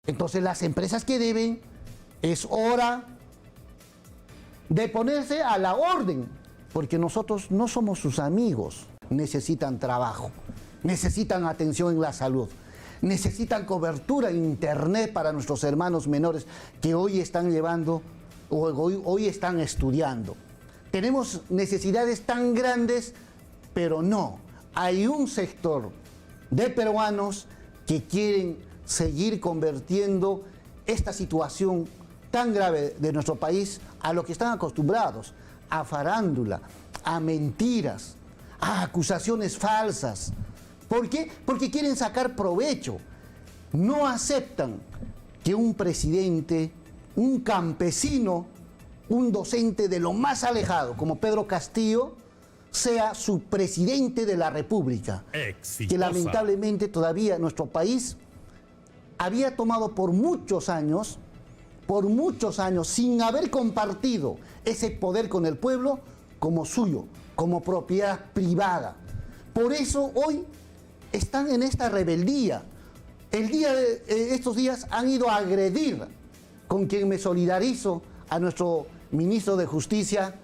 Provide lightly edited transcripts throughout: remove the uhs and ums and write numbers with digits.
Entonces las empresas que deben, es hora de ponerse a la orden, porque nosotros no somos sus amigos. Necesitan trabajo, necesitan atención en la salud, necesitan cobertura en internet para nuestros hermanos menores que hoy están llevando, hoy están estudiando. Tenemos necesidades tan grandes, pero no. Hay un sector de peruanos que quieren seguir convirtiendo esta situación tan grave de nuestro país a lo que están acostumbrados, a farándula, a mentiras, a acusaciones falsas. ¿Por qué? Porque quieren sacar provecho. No aceptan que un presidente, un campesino, un docente de lo más alejado, como Pedro Castillo, sea su presidente de la República. Exitosa. Que lamentablemente todavía nuestro país había tomado por muchos años, sin haber compartido ese poder con el pueblo como suyo, como propiedad privada. Por eso hoy están en esta rebeldía. Estos días han ido a agredir, con quien me solidarizo, a nuestro ministro de Justicia,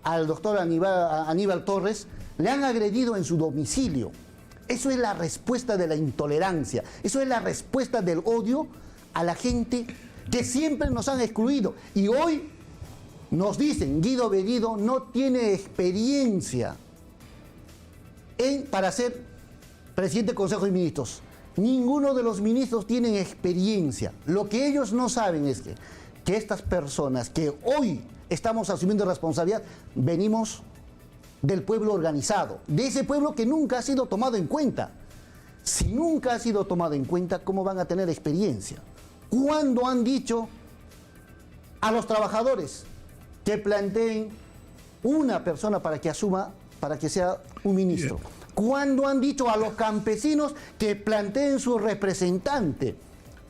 al doctor Aníbal Torres. Le han agredido en su domicilio. Eso es la respuesta de la intolerancia, eso es la respuesta del odio a la gente que siempre nos han excluido. Y hoy nos dicen, Guido Bellido no tiene experiencia para ser presidente del Consejo de Ministros. Ninguno de los ministros tienen experiencia. Lo que ellos no saben es que estas personas que hoy estamos asumiendo responsabilidad, venimos del pueblo organizado, de ese pueblo que nunca ha sido tomado en cuenta. Si nunca ha sido tomado en cuenta, ¿cómo van a tener experiencia? ¿Cuándo han dicho a los trabajadores que planteen una persona para que asuma, para que sea un ministro? ¿Cuándo han dicho a los campesinos que planteen su representante?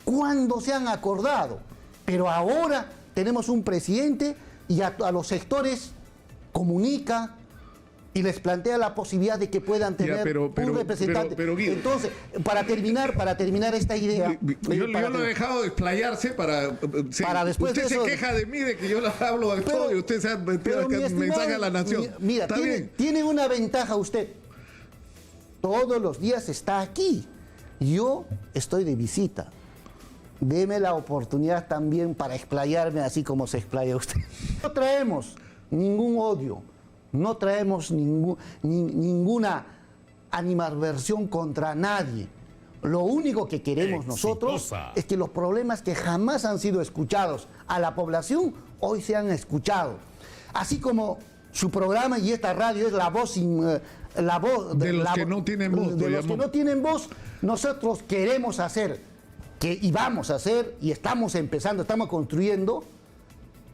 ¿Cuándo se han acordado? Pero ahora tenemos un presidente y a los sectores comunica y les plantea la posibilidad de que puedan tener un representante. Guido, entonces, para terminar esta idea... Yo lo he dejado explayarse para después usted se queja de mí, de que yo le hablo de todo y usted se ha metido mensaje a la nación. Mira, tiene una ventaja usted. Todos los días está aquí. Yo estoy de visita. Deme la oportunidad también para explayarme así como se explaya usted. No traemos ningún odio, no traemos ninguna animadversión contra nadie. Lo único que queremos nosotros es que los problemas que jamás han sido escuchados a la población, hoy se han escuchado. Así como su programa y esta radio es la voz de los que no tienen voz. De los que no tienen voz, nosotros queremos hacer, y vamos a hacer, y estamos empezando, estamos construyendo,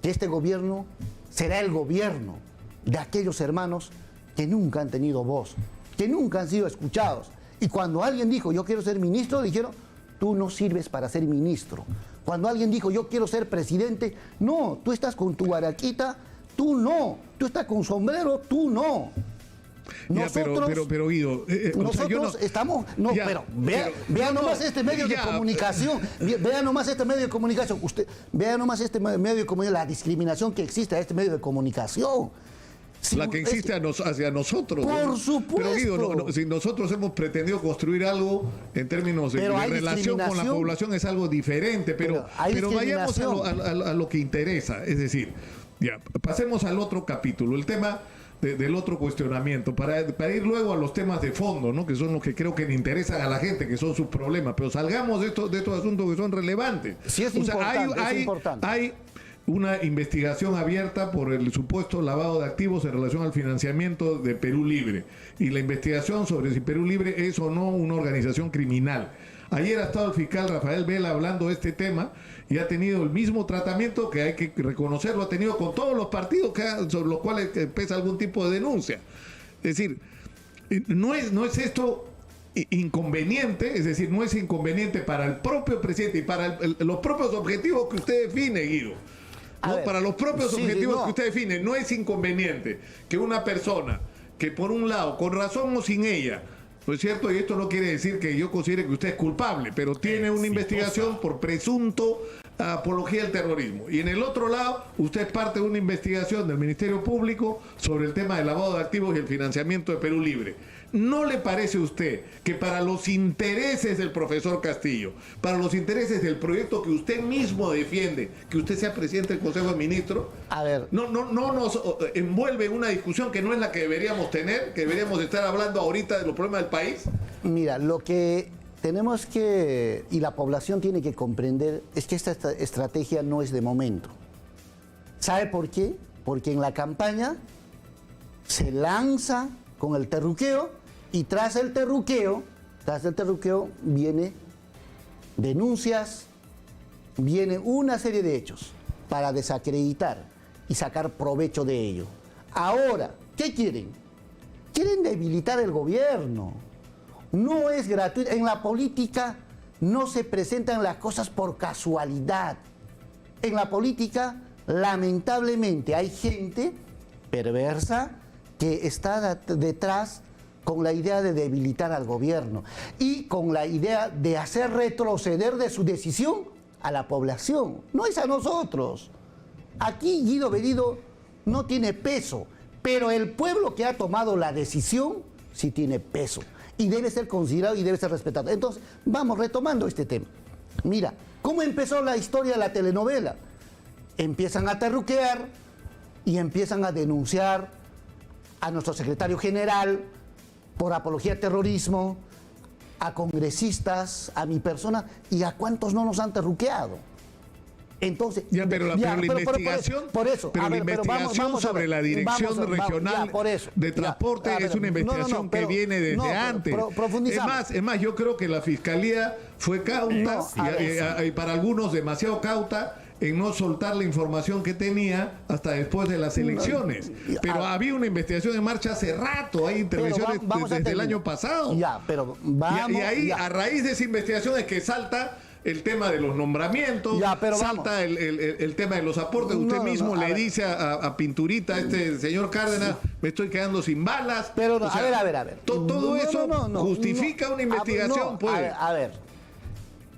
que este gobierno será el gobierno de aquellos hermanos que nunca han tenido voz, que nunca han sido escuchados. Y cuando alguien dijo, yo quiero ser ministro, dijeron, tú no sirves para ser ministro. Cuando alguien dijo, yo quiero ser presidente, no, tú estás con tu baraquita, tú no, tú estás con sombrero, tú no. Nosotros, pero Guido, nosotros estamos, vea nomás este medio de comunicación, vea nomás este medio de comunicación, usted, vea nomás este medio de comunicación, la discriminación que existe a este medio de comunicación. La que existe hacia nosotros. Por supuesto. Pero Guido, si nosotros hemos pretendido construir algo en términos de relación con la población es algo diferente, pero vayamos a lo que interesa, es decir, pasemos al otro capítulo, el tema del otro cuestionamiento, para ir luego a los temas de fondo, ¿no? Que son los que creo que le interesan a la gente, que son sus problemas, pero salgamos de estos asuntos que son relevantes. Sí, es importante. Hay una investigación abierta por el supuesto lavado de activos en relación al financiamiento de Perú Libre, y la investigación sobre si Perú Libre es o no una organización criminal. Ayer ha estado el fiscal Rafael Vela hablando de este tema y ha tenido el mismo tratamiento, que hay que reconocerlo, ha tenido con todos los partidos sobre los cuales pesa algún tipo de denuncia. Es decir, no es esto inconveniente, es decir, no es inconveniente para el propio presidente y para los propios objetivos que usted define, Guido. ¿No? Para los propios objetivos que usted define, no es inconveniente que una persona que por un lado, con razón o sin ella, ¿no es cierto? Y esto no quiere decir que yo considere que usted es culpable, pero tiene una investigación por presunto apología al terrorismo. Y en el otro lado, usted es parte de una investigación del Ministerio Público sobre el tema del lavado de activos y el financiamiento de Perú Libre. ¿No le parece a usted que para los intereses del profesor Castillo, para los intereses del proyecto que usted mismo defiende, que usted sea presidente del Consejo de Ministros, A ver, no nos envuelve en una discusión que no es la que deberíamos tener, que deberíamos estar hablando ahorita de los problemas del país? mira, lo que tenemos que, y la población tiene que comprender, es que esta estrategia no es de momento. ¿Sabe por qué? Porque en la campaña se lanza con el terruqueo y tras el terruqueo viene denuncias, viene una serie de hechos para desacreditar y sacar provecho de ello. Ahora, ¿qué quieren? Quieren debilitar el gobierno. No es gratuito. En la política no se presentan las cosas por casualidad. En la política, lamentablemente, hay gente perversa que está detrás con la idea de debilitar al gobierno y con la idea de hacer retroceder de su decisión a la población. No es a nosotros. Aquí Guido Bellido no tiene peso, pero el pueblo que ha tomado la decisión sí tiene peso y debe ser considerado y debe ser respetado. Entonces, vamos retomando este tema. Mira, ¿cómo empezó la historia de la telenovela? Empiezan a terruquear y empiezan a denunciar a nuestro secretario general por apología al terrorismo, a congresistas, a mi persona, y a cuántos no nos han terruqueado. Entonces, pero la investigación sobre la Dirección Regional de Transporte es una investigación que viene desde antes. Es más, yo creo que la Fiscalía fue cauta y para algunos demasiado cauta en no soltar la información que tenía hasta después de las elecciones. Pero había una investigación en marcha hace rato, hay intervenciones desde el año pasado. Y ahí, a raíz de esa investigación es que salta el tema de los nombramientos, salta el tema de los aportes. Usted mismo le dice a Pinturita, este señor Cárdenas, me estoy quedando sin balas. Pero a ver. Todo eso justifica una investigación. A ver.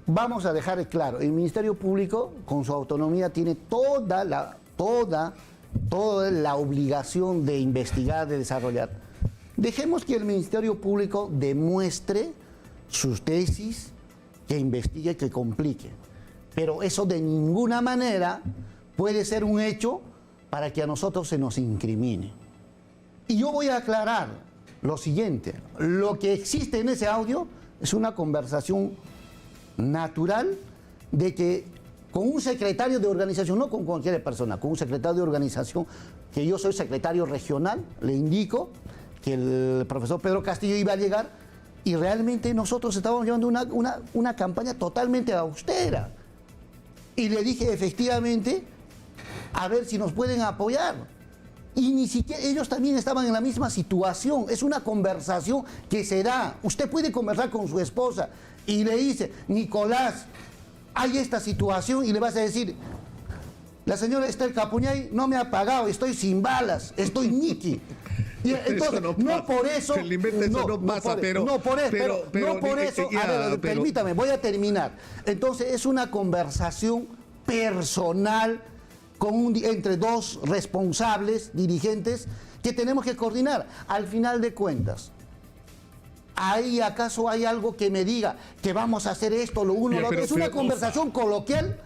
Vamos a dejar claro, el Ministerio Público, con su autonomía, tiene toda la obligación de investigar, de desarrollar. Dejemos que el Ministerio Público demuestre sus tesis, que investigue, que complique. Pero eso de ninguna manera puede ser un hecho para que a nosotros se nos incrimine. Y yo voy a aclarar lo siguiente, lo que existe en ese audio es una conversación natural de que con un secretario de organización, no con cualquier persona, con un secretario de organización, que yo soy secretario regional, le indico que el profesor Pedro Castillo iba a llegar y realmente nosotros estábamos llevando una campaña totalmente austera. Y le dije efectivamente, a ver si nos pueden apoyar. Y ni siquiera ellos también estaban en la misma situación. Es una conversación que se da. Usted puede conversar con su esposa y le dice, Nicolás, hay esta situación, y le vas a decir, la señora Estel Capuñay no me ha pagado, estoy sin balas, estoy niqui. Y entonces, no por eso, permítame, voy a terminar. Entonces es una conversación personal entre dos responsables, dirigentes, que tenemos que coordinar. Al final de cuentas, ¿ahí acaso hay algo que me diga que vamos a hacer esto, lo uno, lo otro? Es una conversación coloquial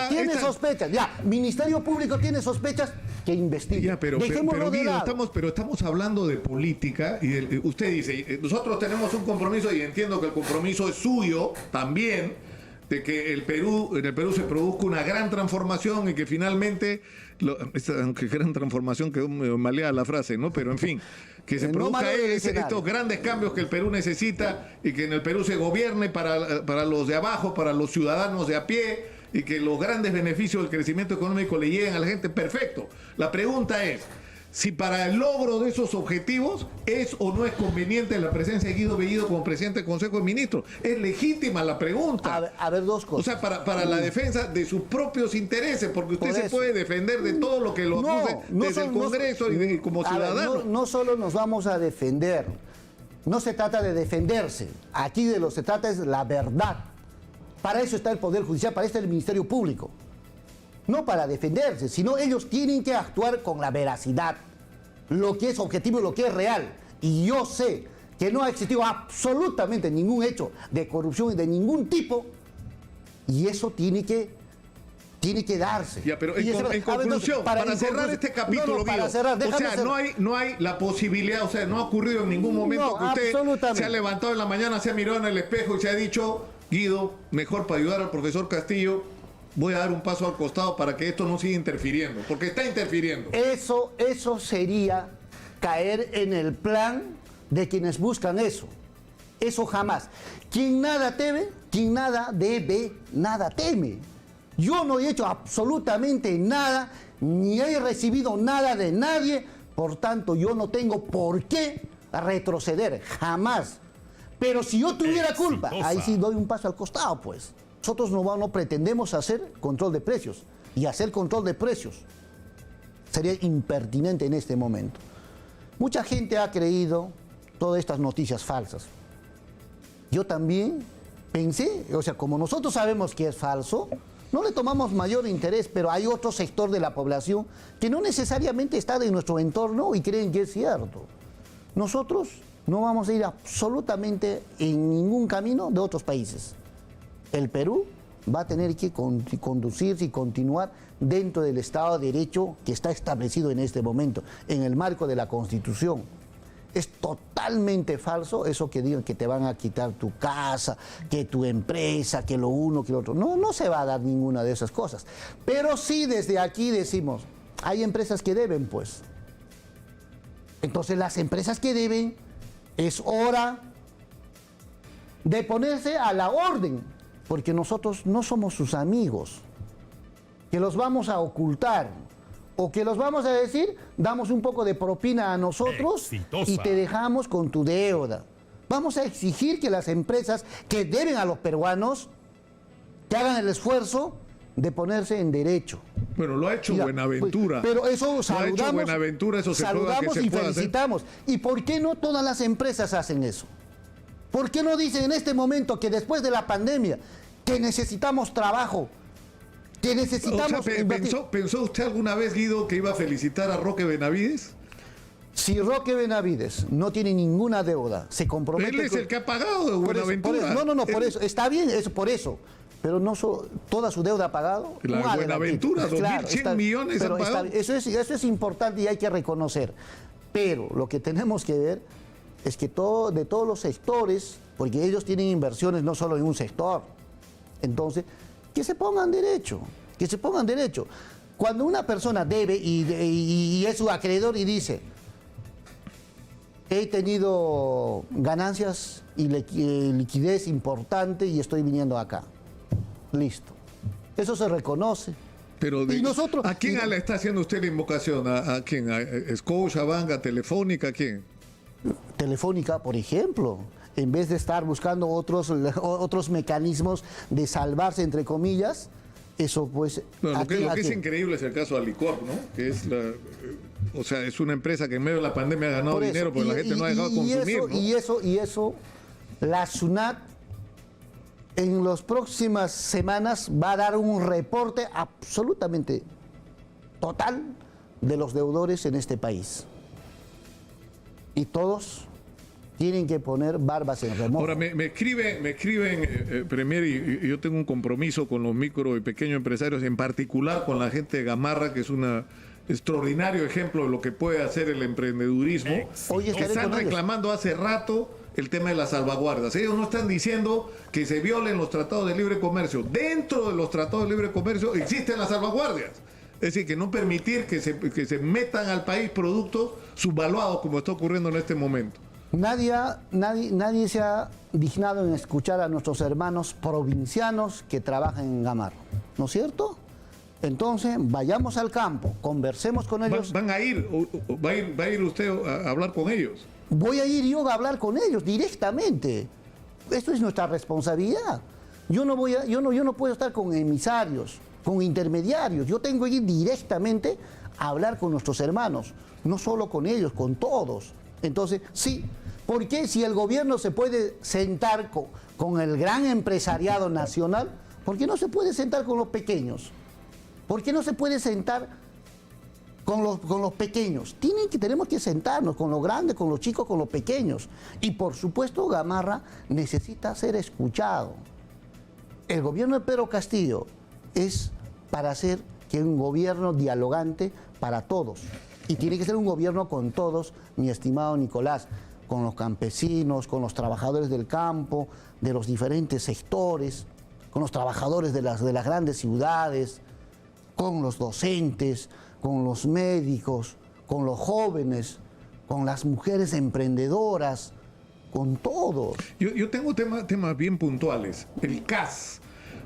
tiene sospechas. Ministerio Público tiene sospechas, que investigue. Dejémoslo de lado. Pero estamos hablando de política y usted dice, nosotros tenemos un compromiso y entiendo que el compromiso es suyo también, de que en el Perú se produzca una gran transformación y que finalmente, aunque gran transformación quedó maleada la frase, ¿no? Pero en fin, que se produzca estos grandes cambios que el Perú necesita y que en el Perú se gobierne para los de abajo, para los ciudadanos de a pie, y que los grandes beneficios del crecimiento económico le lleguen a la gente. Perfecto. La pregunta es, si para el logro de esos objetivos es o no es conveniente la presencia de Guido Bellido como presidente del Consejo de Ministros. Es legítima la pregunta. A ver, dos cosas. O sea, para la defensa de sus propios intereses, porque usted se puede defender de todo lo que lo acuse desde el Congreso y como ciudadano. No solo nos vamos a defender, no se trata de defenderse, aquí de lo que se trata es la verdad. Para eso está el Poder Judicial, para eso está el Ministerio Público. No para defenderse, sino ellos tienen que actuar con la veracidad, lo que es objetivo y lo que es real. Y yo sé que no ha existido absolutamente ningún hecho de corrupción de ningún tipo, y eso tiene que darse. Ya, pero en conclusión, para cerrar este capítulo, Guido, o sea, no hay la posibilidad, o sea, no ha ocurrido en ningún momento que usted se ha levantado en la mañana, se ha mirado en el espejo y se ha dicho, Guido, mejor para ayudar al profesor Castillo, voy a dar un paso al costado para que esto no siga interfiriendo, porque está interfiriendo. Eso sería caer en el plan de quienes buscan eso. Eso jamás. Quien nada teme, quien nada debe, nada teme. Yo no he hecho absolutamente nada, ni he recibido nada de nadie, por tanto yo no tengo por qué retroceder, jamás. Pero si yo tuviera culpa, ahí sí doy un paso al costado, pues. Nosotros no pretendemos hacer control de precios, y hacer control de precios sería impertinente en este momento. Mucha gente ha creído todas estas noticias falsas. Yo también pensé, o sea, como nosotros sabemos que es falso, no le tomamos mayor interés, pero hay otro sector de la población que no necesariamente está de nuestro entorno y creen que es cierto. Nosotros no vamos a ir absolutamente en ningún camino de otros países. El Perú va a tener que conducirse y continuar dentro del Estado de Derecho que está establecido en este momento, en el marco de la Constitución. Es totalmente falso eso que digan que te van a quitar tu casa, que tu empresa, que lo uno, que lo otro. No se va a dar ninguna de esas cosas. Pero sí desde aquí decimos, hay empresas que deben, pues. Entonces las empresas que deben, es hora de ponerse a la orden, porque nosotros no somos sus amigos, que los vamos a ocultar. O que los vamos a decir, damos un poco de propina a nosotros y te dejamos con tu deuda. Vamos a exigir que las empresas que deben a los peruanos, que hagan el esfuerzo de ponerse en derecho. Bueno, lo ha hecho Buenaventura. Pero eso saludamos, lo ha hecho Buenaventura, eso se saludamos que se y felicitamos. ¿Y por qué no todas las empresas hacen eso? ¿Por qué no dicen en este momento que después de la pandemia, que necesitamos trabajo, que necesitamos... O sea, ¿pensó usted alguna vez, Guido, que iba a felicitar a Roque Benavides? Si Roque Benavides no tiene ninguna deuda, se compromete... Él es el que ha pagado de Buenaventura. Por eso, está bien, eso por eso. Pero no toda su deuda ha pagado. La Buenaventura, 2.100 millones han pagado. Eso es importante y hay que reconocer. Pero lo que tenemos que ver es que de todos los sectores, porque ellos tienen inversiones no solo en un sector, entonces... que se pongan derecho, que se pongan derecho. Cuando una persona debe y es su acreedor y dice, he tenido ganancias y liquidez importante y estoy viniendo acá. Listo. Eso se reconoce. Pero nosotros, ¿a quién le está haciendo usted la invocación? ¿A quién? ¿A Scotiabank, a Telefónica? ¿A quién? Telefónica, por ejemplo. En vez de estar buscando otros mecanismos de salvarse, entre comillas, eso pues... Bueno, lo que es increíble es el caso de Alicorp, ¿no? Que es o sea, es una empresa que en medio de la pandemia ha ganado dinero porque la gente no ha dejado de consumir, ¿no? Y eso, la SUNAT en las próximas semanas va a dar un reporte absolutamente total de los deudores en este país. Y todos... tienen que poner barbas en remojo. Ahora, me escriben, Premier, y yo tengo un compromiso con los micro y pequeños empresarios, en particular con la gente de Gamarra, que es un extraordinario ejemplo de lo que puede hacer el emprendedurismo. Hoy están reclamando hace rato el tema de las salvaguardas. Ellos no están diciendo que se violen los tratados de libre comercio. Dentro de los tratados de libre comercio existen las salvaguardias. Es decir, que no permitir que se metan al país productos subvaluados como está ocurriendo en este momento. Nadie se ha dignado en escuchar a nuestros hermanos provincianos que trabajan en Gamarra, ¿no es cierto? Entonces, vayamos al campo, conversemos con ellos. ¿Van a ir? ¿Va a ir usted a hablar con ellos? Voy a ir yo a hablar con ellos directamente. Esto es nuestra responsabilidad. Yo no puedo estar con emisarios, con intermediarios. Yo tengo que ir directamente a hablar con nuestros hermanos, no solo con ellos, con todos. Entonces, sí, ¿por qué si el gobierno se puede sentar con el gran empresariado nacional, por qué no se puede sentar con los pequeños? ¿Por qué no se puede sentar con los pequeños? Tenemos que sentarnos con los grandes, con los chicos, con los pequeños. Y por supuesto Gamarra necesita ser escuchado. El gobierno de Pedro Castillo es para ser un gobierno dialogante para todos. Y tiene que ser un gobierno con todos, mi estimado Nicolás, con los campesinos, con los trabajadores del campo, de los diferentes sectores, con los trabajadores de las grandes ciudades, con los docentes, con los médicos, con los jóvenes, con las mujeres emprendedoras, con todos. Yo tengo temas bien puntuales. El CAS.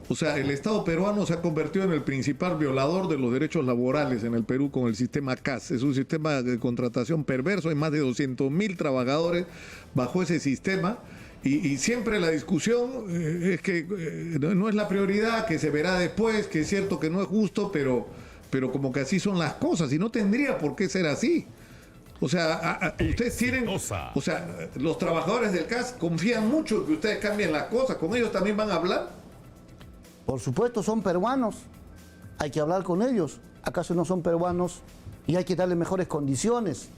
O sea, el Estado peruano se ha convertido en el principal violador de los derechos laborales en el Perú con el sistema CAS. Es un sistema de contratación perverso. Hay más de 200.000 trabajadores bajo ese sistema. Y siempre la discusión es que no es la prioridad, que se verá después, que es cierto que no es justo, pero como que así son las cosas y no tendría por qué ser así. O sea, ustedes tienen, o sea, los trabajadores del CAS confían mucho en que ustedes cambien las cosas, ¿con ellos también van a hablar? Por supuesto, son peruanos, hay que hablar con ellos. ¿Acaso no son peruanos y hay que darles mejores condiciones?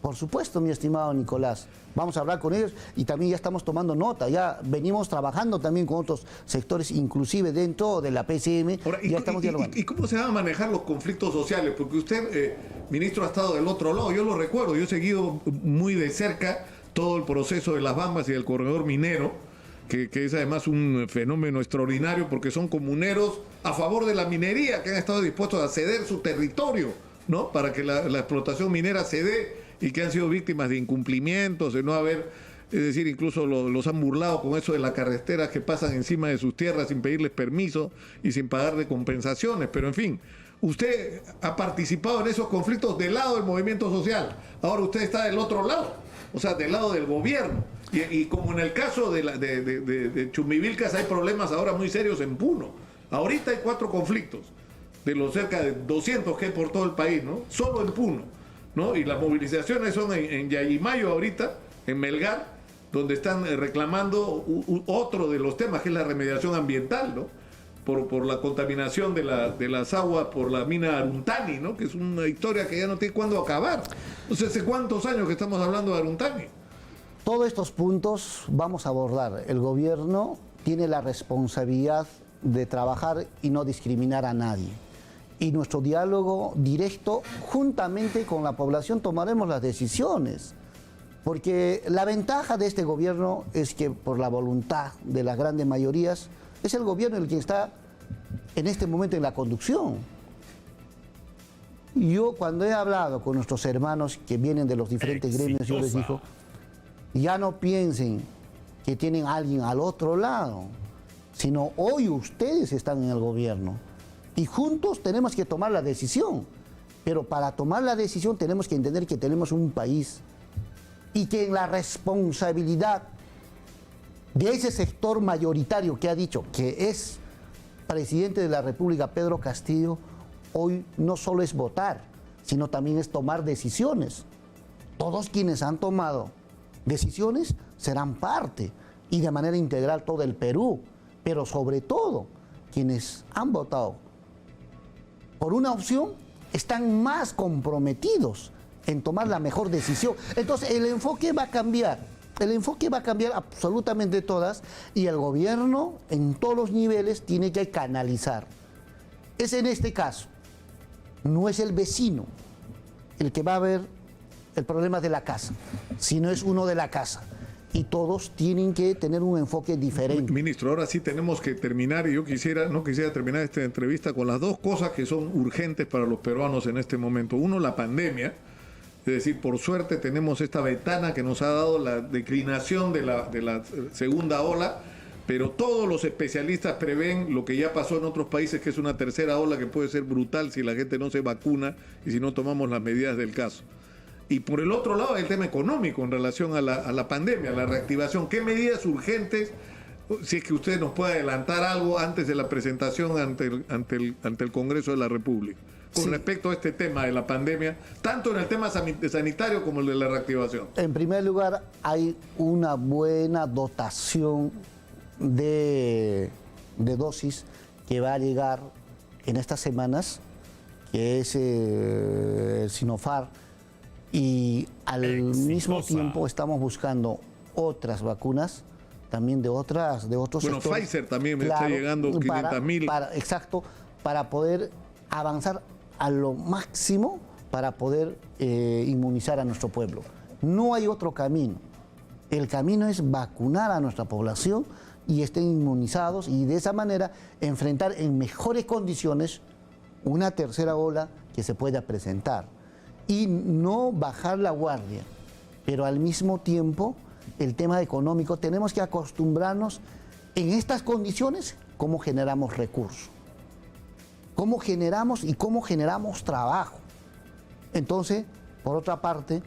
Por supuesto, mi estimado Nicolás, vamos a hablar con ellos y también ya estamos tomando nota, ya venimos trabajando también con otros sectores, inclusive dentro de la PCM. Ahora, ya estamos dialogando. ¿Y cómo se van a manejar los conflictos sociales? Porque usted, ministro, ha estado del otro lado, yo lo recuerdo, yo he seguido muy de cerca todo el proceso de las Bambas y del corredor minero, que es además un fenómeno extraordinario porque son comuneros a favor de la minería que han estado dispuestos a ceder su territorio, ¿no? Para que la explotación minera se dé, y que han sido víctimas de incumplimientos, de no haber, es decir, incluso los han burlado con eso de las carreteras que pasan encima de sus tierras sin pedirles permiso y sin pagarle compensaciones, pero en fin, usted ha participado en esos conflictos del lado del movimiento social, ahora usted está del otro lado, o sea, del lado del gobierno, y como en el caso de Chumivilcas hay problemas ahora muy serios en Puno, ahorita hay 4 conflictos, de los cerca de 200 que hay por todo el país, ¿no? Solo en Puno, ¿no? Y las movilizaciones son en Yayimayo ahorita, en Melgar, donde están reclamando otro de los temas, que es la remediación ambiental, ¿no? Por la contaminación de las aguas por la mina Aruntani, ¿no? Que es una historia que ya no tiene cuándo acabar. No sé hace cuántos años que estamos hablando de Aruntani. Todos estos puntos vamos a abordar. El gobierno tiene la responsabilidad de trabajar y no discriminar a nadie. Y nuestro diálogo directo, juntamente con la población, tomaremos las decisiones. Porque la ventaja de este gobierno es que por la voluntad de las grandes mayorías, es el gobierno el que está en este momento en la conducción. Yo cuando he hablado con nuestros hermanos que vienen de los diferentes gremios, yo les digo, ya no piensen que tienen a alguien al otro lado, sino hoy ustedes están en el gobierno. Y juntos tenemos que tomar la decisión. Pero para tomar la decisión tenemos que entender que tenemos un país y que en la responsabilidad de ese sector mayoritario que ha dicho que es presidente de la República, Pedro Castillo, hoy no solo es votar, sino también es tomar decisiones. Todos quienes han tomado decisiones serán parte y de manera integral todo el Perú, pero sobre todo quienes han votado por una opción están más comprometidos en tomar la mejor decisión. Entonces el enfoque va a cambiar. El enfoque va a cambiar absolutamente todas y el gobierno en todos los niveles tiene que canalizar. Es en este caso, no es el vecino el que va a ver el problema de la casa, sino es uno de la casa. Y todos tienen que tener un enfoque diferente. Ministro, ahora sí tenemos que terminar y yo no quisiera terminar esta entrevista con las 2 cosas que son urgentes para los peruanos en este momento. Uno, la pandemia. Es decir, por suerte tenemos esta ventana que nos ha dado la declinación de la segunda ola, Pero todos los especialistas prevén lo que ya pasó en otros países, que es una tercera ola que puede ser brutal si la gente no se vacuna y si no tomamos las medidas del caso. Y por el otro lado, el tema económico en relación a la pandemia, a la reactivación. ¿Qué medidas urgentes, si es que usted nos puede adelantar algo antes de la presentación ante el Congreso de la República, con respecto a este tema de la pandemia, tanto en el tema sanitario como el de la reactivación? En primer lugar, hay una buena dotación de dosis que va a llegar en estas semanas, que es el Sinopharm, y al mismo tiempo estamos buscando otras vacunas también de otros sectores. Pfizer también me está llegando 500,000. Exacto, para poder avanzar a lo máximo para poder inmunizar a nuestro pueblo. No hay otro camino. El camino es vacunar a nuestra población y estén inmunizados y de esa manera enfrentar en mejores condiciones una tercera ola que se pueda presentar. Y no bajar la guardia, pero al mismo tiempo el tema económico, tenemos que acostumbrarnos en estas condiciones cómo generamos recursos, cómo generamos y cómo generamos trabajo. Entonces, por otra parte,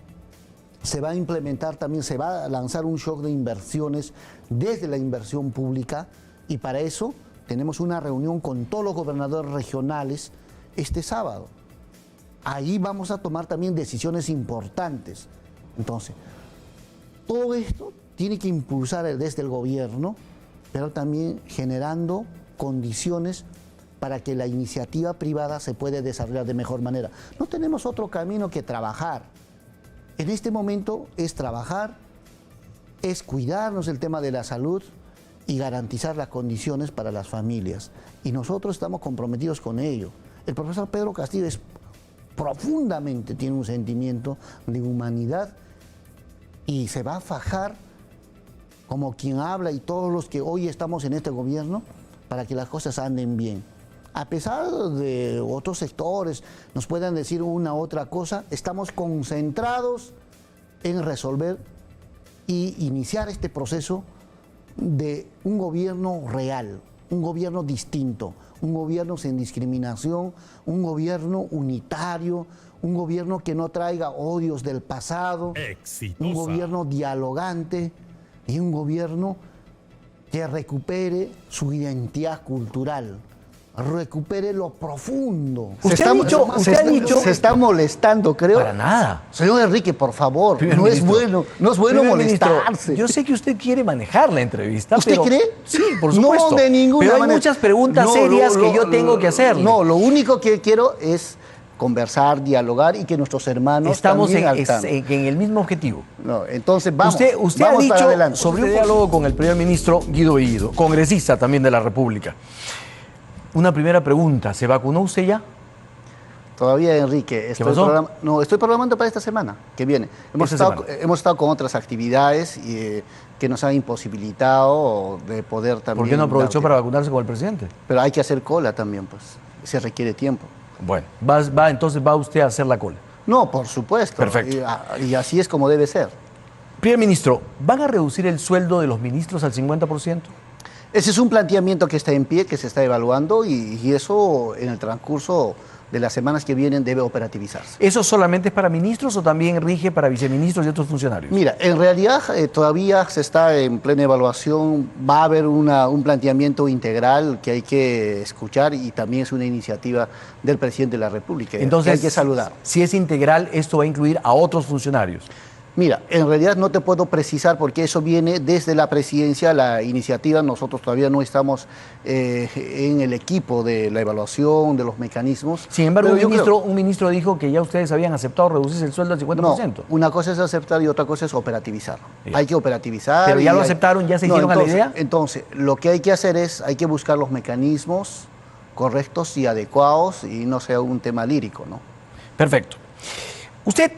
se va a implementar también, se va a lanzar un shock de inversiones desde la inversión pública y para eso tenemos una reunión con todos los gobernadores regionales este sábado. Ahí vamos a tomar también decisiones importantes. Entonces, todo esto tiene que impulsar desde el gobierno, pero también generando condiciones para que la iniciativa privada se pueda desarrollar de mejor manera. No tenemos otro camino que trabajar. En este momento es trabajar, es cuidarnos el tema de la salud y garantizar las condiciones para las familias. Y nosotros estamos comprometidos con ello. El profesor Pedro Castillo profundamente tiene un sentimiento de humanidad y se va a fajar como quien habla y todos los que hoy estamos en este gobierno para que las cosas anden bien. A pesar de otros sectores nos puedan decir una u otra cosa, estamos concentrados en resolver y iniciar este proceso de un gobierno real, un gobierno distinto, un gobierno sin discriminación, un gobierno unitario, un gobierno que no traiga odios del pasado, un gobierno dialogante y un gobierno que recupere su identidad cultural, recupere lo profundo. Se está molestando, creo. Para nada. Señor Enrique, por favor, no es bueno molestarse. Yo sé que usted quiere manejar la entrevista. ¿Usted cree? Sí, por supuesto. No, de ninguna manera. Pero hay muchas preguntas serias que yo tengo que hacerle. No, lo único que quiero es conversar, dialogar y que nuestros hermanos estamos en el mismo objetivo. No, entonces vamos. Usted ha dicho sobre un diálogo con el primer ministro Guido Bellido, congresista también de la República. Una primera pregunta, ¿se vacunó usted ya? Todavía, Enrique. Estoy programando para esta semana que viene. Hemos estado con otras actividades que nos han imposibilitado de poder también... ¿Por qué no aprovechó para vacunarse con el presidente? Pero hay que hacer cola también, pues. Se requiere tiempo. Bueno, entonces va usted a hacer la cola. No, por supuesto. Perfecto. Y así es como debe ser. Primer ministro, ¿van a reducir el sueldo de los ministros al 50%? Ese es un planteamiento que está en pie, que se está evaluando y eso en el transcurso de las semanas que vienen debe operativizarse. ¿Eso solamente es para ministros o también rige para viceministros y otros funcionarios? Mira, en realidad todavía se está en plena evaluación, va a haber un planteamiento integral que hay que escuchar y también es una iniciativa del presidente de la República. Entonces, que hay que saludar. Si es integral, ¿esto va a incluir a otros funcionarios? Mira, en realidad no te puedo precisar porque eso viene desde la presidencia, la iniciativa. Nosotros todavía no estamos en el equipo de la evaluación, de los mecanismos. Sin embargo, un ministro dijo que ya ustedes habían aceptado reducirse el sueldo al 50%. No, una cosa es aceptar y otra cosa es operativizarlo. Hay que operativizar. ¿Pero ya lo aceptaron? ¿Ya se hicieron a la idea? Entonces, lo que hay que hacer es, hay que buscar los mecanismos correctos y adecuados y no sea un tema lírico, ¿no? Perfecto. Usted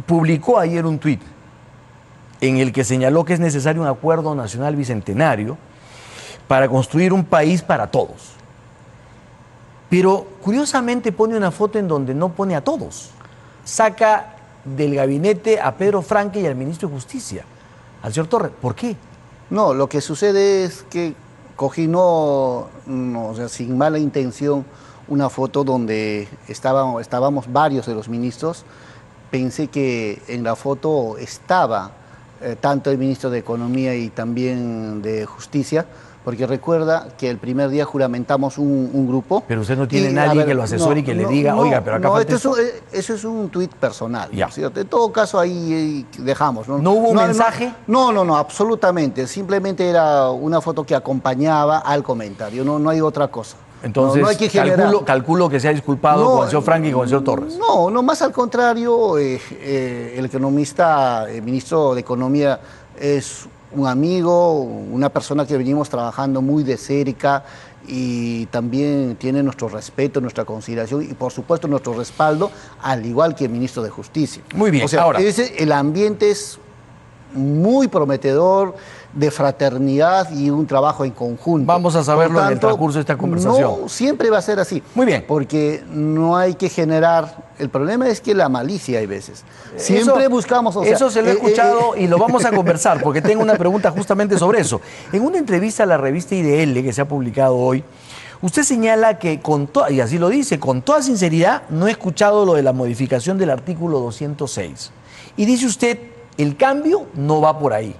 publicó ayer un tuit en el que señaló que es necesario un acuerdo nacional bicentenario para construir un país para todos. Pero curiosamente pone una foto en donde no pone a todos. Saca del gabinete a Pedro Franque y al ministro de Justicia, al señor Torres. ¿Por qué? No, lo que sucede es que cogí, o sea, sin mala intención, una foto donde estábamos varios de los ministros. Pensé que en la foto estaba tanto el ministro de Economía y también de Justicia, porque recuerda que el primer día juramentamos un grupo. Pero usted no tiene y, nadie ver, que lo asesore y que le diga, oiga, pero acá no, falta esto. eso es un tuit personal. Ya. ¿No es cierto? En todo caso, ahí dejamos. ¿No hubo un mensaje? No, absolutamente. Simplemente era una foto que acompañaba al comentario, no hay otra cosa. Entonces, no hay que generar... calculo que se ha disculpado con el señor Frank y con el señor Torres. No, más al contrario, el economista, el ministro de Economía es un amigo, una persona que venimos trabajando muy de cerca y también tiene nuestro respeto, nuestra consideración y por supuesto nuestro respaldo, al igual que el ministro de Justicia. Muy bien, o sea, ahora... el ambiente es muy prometedor, de fraternidad y un trabajo en conjunto. Vamos a saberlo en el transcurso de esta conversación. No, siempre va a ser así. Muy bien. Porque no hay que generar... El problema es que la malicia hay veces. Siempre buscamos... O sea, eso se lo he escuchado y lo vamos a conversar porque tengo una pregunta justamente sobre eso. En una entrevista a la revista IDL que se ha publicado hoy, usted señala que, y así lo dice, con toda sinceridad, no he escuchado lo de la modificación del artículo 206. Y dice usted, el cambio no va por ahí.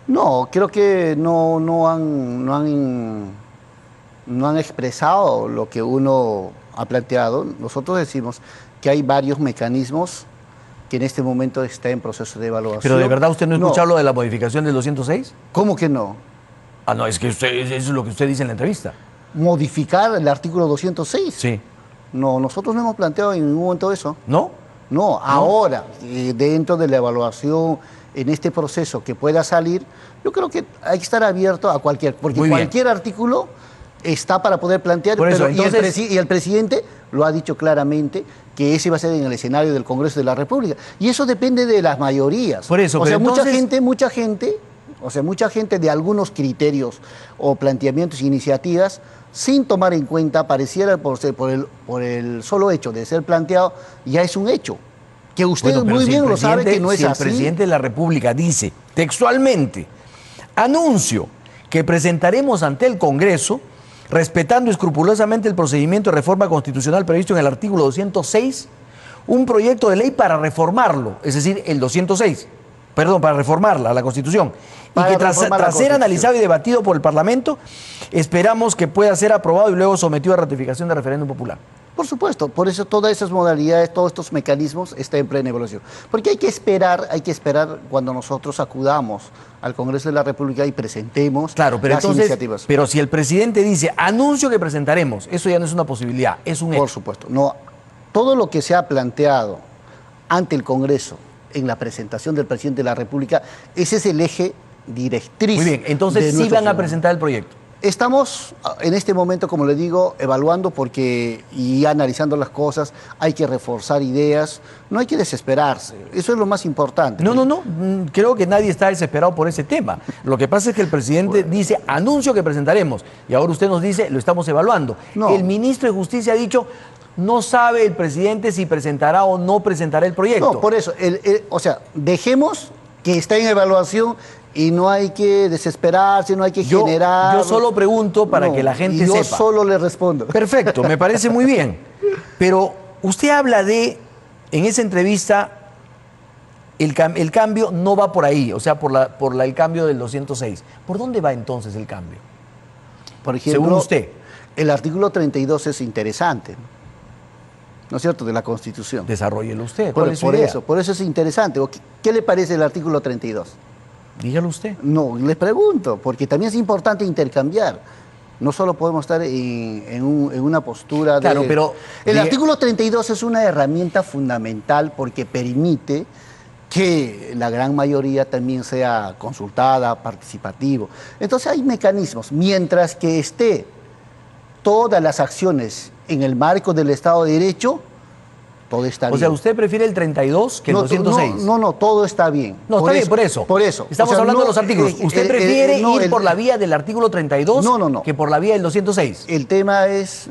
No, creo que no han expresado lo que uno ha planteado. Nosotros decimos que hay varios mecanismos que en este momento está en proceso de evaluación. ¿Pero de verdad usted no ha escuchado lo de la modificación del 206? ¿Cómo que no? Ah, no, es que eso es lo que usted dice en la entrevista. ¿Modificar el artículo 206? Sí. No, nosotros no hemos planteado en ningún momento eso. ¿No? No, ahora, dentro de la evaluación, en este proceso que pueda salir, yo creo que hay que estar abierto a porque cualquier artículo está para poder plantear, por eso, pero, entonces, y el presidente lo ha dicho claramente que ese va a ser en el escenario del Congreso de la República. Y eso depende de las mayorías. Por eso, o sea, entonces... mucha gente de algunos criterios o planteamientos e iniciativas, sin tomar en cuenta, pareciera por el solo hecho de ser planteado, ya es un hecho. Que usted muy bien lo sabe que no es así. El presidente de la República dice textualmente, anuncio que presentaremos ante el Congreso, respetando escrupulosamente el procedimiento de reforma constitucional previsto en el artículo 206, un proyecto de ley para reformarlo, es decir, el 206, para reformarla, la Constitución, y que tras ser analizado y debatido por el Parlamento, esperamos que pueda ser aprobado y luego sometido a ratificación de referéndum popular. Por supuesto, por eso todas esas modalidades, todos estos mecanismos están en plena evaluación. Porque hay que esperar cuando nosotros acudamos al Congreso de la República y presentemos las iniciativas. Pero si el presidente dice, anuncio que presentaremos, eso ya no es una posibilidad, es un hecho. Por supuesto, no. Todo lo que se ha planteado ante el Congreso en la presentación del presidente de la República, ese es el eje directriz. Muy bien, entonces sí van a presentar el proyecto. Estamos en este momento, como le digo, evaluando y analizando las cosas. Hay que reforzar ideas, no hay que desesperarse. Eso es lo más importante. No. Creo que nadie está desesperado por ese tema. Lo que pasa es que el presidente dice, anuncio que presentaremos. Y ahora usted nos dice, lo estamos evaluando. No. El ministro de Justicia ha dicho, no sabe el presidente si presentará o no presentará el proyecto. No, por eso, o sea, dejemos que esté en evaluación. Y no hay que desesperarse, no hay que generar... Yo solo pregunto para que la gente sepa. Yo solo le respondo. Perfecto, me parece muy bien. Pero usted habla en esa entrevista, el cambio no va por ahí, o sea, por el cambio del 206. ¿Por dónde va entonces el cambio? Por ejemplo, según usted. El artículo 32 es interesante, ¿no es cierto?, de la Constitución. Desarróllelo usted. Por eso es interesante. ¿Qué le parece el artículo 32? Dígalo usted. No, les pregunto, porque también es importante intercambiar. No solo podemos estar en una postura de... Claro, pero... El artículo 32 es una herramienta fundamental porque permite que la gran mayoría también sea consultada, participativo. Entonces hay mecanismos. Mientras que esté todas las acciones en el marco del Estado de Derecho, todo está bien. O sea, ¿usted prefiere el 32 que el 206? No, todo está bien. No, está bien, por eso. Por eso. Estamos hablando de los artículos. ¿Usted prefiere ir por la vía del artículo 32 que por la vía del 206? El tema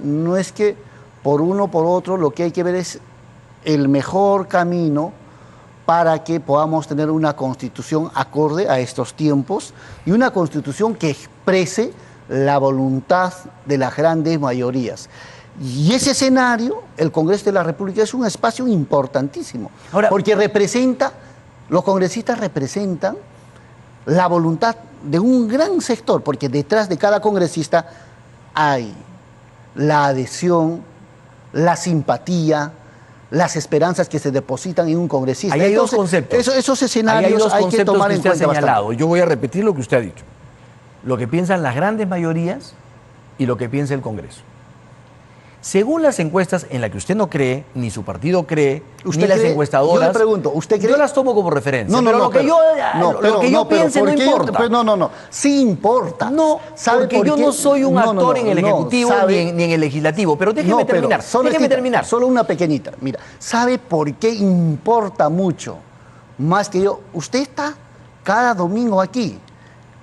no es que por uno o por otro, lo que hay que ver es el mejor camino para que podamos tener una constitución acorde a estos tiempos y una constitución que exprese la voluntad de las grandes mayorías. Y ese escenario, el Congreso de la República, es un espacio importantísimo, Ahora, porque los congresistas representan la voluntad de un gran sector, porque detrás de cada congresista hay la adhesión, la simpatía, las esperanzas que se depositan en un congresista. Ahí hay dos Entonces, conceptos. Esos Ahí escenarios hay dos hay que conceptos tomar que en usted ha cuenta bastante. señalado. Yo voy a repetir lo que usted ha dicho. Lo que piensan las grandes mayorías y lo que piensa el Congreso. Según las encuestas en las que usted no cree, ni su partido cree, ni las encuestadoras. Yo le pregunto, ¿usted cree? Yo las tomo como referencia. No, pero lo que yo piense no importa. No, sí importa. No, porque yo no soy un actor en el Ejecutivo ni en el Legislativo. Pero déjeme terminar. Déjeme terminar. Solo una pequeñita. Mira, ¿sabe por qué importa mucho? Más que yo. Usted está cada domingo aquí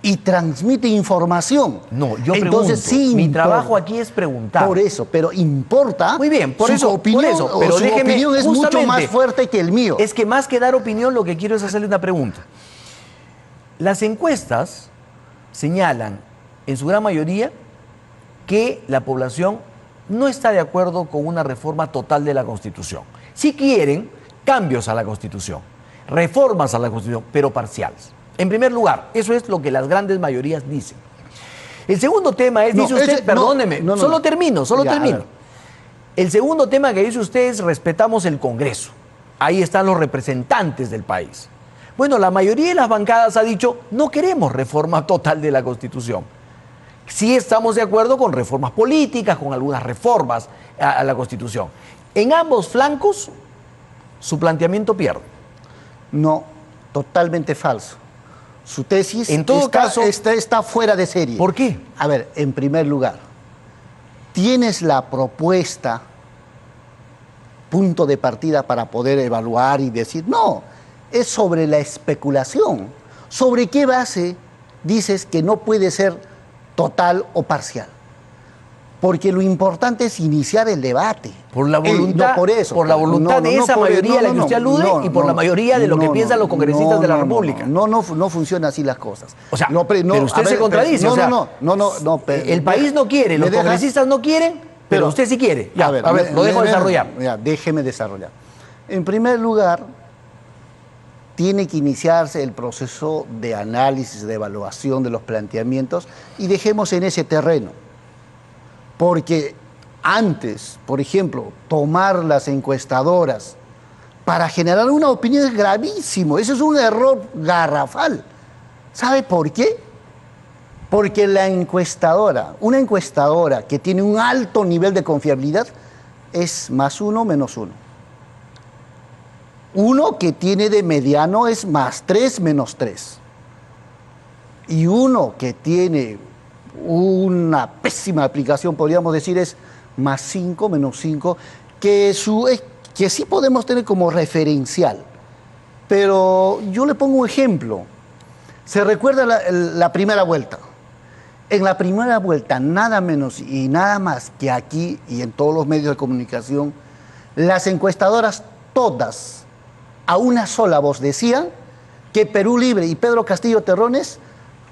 y transmite información. No, yo Entonces, pregunto. Sí mi importa. trabajo aquí es preguntar. Por eso, pero importa. Muy bien, por su eso. opinión, Pero su déjeme, opinión es mucho justamente, más fuerte que el mío. Es que más que dar opinión, lo que quiero es hacerle una pregunta. Las encuestas señalan, en su gran mayoría, que la población no está de acuerdo con una reforma total de la Constitución. Sí quieren cambios a la Constitución, reformas a la Constitución, pero parciales. En primer lugar, eso es lo que las grandes mayorías dicen. El segundo tema es, dice usted, perdóneme, solo termino. El segundo tema que dice usted es respetamos el Congreso. Ahí están los representantes del país. Bueno, la mayoría de las bancadas ha dicho, no queremos reforma total de la Constitución. Sí estamos de acuerdo con reformas políticas, con algunas reformas a la Constitución. En ambos flancos, su planteamiento pierde. No, totalmente falso. Su tesis en todo caso, está fuera de serie. ¿Por qué? A ver, en primer lugar, tienes la propuesta, punto de partida para poder evaluar y decir, no, es sobre la especulación. ¿Sobre qué base dices que no puede ser total o parcial? Porque lo importante es iniciar el debate. Por la voluntad, no por eso. Por la voluntad de esa mayoría a la que usted alude y por la mayoría de lo que piensan los congresistas de la República. No funciona así las cosas. O sea, pero usted se contradice. El país no quiere, los congresistas no quieren, pero usted sí quiere. Ya, a ver, lo dejo desarrollar. Ya, déjeme desarrollar. En primer lugar, tiene que iniciarse el proceso de análisis, de evaluación de los planteamientos y dejemos en ese terreno. Porque antes, por ejemplo, tomar las encuestadoras para generar una opinión es gravísimo. Eso es un error garrafal. ¿Sabe por qué? Porque una encuestadora que tiene un alto nivel de confiabilidad es +1, -1. Uno que tiene de mediano es +3, -3. Y uno que tiene una pésima aplicación, podríamos decir, es +5, -5, que sí podemos tener como referencial. Pero yo le pongo un ejemplo. ¿Se recuerda la primera vuelta? En la primera vuelta, nada menos y nada más que aquí y en todos los medios de comunicación, las encuestadoras todas, a una sola voz, decían que Perú Libre y Pedro Castillo Terrones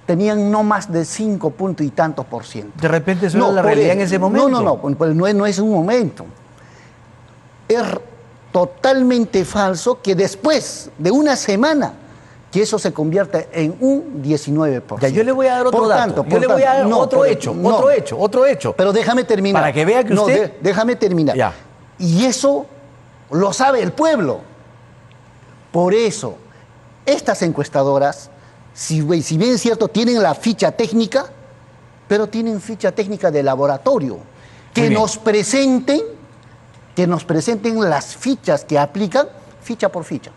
tenían no más de 5 puntos y tantos %. De repente eso era la realidad en ese momento. No es un momento. Es totalmente falso que después de una semana que eso se convierta en un 19%. Ya, yo le voy a dar otro dato. Yo le voy a dar otro hecho. Pero déjame terminar. Para que vea que usted... No, déjame terminar. Ya. Y eso lo sabe el pueblo. Por eso, estas encuestadoras, si bien es cierto, tienen la ficha técnica, pero tienen ficha técnica de laboratorio. Que nos presenten las fichas que aplican, ficha por ficha.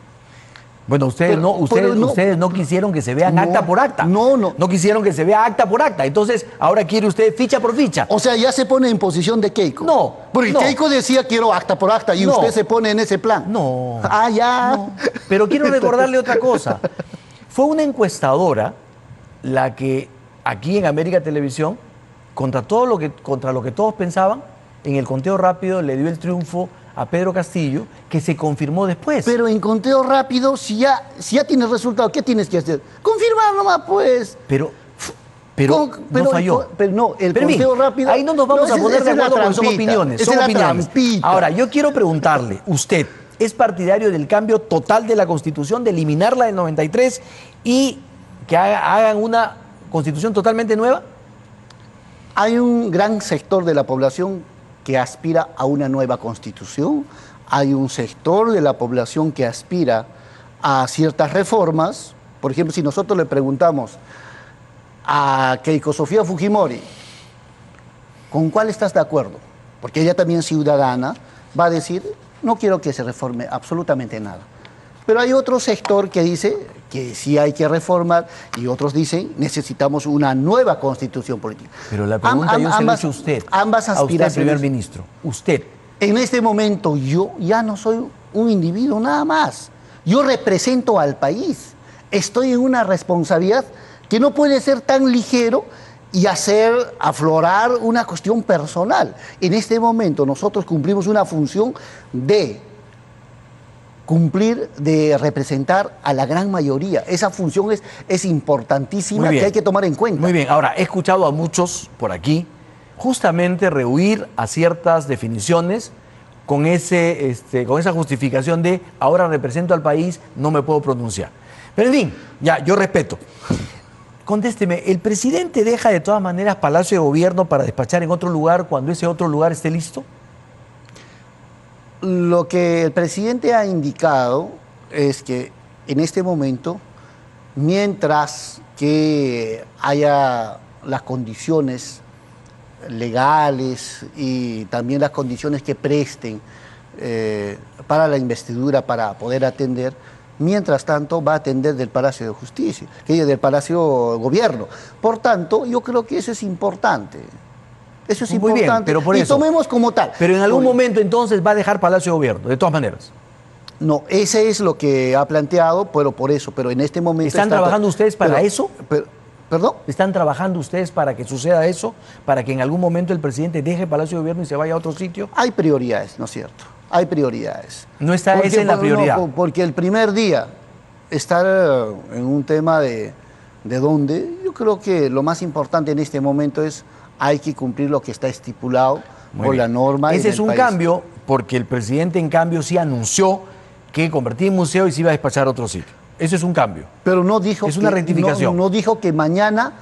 Bueno, ustedes no quisieron que se vean acta por acta. No quisieron que se vea acta por acta. Entonces, ahora quiere usted ficha por ficha. O sea, ya se pone en posición de Keiko. No. Porque Keiko decía quiero acta por acta y usted se pone en ese plan. No. Ah, ya. No. Pero quiero recordarle otra cosa. Fue una encuestadora la que aquí en América Televisión, contra lo que todos pensaban, en el conteo rápido le dio el triunfo a Pedro Castillo, que se confirmó después. Pero en conteo rápido, si ya tienes resultado, ¿qué tienes que hacer? Confirmar nomás, pues. Pero Pero no falló. el Pero conteo mire, rápido. ahí no nos vamos a poner de acuerdo porque son opiniones. Esa Son es la opiniones. trampita. Ahora, yo quiero preguntarle, ¿usted es partidario del cambio total de la Constitución, de eliminarla del 93 y que hagan una Constitución totalmente nueva? Hay un gran sector de la población que aspira a una nueva Constitución. Hay un sector de la población que aspira a ciertas reformas. Por ejemplo, si nosotros le preguntamos a Keiko Sofía Fujimori, ¿con cuál estás de acuerdo? Porque ella también es ciudadana, va a decir, no quiero que se reforme absolutamente nada. Pero hay otro sector que dice que sí hay que reformar y otros dicen necesitamos una nueva constitución política. Pero la pregunta yo se la he hecho a usted, ambas a usted, aspiraciones. primer ministro. Usted. En este momento yo ya no soy un individuo nada más. Yo represento al país. Estoy en una responsabilidad que no puede ser tan ligero y hacer aflorar una cuestión personal. En este momento nosotros cumplimos una función de cumplir, de representar a la gran mayoría. Esa función es importantísima que hay que tomar en cuenta. Muy bien, ahora he escuchado a muchos por aquí justamente rehuir a ciertas definiciones con esa justificación de ahora represento al país, no me puedo pronunciar. Pero en fin, ya, yo respeto. Contésteme, ¿el presidente deja de todas maneras Palacio de Gobierno para despachar en otro lugar cuando ese otro lugar esté listo? Lo que el presidente ha indicado es que en este momento, mientras que haya las condiciones legales y también las condiciones que presten para la investidura, para poder atender, mientras tanto va a atender del Palacio de Justicia, del Palacio de Gobierno. Por tanto, yo creo que eso es importante. Eso es muy importante. bien, pero por y eso. tomemos como tal. Pero en algún momento entonces va a dejar Palacio de Gobierno, de todas maneras. No, ese es lo que ha planteado, pero por eso, pero en este momento... ¿Están trabajando ustedes para eso? ¿Perdón? ¿Están trabajando ustedes para que suceda eso? ¿Para que en algún momento el presidente deje Palacio de Gobierno y se vaya a otro sitio? Hay prioridades, ¿no es cierto? Hay prioridades. ¿No está ese en la prioridad? No, porque el primer día, estar en un tema de dónde, yo creo que lo más importante en este momento es hay que cumplir lo que está estipulado por la norma. Ese es un cambio, porque el presidente en cambio sí anunció que convertía en museo y se iba a despachar a otro sitio. Eso es un cambio. Pero no dijo es una rectificación. No dijo que mañana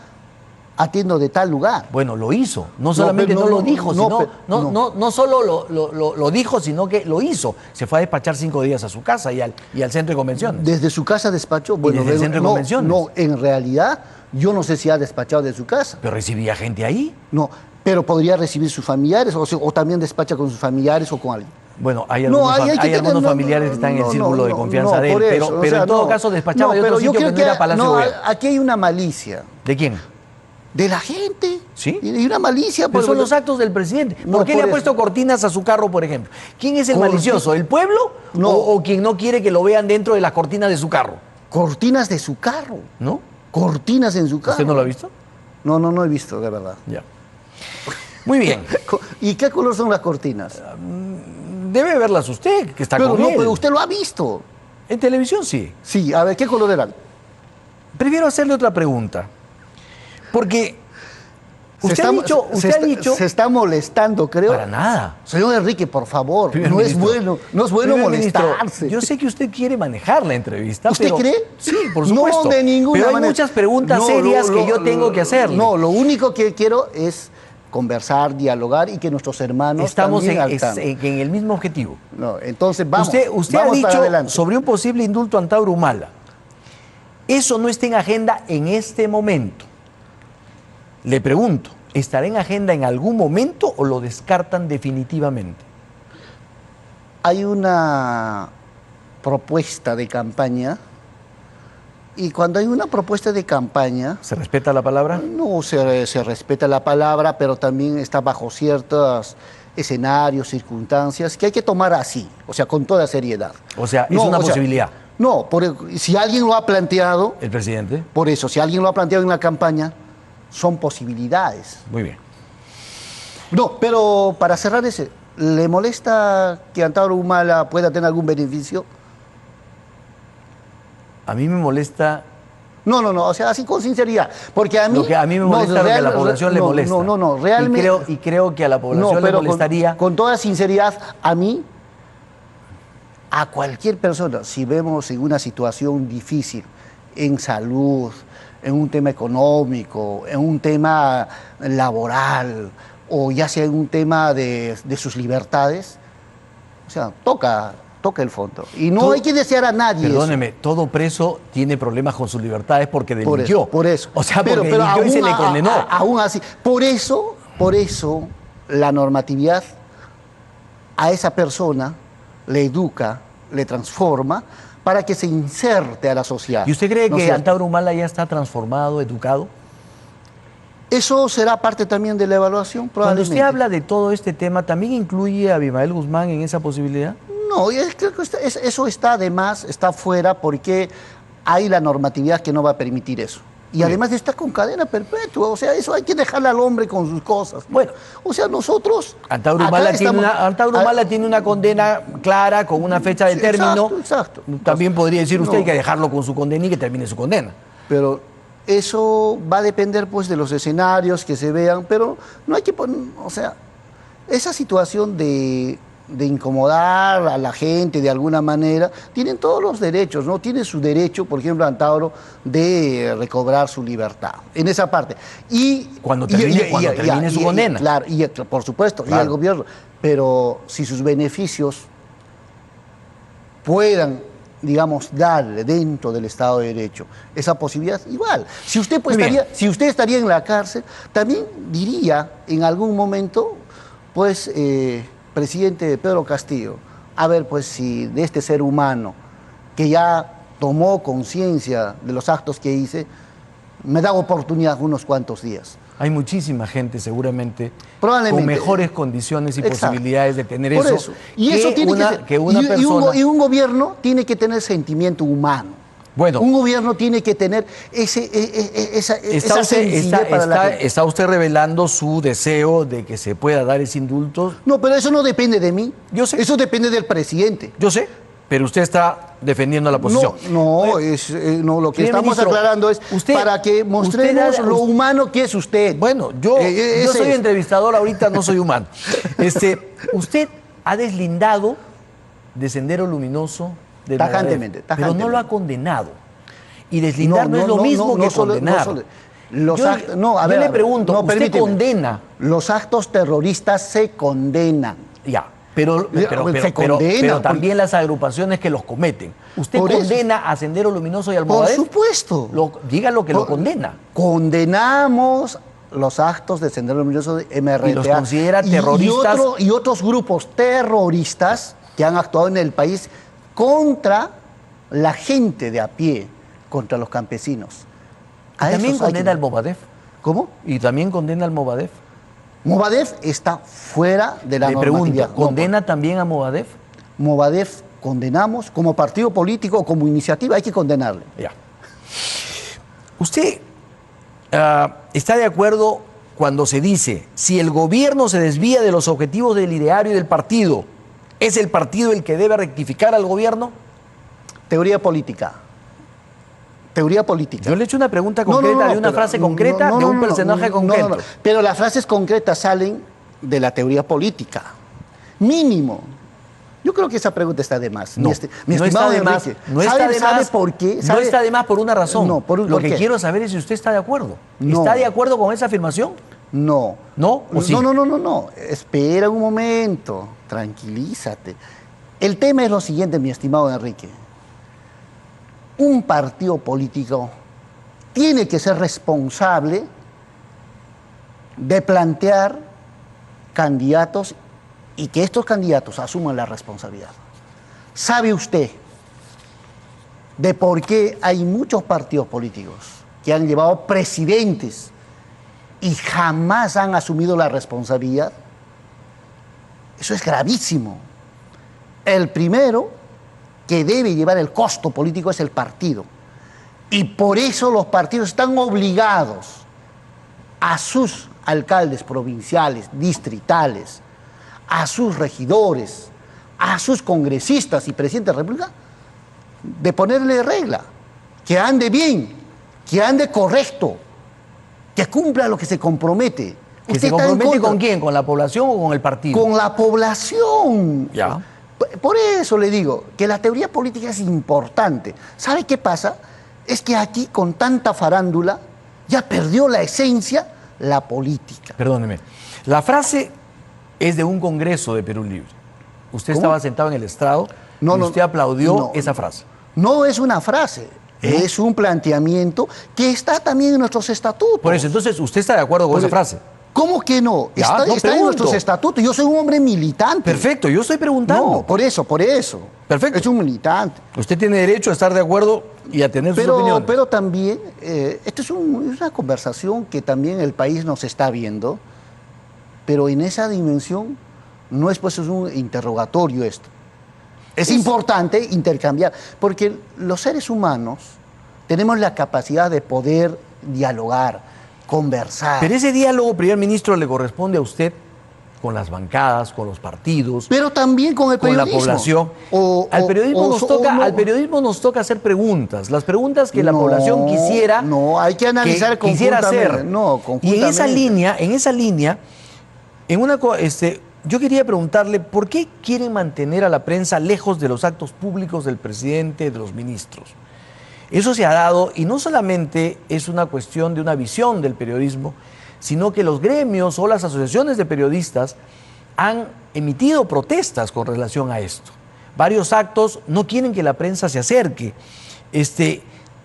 atiendo de tal lugar. Bueno, lo hizo. No solamente no lo dijo, sino no solo lo dijo, sino que lo hizo. Se fue a despachar 5 días a su casa y al centro de convenciones. Desde su casa despachó. Bueno, desde el centro de convenciones. No, en realidad yo no sé si ha despachado de su casa. ¿Pero recibía gente ahí? No, pero podría recibir sus familiares o también despacha con sus familiares o con alguien. Bueno, hay algunos familiares que están en el círculo de confianza de él, pero en todo caso despachaba de otro sitio que no era Palacio de Gobierno. Aquí hay una malicia. ¿De quién? De la gente. ¿Sí? Y una malicia. Pero son los actos del presidente. ¿Por qué le ha puesto cortinas a su carro, por ejemplo? ¿Quién es el malicioso? ¿El pueblo? ¿O quien no quiere que lo vean dentro de las cortinas de su carro? Cortinas de su carro. ¿No? Cortinas en su carro. ¿Usted no lo ha visto? No he visto, de verdad. Ya. Muy bien. ¿Y qué color son las cortinas? Debe verlas usted, que está con él. Pero usted lo ha visto. En televisión sí. Sí, a ver, ¿qué color eran? Prefiero hacerle otra pregunta. Porque usted ha dicho... Se está molestando, creo. Para nada. Señor Enrique, por favor, Primer no ministro. es bueno molestarse. Ministro, yo sé que usted quiere manejar la entrevista. ¿Usted cree? Sí, por supuesto. No, de ninguna pero hay manera. muchas preguntas serias que yo tengo que hacerle. No, lo único que quiero es conversar, dialogar y que nuestros hermanos estamos también en el mismo objetivo. No, entonces vamos. Usted vamos ha para dicho adelante. sobre un posible indulto a Antauro Humala. Eso no está en agenda en este momento. Le pregunto, ¿estará en agenda en algún momento o lo descartan definitivamente? Hay una propuesta de campaña y cuando hay una propuesta de campaña... ¿Se respeta la palabra? No, se respeta la palabra, pero también está bajo ciertos escenarios, circunstancias que hay que tomar así, o sea, con toda seriedad. O sea, es una posibilidad. No, si alguien lo ha planteado... ¿El presidente? Por eso, si alguien lo ha planteado en la campaña, son posibilidades. Muy bien. No, pero para cerrar ese, ¿Le molesta que Antauro Humala pueda tener algún beneficio? A mí me molesta. No, o sea, así con sinceridad. Porque a mí. Lo que a mí me molesta es lo que a la población le molesta. No, realmente. Y creo que a la población le molestaría. Con toda sinceridad, a mí, a cualquier persona, si vemos en una situación difícil, en salud, en un tema económico, en un tema laboral, o ya sea en un tema de sus libertades, o sea, toca el fondo. Y no hay que desear a nadie. Perdóneme, todo preso tiene problemas con sus libertades porque delinquió. Por eso. O sea, porque delinquió y se le condenó. Aún así. Por eso, la normatividad a esa persona le educa, le transforma, para que se inserte a la sociedad. ¿Y usted cree que Antauro Humala ya está transformado, educado? Eso será parte también de la evaluación, Cuando probablemente. usted habla de todo este tema, ¿también incluye a Abimael Guzmán en esa posibilidad? No, creo que eso está además, está fuera porque hay la normatividad que no va a permitir eso. Y además está con cadena perpetua, o sea, eso hay que dejarle al hombre con sus cosas. Bueno, o sea, nosotros... Antauro Humala tiene una condena clara, con una fecha de término. Exacto. También podría decir usted hay que dejarlo con su condena y que termine su condena. Pero eso va a depender pues de los escenarios que se vean, pero no hay que poner, o sea, esa situación de incomodar a la gente de alguna manera, tienen todos los derechos, ¿no? Tiene su derecho, por ejemplo, Antauro, de recobrar su libertad, en esa parte. Y cuando termine su condena. Claro, y por supuesto, claro. Y al gobierno. Pero si sus beneficios puedan, digamos, darle dentro del Estado de Derecho esa posibilidad, igual. Si usted estaría en la cárcel, también diría en algún momento, pues... presidente Pedro Castillo, a ver, pues si de este ser humano que ya tomó conciencia de los actos que hice, me da oportunidad unos cuantos días. Hay muchísima gente seguramente con mejores condiciones y posibilidades de tener eso. Y eso tiene que ser, y un gobierno tiene que tener sentimiento humano. Bueno, un gobierno tiene que tener esa sensibilidad para la gente. ¿Está usted revelando su deseo de que se pueda dar ese indulto? No, pero eso no depende de mí. Yo sé. Eso depende del presidente. Yo sé, pero usted está defendiendo la posición. No, lo que estamos aclarando es para que mostremos lo humano que es usted. Bueno, yo soy entrevistador ahorita, no soy humano. Usted ha deslindado de Sendero Luminoso tajantemente. Pero no lo ha condenado. Y deslindar no es lo mismo que condenar. Yo le pregunto, ¿usted condena? Los actos terroristas se condenan. Ya, pero también las agrupaciones que los cometen. ¿Usted condena a Sendero Luminoso y al Movadef? Por supuesto. Diga lo que lo condena. Condenamos los actos de Sendero Luminoso de MRTA. ¿Y los considera terroristas? Y otros grupos terroristas que han actuado en el país contra la gente de a pie, contra los campesinos. ¿También condena al Movadef? ¿Cómo? ¿Y también condena al Movadef? Movadef está fuera de la normatividad. ¿Condena también a Movadef? Movadef condenamos como partido político o como iniciativa, hay que condenarle. Ya. ¿Usted está de acuerdo cuando se dice, si el gobierno se desvía de los objetivos del ideario y del partido, ¿es el partido el que debe rectificar al gobierno? Teoría política. Teoría política. Yo le he hecho una pregunta concreta de una frase concreta de un personaje concreto. Pero las frases concretas salen de la teoría política. Mínimo. Yo creo que esa pregunta está de más. No, no está de más. No está de más. ¿Por qué? No está de más por una razón. No, Lo que quiero saber es si usted está de acuerdo. No. ¿Está de acuerdo con esa afirmación? No. ¿No? ¿O sí? No. Espera un momento. Tranquilízate. El tema es lo siguiente, mi estimado Enrique. Un partido político tiene que ser responsable de plantear candidatos y que estos candidatos asuman la responsabilidad. ¿Sabe usted de por qué hay muchos partidos políticos que han llevado presidentes y jamás han asumido la responsabilidad? Eso es gravísimo. El primero que debe llevar el costo político es el partido. Y por eso los partidos están obligados a sus alcaldes provinciales, distritales, a sus regidores, a sus congresistas y presidentes de la República, de ponerle regla, que ande bien, que ande correcto, que cumpla lo que se compromete. ¿Que Usted se está en compromete contra. con quién? ¿Con la población o con el partido? Con la población. Ya. Por eso le digo que la teoría política es importante. ¿Sabe qué pasa? Es que aquí con tanta farándula ya perdió la esencia la política. Perdóneme. La frase es de un congreso de Perú Libre. Usted ¿Cómo? estaba sentado en el estrado y usted aplaudió esa frase. No es una frase, es un planteamiento que está también en nuestros estatutos. Por eso, entonces, ¿usted está de acuerdo con esa frase? ¿Cómo que no? Ya, Está, no, está en pregunto. nuestros estatutos. Yo soy un hombre militante. Perfecto, yo estoy preguntando. No, por eso. Perfecto. Es un militante. Usted tiene derecho a estar de acuerdo y a tener sus opiniones. Pero también, esto es una conversación que también el país nos está viendo, pero en esa dimensión no es pues es un interrogatorio esto. Es importante intercambiar, porque los seres humanos tenemos la capacidad de poder dialogar, conversar. Pero ese diálogo, primer ministro, le corresponde a usted con las bancadas, con los partidos, Pero también con el con la periodismo. población. Al periodismo nos toca hacer preguntas, las preguntas que la población quisiera. No, hay que analizar quisiera hacer. conjuntamente. No, Y en esa conjuntamente. línea, yo quería preguntarle por qué quieren mantener a la prensa lejos de los actos públicos del presidente, de los ministros. Eso se ha dado y no solamente es una cuestión de una visión del periodismo, sino que los gremios o las asociaciones de periodistas han emitido protestas con relación a esto. Varios actos no quieren que la prensa se acerque.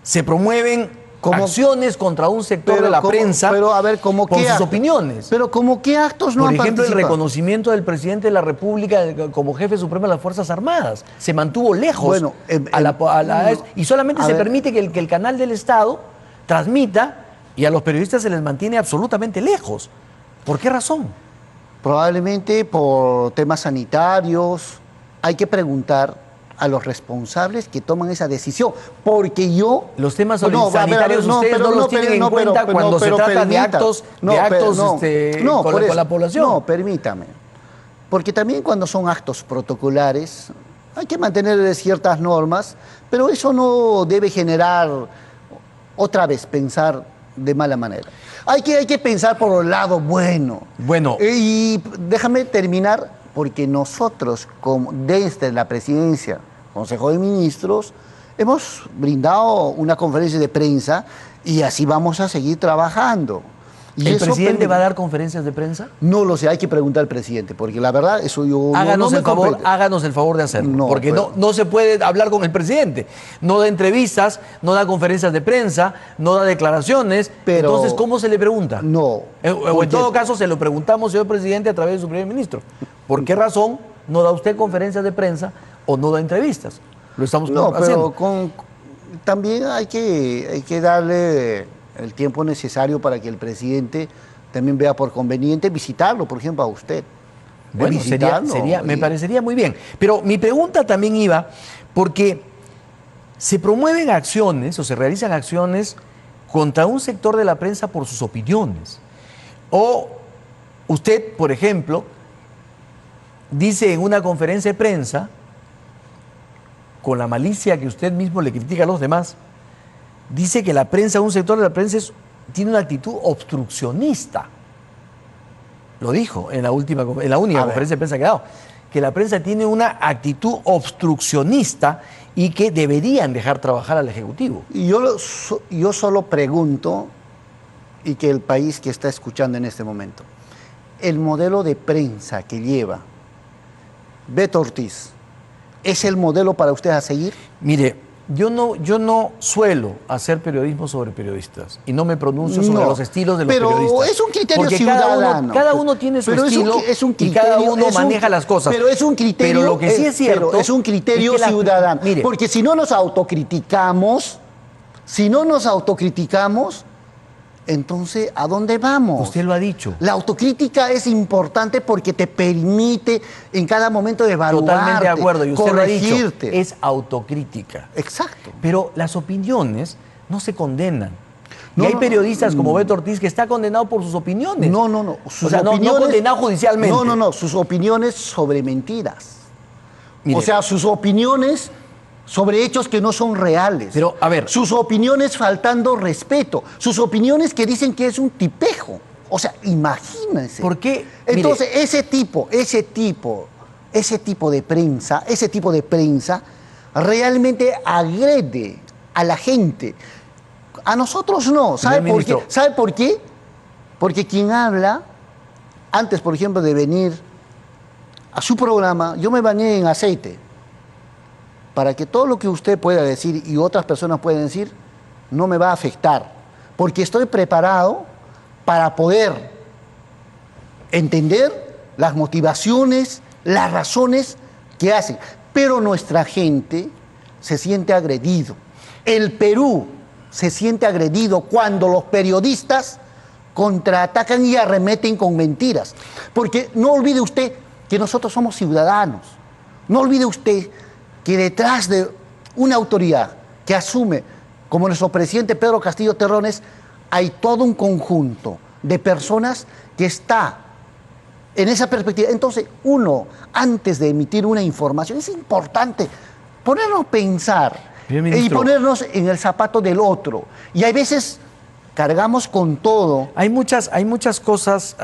Se promueven acciones contra un sector de la prensa pero a ver, ¿cómo por qué sus actos? opiniones. Pero ¿cómo qué actos no Por han ejemplo, el participado? reconocimiento del presidente de la República como jefe supremo de las Fuerzas Armadas. Se mantuvo lejos Bueno, y solamente a se ver. permite que el canal del Estado transmita y a los periodistas se les mantiene absolutamente lejos. ¿Por qué razón? Probablemente por temas sanitarios. Hay que preguntar a los responsables que toman esa decisión, porque yo... Los temas No, sanitarios ustedes no los tienen en cuenta cuando se trata de actos con la población. No, permítame. Porque también cuando son actos protocolares hay que mantener ciertas normas, pero eso no debe generar otra vez pensar de mala manera. Hay que pensar por el lado bueno. Bueno. Y déjame terminar, porque nosotros, desde la presidencia, Consejo de Ministros, hemos brindado una conferencia de prensa y así vamos a seguir trabajando. Y ¿El eso presidente va a dar conferencias de prensa? No lo sé, hay que preguntar al presidente, porque la verdad, eso yo Háganos no el me favor, compete. háganos el favor de hacerlo, No, porque pero- no se puede hablar con el presidente. No da entrevistas, no da conferencias de prensa, no da declaraciones. Pero- Entonces, ¿cómo se le pregunta? No. O en porque- todo caso, se lo preguntamos, señor presidente, a través de su primer ministro. ¿Por qué razón no da usted conferencias de prensa o no da entrevistas? Lo estamos No, haciendo. pero también hay que darle el tiempo necesario para que el presidente también vea por conveniente visitarlo, por ejemplo, a usted. Bueno, Visitarlo. me parecería muy bien. Pero mi pregunta también iba porque se promueven acciones o se realizan acciones contra un sector de la prensa por sus opiniones. O usted, por ejemplo, dice en una conferencia de prensa, con la malicia que usted mismo le critica a los demás, dice que la prensa, un sector de la prensa tiene una actitud obstruccionista. Lo dijo en la única conferencia de prensa que ha dado, que la prensa tiene una actitud obstruccionista y que deberían dejar trabajar al Ejecutivo. Y yo solo pregunto, y que el país que está escuchando en este momento, el modelo de prensa que lleva Beto Ortiz, ¿es el modelo para usted a seguir? Mire, yo no suelo hacer periodismo sobre periodistas y no me pronuncio sobre No, los estilos de los pero periodistas. es un criterio porque ciudadano. cada uno tiene su Pero estilo y cada uno maneja las cosas. Pero es un criterio, Pero lo que sí es cierto pero es un criterio es que ciudadano. mire, Porque si no nos autocriticamos, entonces, ¿a dónde vamos? usted lo ha dicho. La autocrítica es importante porque te permite en cada momento evaluarte, Totalmente de acuerdo, y usted lo ha dicho. Es autocrítica. Exacto. Pero las opiniones no se condenan. Y No, hay no, periodistas como Beto Ortiz que está condenado por sus opiniones. No. Sus O sea, no condenado judicialmente. No. Sus opiniones sobre mentiras. Mire. O sea, sus opiniones sobre hechos que no son reales. Pero, a ver. Sus opiniones faltando respeto. Sus opiniones que dicen que es un tipejo. O sea, imagínense. ¿Por qué? Entonces, ese tipo de prensa realmente agrede a la gente. A nosotros no. ¿Sabe por qué? ¿Sabe por qué? Porque quien habla, antes, por ejemplo, de venir a su programa, yo me bañé en aceite para que todo lo que usted pueda decir y otras personas pueden decir no me va a afectar, porque estoy preparado para poder entender las motivaciones, las razones que hacen. Pero nuestra gente se siente agredido. El Perú se siente agredido cuando los periodistas contraatacan y arremeten con mentiras. Porque no olvide usted que nosotros somos ciudadanos. No olvide usted que detrás de una autoridad que asume, como nuestro presidente Pedro Castillo Terrones, hay todo un conjunto de personas que está en esa perspectiva. Entonces, uno, antes de emitir una información, es importante ponernos a pensar y ponernos en el zapato del otro. Y hay veces cargamos con todo. Hay muchas cosas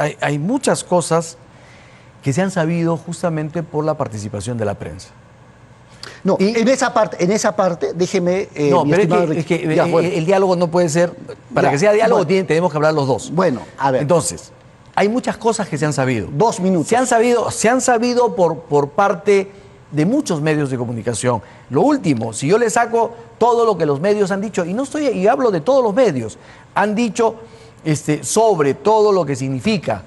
que se han sabido justamente por la participación de la prensa. No, en esa parte, déjeme... no, pero es que ya, bueno, el diálogo no puede ser... Para que sea diálogo tenemos que hablar los dos. Bueno, a ver. Entonces, hay muchas cosas que se han sabido. 2 minutos. Se han sabido por parte de muchos medios de comunicación. Lo último, si yo le saco todo lo que los medios han dicho, y hablo de todos los medios, han dicho sobre todo lo que significa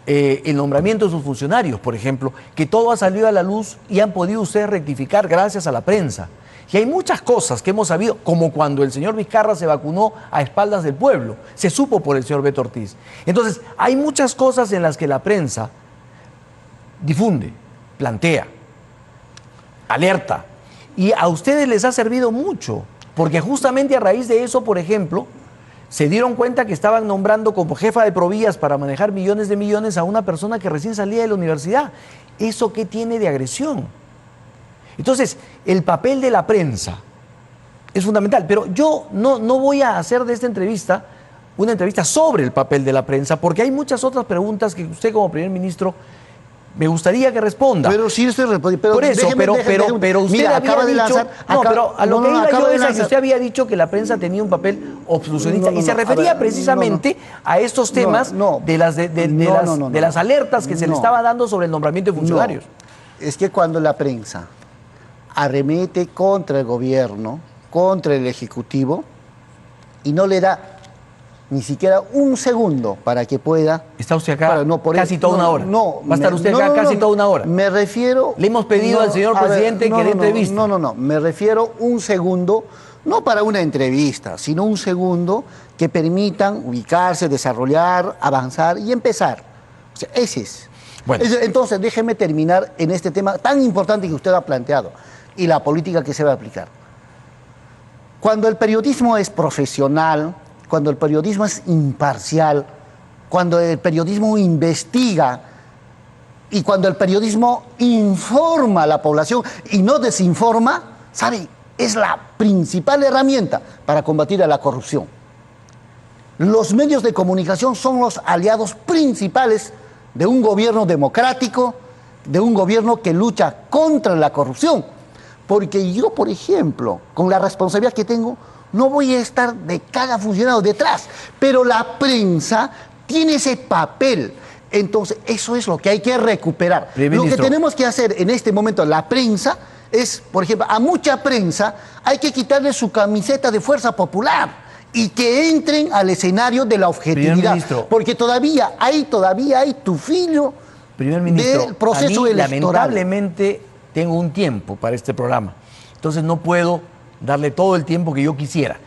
el nombramiento de sus funcionarios, por ejemplo, que todo ha salido a la luz y han podido ustedes rectificar gracias a la prensa. Y hay muchas cosas que hemos sabido, como cuando el señor Vizcarra se vacunó a espaldas del pueblo, se supo por el señor Beto Ortiz. Entonces, hay muchas cosas en las que la prensa difunde, plantea, alerta, y a ustedes les ha servido mucho, porque justamente a raíz de eso, por ejemplo, se dieron cuenta que estaban nombrando como jefa de Provías para manejar millones de millones a una persona que recién salía de la universidad. ¿Eso qué tiene de agresión? Entonces, el papel de la prensa es fundamental, pero yo no voy a hacer de esta entrevista una entrevista sobre el papel de la prensa, porque hay muchas otras preguntas que usted como primer ministro me gustaría que responda. Pero sí estoy respondiendo. Por eso, pero usted mira, había acaba de dicho... lanzar, no, pero a lo que iba yo es a que usted había dicho que la prensa tenía un papel obstruccionista y se refería precisamente a estos temas de las alertas que se le estaba dando sobre el nombramiento de funcionarios. Es que cuando la prensa arremete contra el gobierno, contra el Ejecutivo, y no le da ni siquiera un segundo para que pueda... Está usted acá casi toda una hora. Va a estar usted acá casi toda una hora. Me refiero... Le hemos pedido al señor presidente que le entreviste. No. Me refiero un segundo, no para una entrevista, sino un segundo que permitan ubicarse, desarrollar, avanzar y empezar. O sea, ese es. Bueno. Entonces, déjeme terminar en este tema tan importante que usted ha planteado y la política que se va a aplicar. Cuando el periodismo es profesional, cuando el periodismo es imparcial, cuando el periodismo investiga y cuando el periodismo informa a la población y no desinforma, ¿sabe? Es la principal herramienta para combatir a la corrupción. Los medios de comunicación son los aliados principales de un gobierno democrático, de un gobierno que lucha contra la corrupción. Porque yo, por ejemplo, con la responsabilidad que tengo, no voy a estar de cada funcionario detrás, pero la prensa tiene ese papel. Entonces, eso es lo que hay que recuperar. Lo que tenemos que hacer en este momento, la prensa, es, por ejemplo, a mucha prensa hay que quitarle su camiseta de Fuerza Popular y que entren al escenario de la objetividad. Porque todavía hay tufillo del proceso electoral. Lamentablemente, tengo un tiempo para este programa. Entonces, no puedo darle todo el tiempo que yo quisiera.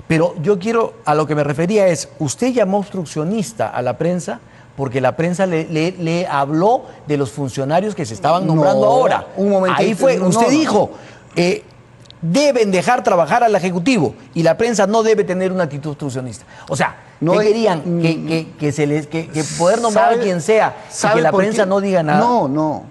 Pero yo quiero, a lo que me refería es, usted llamó obstruccionista a la prensa porque la prensa le habló de los funcionarios que se estaban nombrando ahora. Un momentito. Ahí fue, usted dijo, deben dejar trabajar al Ejecutivo y la prensa no debe tener una actitud obstruccionista. O sea, No ¿qué es- querían? Que poder nombrar a ¿Sabe- quien sea y sabe que la por prensa qué? no diga nada. No.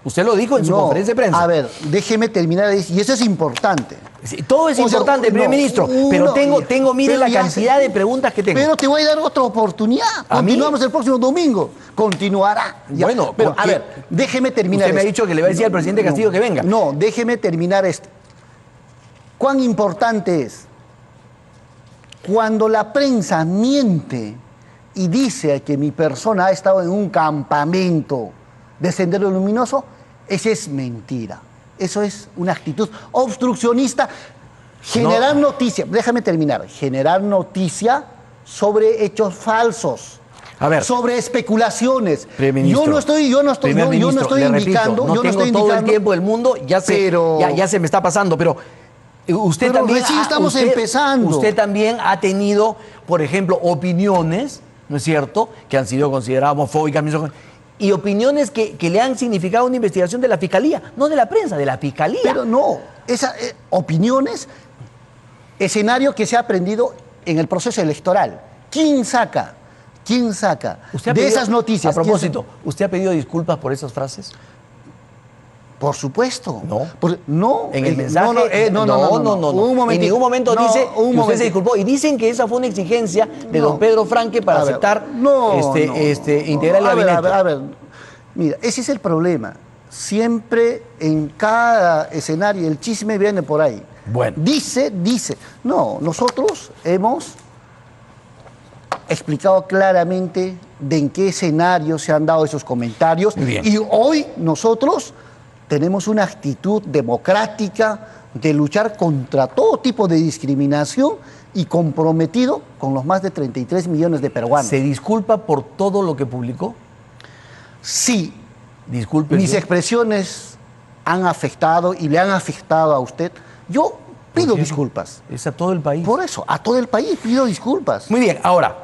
Usted lo dijo en su No. conferencia de prensa. A ver, déjeme terminar, y eso es importante. Sí, todo es O sea, importante, primer no, ministro, uno- pero mire pero la ya cantidad sé- de preguntas que tengo. Pero te voy a dar otra oportunidad. ¿A mí? Continuamos el próximo domingo. Continuará. Ya. Bueno, pero ¿por a qué? ver, déjeme terminar. Usted me ha esto. dicho que le va a decir al presidente Castillo que venga. No, déjeme terminar esto. ¿Cuán importante es? Cuando la prensa miente y dice que mi persona ha estado en un campamento de Sendero Luminoso, esa es mentira. Eso es una actitud obstruccionista. Generar noticia, déjame terminar, generar noticia sobre hechos falsos. A ver. Sobre especulaciones. Primer ministro, Yo no estoy primer ministro, le repito, indicando, no yo no tengo estoy todo el indicando. tiempo del mundo, ya se me está pasando, pero usted Pero también recién estamos usted- empezando. Usted también ha tenido, por ejemplo, opiniones, ¿no es cierto?, que han sido consideradas homofóbicas, misóginas, y opiniones que le han significado una investigación de la Fiscalía, no de la prensa, de la Fiscalía. Pero no, esas opiniones, escenario que se ha aprendido en el proceso electoral. ¿Quién saca? ¿Usted ha de pedido- esas noticias? A propósito, ¿usted ha pedido disculpas por esas frases? Por supuesto. No. No. En el mensaje. No. En Un momentito. ningún momento No, dice un que usted se momentito. disculpó. Y dicen que esa fue una exigencia de No. don Pedro Franque para A ver, aceptar integrar el A ver, gabinete. a ver. Mira, ese es el problema. Siempre en cada escenario el chisme viene por ahí. Bueno. Dice. No, nosotros hemos explicado claramente de en qué escenario se han dado esos comentarios. Muy bien. Y hoy nosotros tenemos una actitud democrática de luchar contra todo tipo de discriminación y comprometido con los más de 33 millones de peruanos. ¿Se disculpa por todo lo que publicó? Sí, Disculpe. mis expresiones han afectado y le han afectado a usted. Yo pido qué? disculpas. Es a todo el país. Por eso, a todo el país pido disculpas. Muy bien, ahora,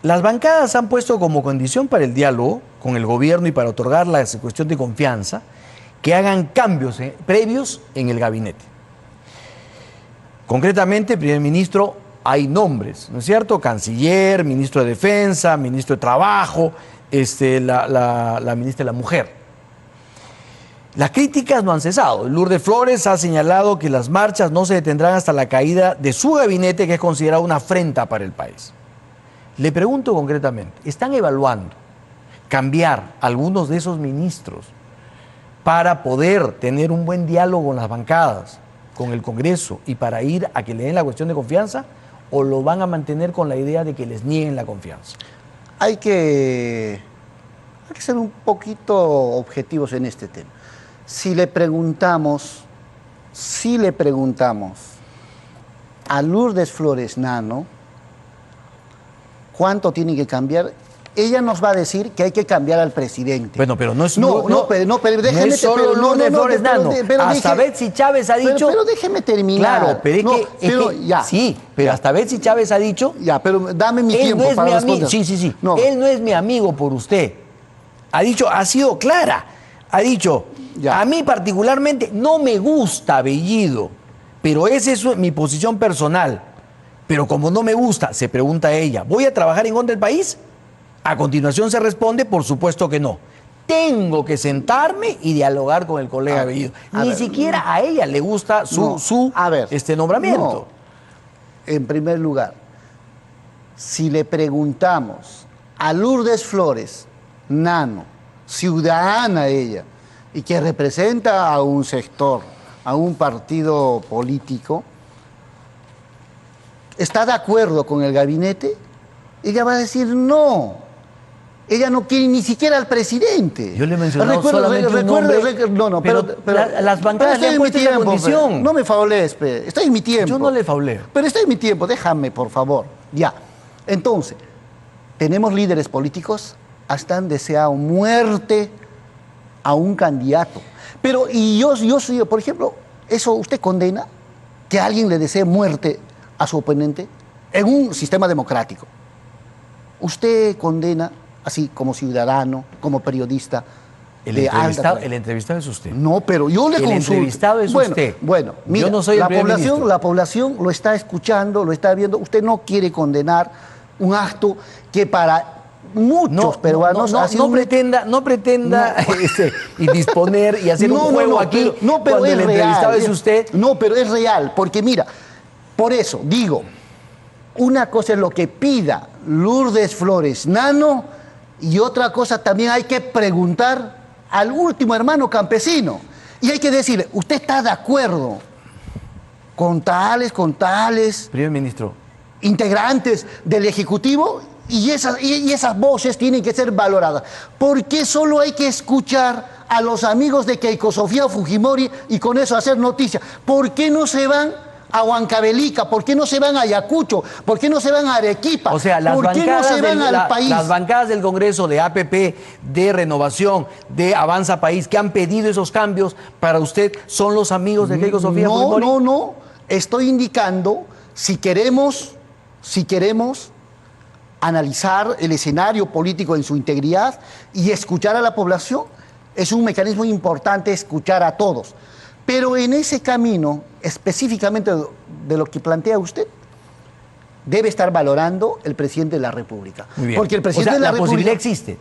las bancadas han puesto como condición para el diálogo con el gobierno y para otorgar la cuestión de confianza que hagan cambios previos en el gabinete. Concretamente, primer ministro, hay nombres, ¿no es cierto? Canciller, ministro de Defensa, ministro de Trabajo, la ministra de la Mujer. Las críticas no han cesado. Lourdes Flores ha señalado que las marchas no se detendrán hasta la caída de su gabinete, que es considerado una afrenta para el país. Le pregunto concretamente, ¿están evaluando cambiar algunos de esos ministros para poder tener un buen diálogo con las bancadas, con el Congreso y para ir a que le den la cuestión de confianza, o lo van a mantener con la idea de que les nieguen la confianza? Hay que ser un poquito objetivos en este tema. Si le preguntamos a Lourdes Flores Nano cuánto tiene que cambiar, ella nos va a decir que hay que cambiar al presidente. Bueno, pero no es pero déjeme, no es solo pero Lourdes Flores Nano. Hasta déjeme- Betsy Chávez ha dicho. Pero déjeme terminar. Claro, pero es No, que. pero ya. Sí, pero hasta Betsy Chávez ha dicho. Ya, pero dame mi Él tiempo no es para mi amigo. responder. Sí. No. Él no es mi amigo por usted. Ha dicho, ha sido clara. Ha dicho, Ya. a mí particularmente no me gusta Bellido, pero esa es mi posición personal. Pero como no me gusta, se pregunta ella, ¿voy a trabajar en contra del país? A continuación se responde, por supuesto que no. Tengo que sentarme y dialogar con el colega Bellido. Ni siquiera a ella le gusta su nombramiento. No. En primer lugar, si le preguntamos a Lourdes Flores Nano, ciudadana ella, y que representa a un sector, a un partido político, ¿está de acuerdo con el gabinete? Ella va a decir no. Ella no quiere ni siquiera al presidente. Yo le he mencionado solamente un nombre, pero las bancadas le han puesto esa condición. No me faulees, estoy en mi tiempo. Yo no le fauleo. Pero estoy en mi tiempo, déjame, por favor. Ya. Entonces, tenemos líderes políticos hasta han deseado muerte a un candidato. Pero, y yo soy, por ejemplo, ¿eso usted condena? Que alguien le desee muerte a su oponente en un sistema democrático. ¿Usted condena, así como ciudadano, como periodista, El entrevistado es usted. No, pero yo le consulto. El entrevistado es usted. Bueno, mira, yo no soy el primer ministro. La población lo está escuchando, lo está viendo. Usted no quiere condenar un acto que para muchos peruanos no pretenda y disponer y hacer un juego aquí pero cuando el entrevistado es usted. No, pero es real, porque mira, por eso digo, una cosa es lo que pida Lourdes Flores Nano y otra cosa también hay que preguntar al último hermano campesino. Y hay que decirle, ¿usted está de acuerdo con tales, primer ministro, integrantes del Ejecutivo? Y esas voces tienen que ser valoradas. ¿Por qué solo hay que escuchar a los amigos de Keiko Sofía Fujimori y con eso hacer noticia? ¿Por qué no se van a Huancavelica? ¿Por qué no se van a Ayacucho? ¿Por qué no se van a Arequipa? O sea, ¿por qué no se van al país? Las bancadas del Congreso de APP, de Renovación, de Avanza País, que han pedido esos cambios para usted, ¿son los amigos de Keiko Sofía Fujimori? No. Estoy indicando si queremos analizar el escenario político en su integridad y escuchar a la población. Es un mecanismo importante escuchar a todos. Pero en ese camino, específicamente de lo que plantea usted, debe estar valorando el presidente de la República. Muy bien. Porque el presidente de la República... posibilidad existe.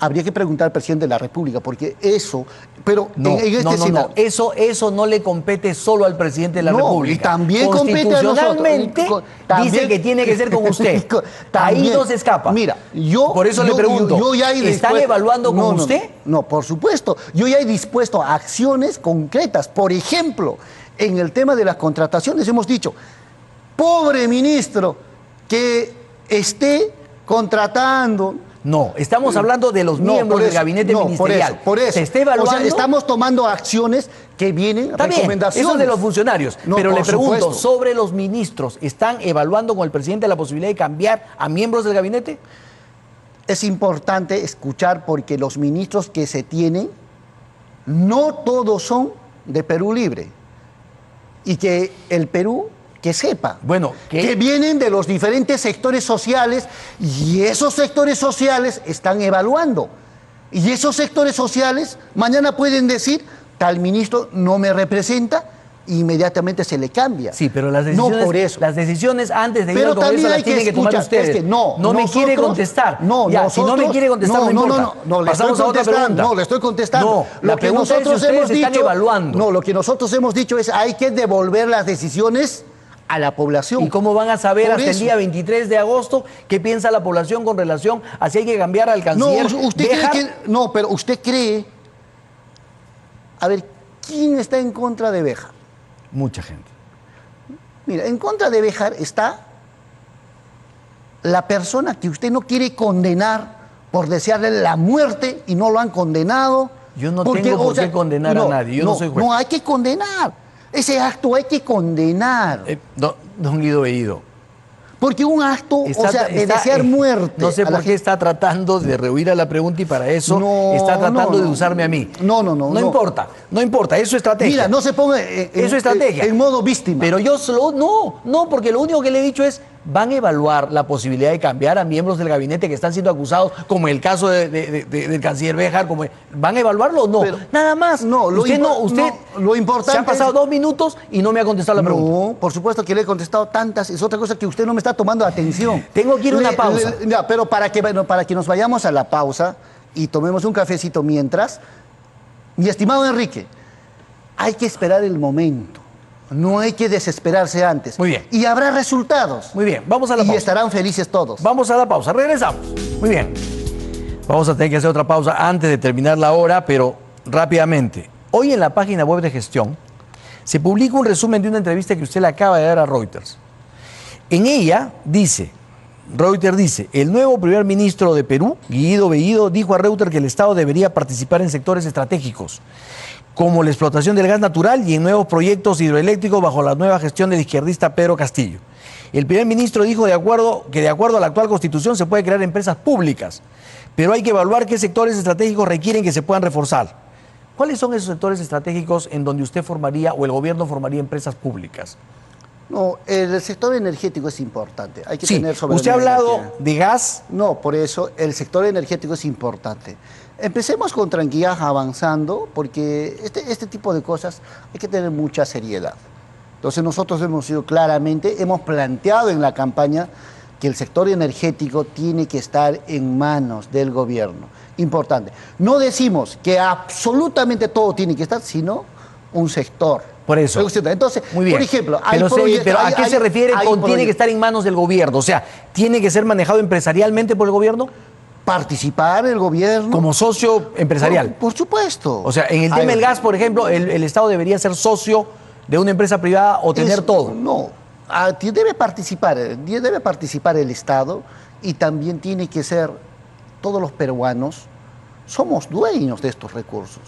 Habría que preguntar al presidente de la República, porque eso... Pero no, eso no le compete solo al presidente de la República. Y también compete a nosotros. Constitucionalmente dice que tiene que ser con usted. Ahí no se escapa. Mira, por eso le pregunto, ¿están evaluando con usted? No, por supuesto. Yo ya he dispuesto a acciones concretas. Por ejemplo, en el tema de las contrataciones hemos dicho, pobre ministro que esté contratando... No, estamos hablando de los miembros del gabinete ministerial. Por eso. ¿Se está evaluando? O sea, estamos tomando acciones que vienen, recomendaciones. Eso de los funcionarios. No, pero le pregunto, supuesto. sobre los ministros, ¿están evaluando con el presidente la posibilidad de cambiar a miembros del gabinete? Es importante escuchar porque los ministros que se tienen, no todos son de Perú Libre. Y que el Perú... que sepa, que vienen de los diferentes sectores sociales y esos sectores sociales están evaluando. Y esos sectores sociales mañana pueden decir, tal ministro no me representa, e inmediatamente se le cambia. Sí, pero las decisiones, no por eso. Las decisiones antes de ir pero al Congreso las tienen que tomar ustedes. Es que no me quiere contestar. Si no me quiere contestar, no importa. No, pasamos a otra pregunta. No, le estoy contestando. No, la pregunta es si ustedes están evaluando. No, lo que nosotros hemos dicho es hay que devolver las decisiones a la población. ¿Y cómo van a saber hasta el día 23 de agosto qué piensa la población con relación a si hay que cambiar al canciller? Pero usted cree... A ver, ¿quién está en contra de Béjar? Mucha gente. Mira, en contra de Béjar está la persona que usted no quiere condenar por desearle la muerte y no lo han condenado. Yo no tengo por qué condenar a nadie, yo no soy juez. No, hay que condenar. Ese acto hay que condenar. Don Guido Bellido. Porque un acto, de desear muerte... No sé por qué está tratando de rehuir a la pregunta y para eso está tratando de usarme a mí. No importa, eso es estrategia. Mira, no se ponga en modo víctima. Pero yo porque lo único que le he dicho es, van a evaluar la posibilidad de cambiar a miembros del gabinete que están siendo acusados, como el caso del canciller Béjar, ¿van a evaluarlo o no? Pero, nada más. Lo importante se han pasado 2 minutos y no me ha contestado la pregunta. No, por supuesto que le he contestado tantas, es otra cosa que usted no me está tomando atención. Tengo que ir a una pausa. Pero para que nos vayamos a la pausa y tomemos un cafecito mientras, mi estimado Enrique, hay que esperar el momento. No hay que desesperarse antes. Muy bien. Y habrá resultados. Muy bien, vamos a la pausa. Y estarán felices todos. Vamos a la pausa, regresamos. Muy bien. Vamos a tener que hacer otra pausa antes de terminar la hora, pero rápidamente. Hoy en la página web de gestión se publica un resumen de una entrevista que usted le acaba de dar a Reuters. En ella Reuters dice, el nuevo primer ministro de Perú, Guido Bellido, dijo a Reuters que el Estado debería participar en sectores estratégicos, como la explotación del gas natural y en nuevos proyectos hidroeléctricos bajo la nueva gestión del izquierdista Pedro Castillo. El primer ministro dijo que de acuerdo a la actual Constitución se puede crear empresas públicas, pero hay que evaluar qué sectores estratégicos requieren que se puedan reforzar. ¿Cuáles son esos sectores estratégicos en donde usted formaría o el gobierno formaría empresas públicas? No, el sector energético es importante. Hay que tener usted ha hablado de gas. No, por eso el sector energético es importante. Empecemos con tranquilidad avanzando, porque este tipo de cosas hay que tener mucha seriedad. Entonces nosotros hemos planteado en la campaña que el sector energético tiene que estar en manos del gobierno. Importante. No decimos que absolutamente todo tiene que estar, sino un sector. Por eso. Entonces, muy bien. Por ejemplo, pero ¿a qué se refiere con tiene que estar en manos del gobierno? O sea, ¿tiene que ser manejado empresarialmente por el gobierno? Participar el gobierno. Como socio empresarial. Por supuesto. O sea, en el tema del gas, por ejemplo, el Estado debería ser socio de una empresa privada o tener todo. No, debe participar el Estado, y también tiene que ser, todos los peruanos somos dueños de estos recursos.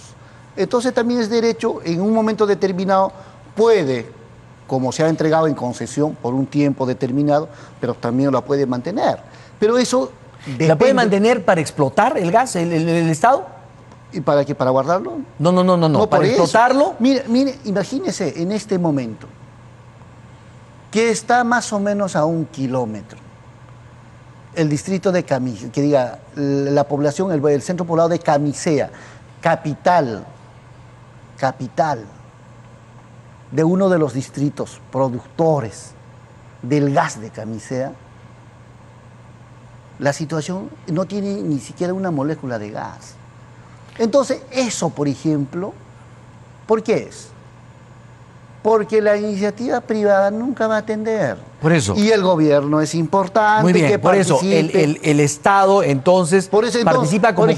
Entonces también es derecho, en un momento determinado, puede, como se ha entregado en concesión por un tiempo determinado, pero también la puede mantener. Pero eso depende. ¿La puede mantener para explotar el gas, el Estado? ¿Y para qué? ¿Para guardarlo? No, para explotarlo. Mire, imagínese en este momento que está más o menos a 1 kilómetro el distrito de Camisea, que diga la población, el centro poblado de Camisea, capital de uno de los distritos productores del gas de Camisea. La situación no tiene ni siquiera una molécula de gas. Entonces, eso, por ejemplo, ¿por qué es? Porque la iniciativa privada nunca va a atender. Por eso. Y el gobierno es importante. Muy bien, que por eso el Estado entonces participa como,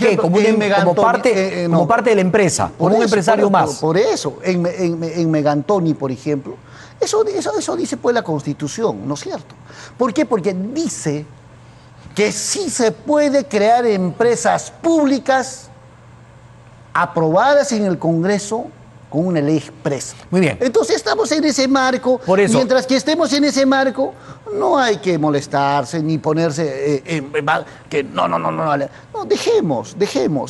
como parte de la empresa, como un empresario más. Por eso, en Megantoni, por ejemplo, eso dice pues la Constitución, ¿no es cierto? ¿Por qué? Porque dice que sí se puede crear empresas públicas aprobadas en el Congreso con una ley expresa. Muy bien. Entonces estamos en ese marco. Por eso. Mientras que estemos en ese marco, no hay que molestarse ni ponerse que no, dejemos.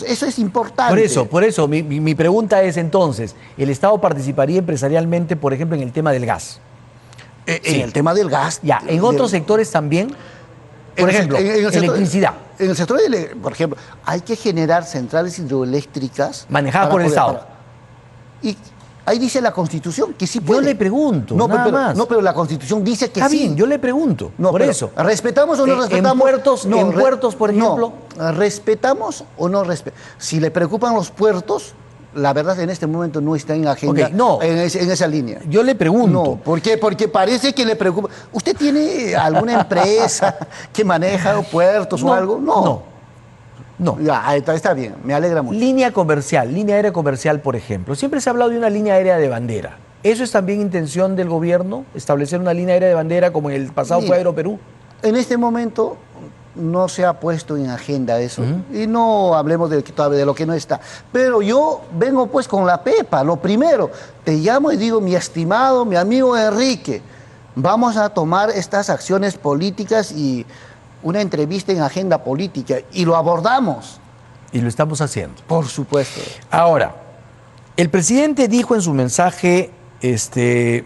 Eso es importante. Por eso, mi pregunta es entonces, ¿el Estado participaría empresarialmente, por ejemplo, en el tema del gas? En el tema del gas. Ya, ¿en otros sectores también? Por ejemplo, electricidad. En el sector, por ejemplo, hay que generar centrales hidroeléctricas manejadas por el Estado. Y ahí dice la Constitución que sí puede. Yo le pregunto, nada más. No, pero la Constitución dice que está sí. Está bien, yo le pregunto, por eso. ¿Respetamos o no respetamos? ¿En puertos, por ejemplo? No, ¿respetamos o no respetamos? Si le preocupan los puertos, la verdad en este momento no está en agenda en esa línea. Yo le pregunto. No, ¿por qué? Porque parece que le preocupa. ¿Usted tiene alguna empresa que maneja puertos o algo? No. Ya, está bien, me alegra mucho. Línea aérea comercial, por ejemplo. Siempre se ha hablado de una línea aérea de bandera. ¿Eso es también intención del gobierno? ¿Establecer una línea aérea de bandera como en el pasado fue Aeroperú? En este momento no se ha puesto en agenda eso. Y no hablemos de lo que no está. Pero yo vengo pues con la pepa. Lo primero, te llamo y digo, mi estimado, mi amigo Enrique, vamos a tomar estas acciones políticas y una entrevista en agenda política, y lo abordamos. Y lo estamos haciendo. Por supuesto. Ahora, el presidente dijo en su mensaje que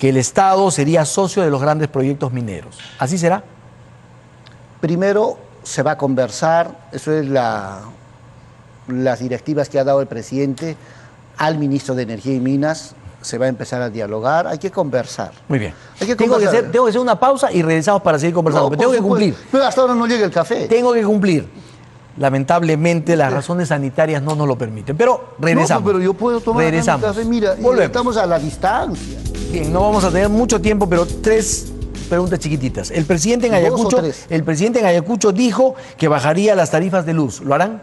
el Estado sería socio de los grandes proyectos mineros. ¿Así será? Primero se va a conversar, eso es las directivas que ha dado el presidente al ministro de Energía y Minas. Se va a empezar a dialogar, hay que conversar. Muy bien. Tengo que hacer una pausa y regresamos para seguir conversando. Pero tengo que cumplir. Pero hasta ahora no llega el café. Tengo que cumplir. Lamentablemente las razones sanitarias no nos lo permiten. Pero regresamos. No, pero yo puedo tomar café, mira, estamos a la distancia. Bien, no vamos a tener mucho tiempo, pero 3 preguntas chiquititas. El presidente en Ayacucho dijo que bajaría las tarifas de luz. ¿Lo harán?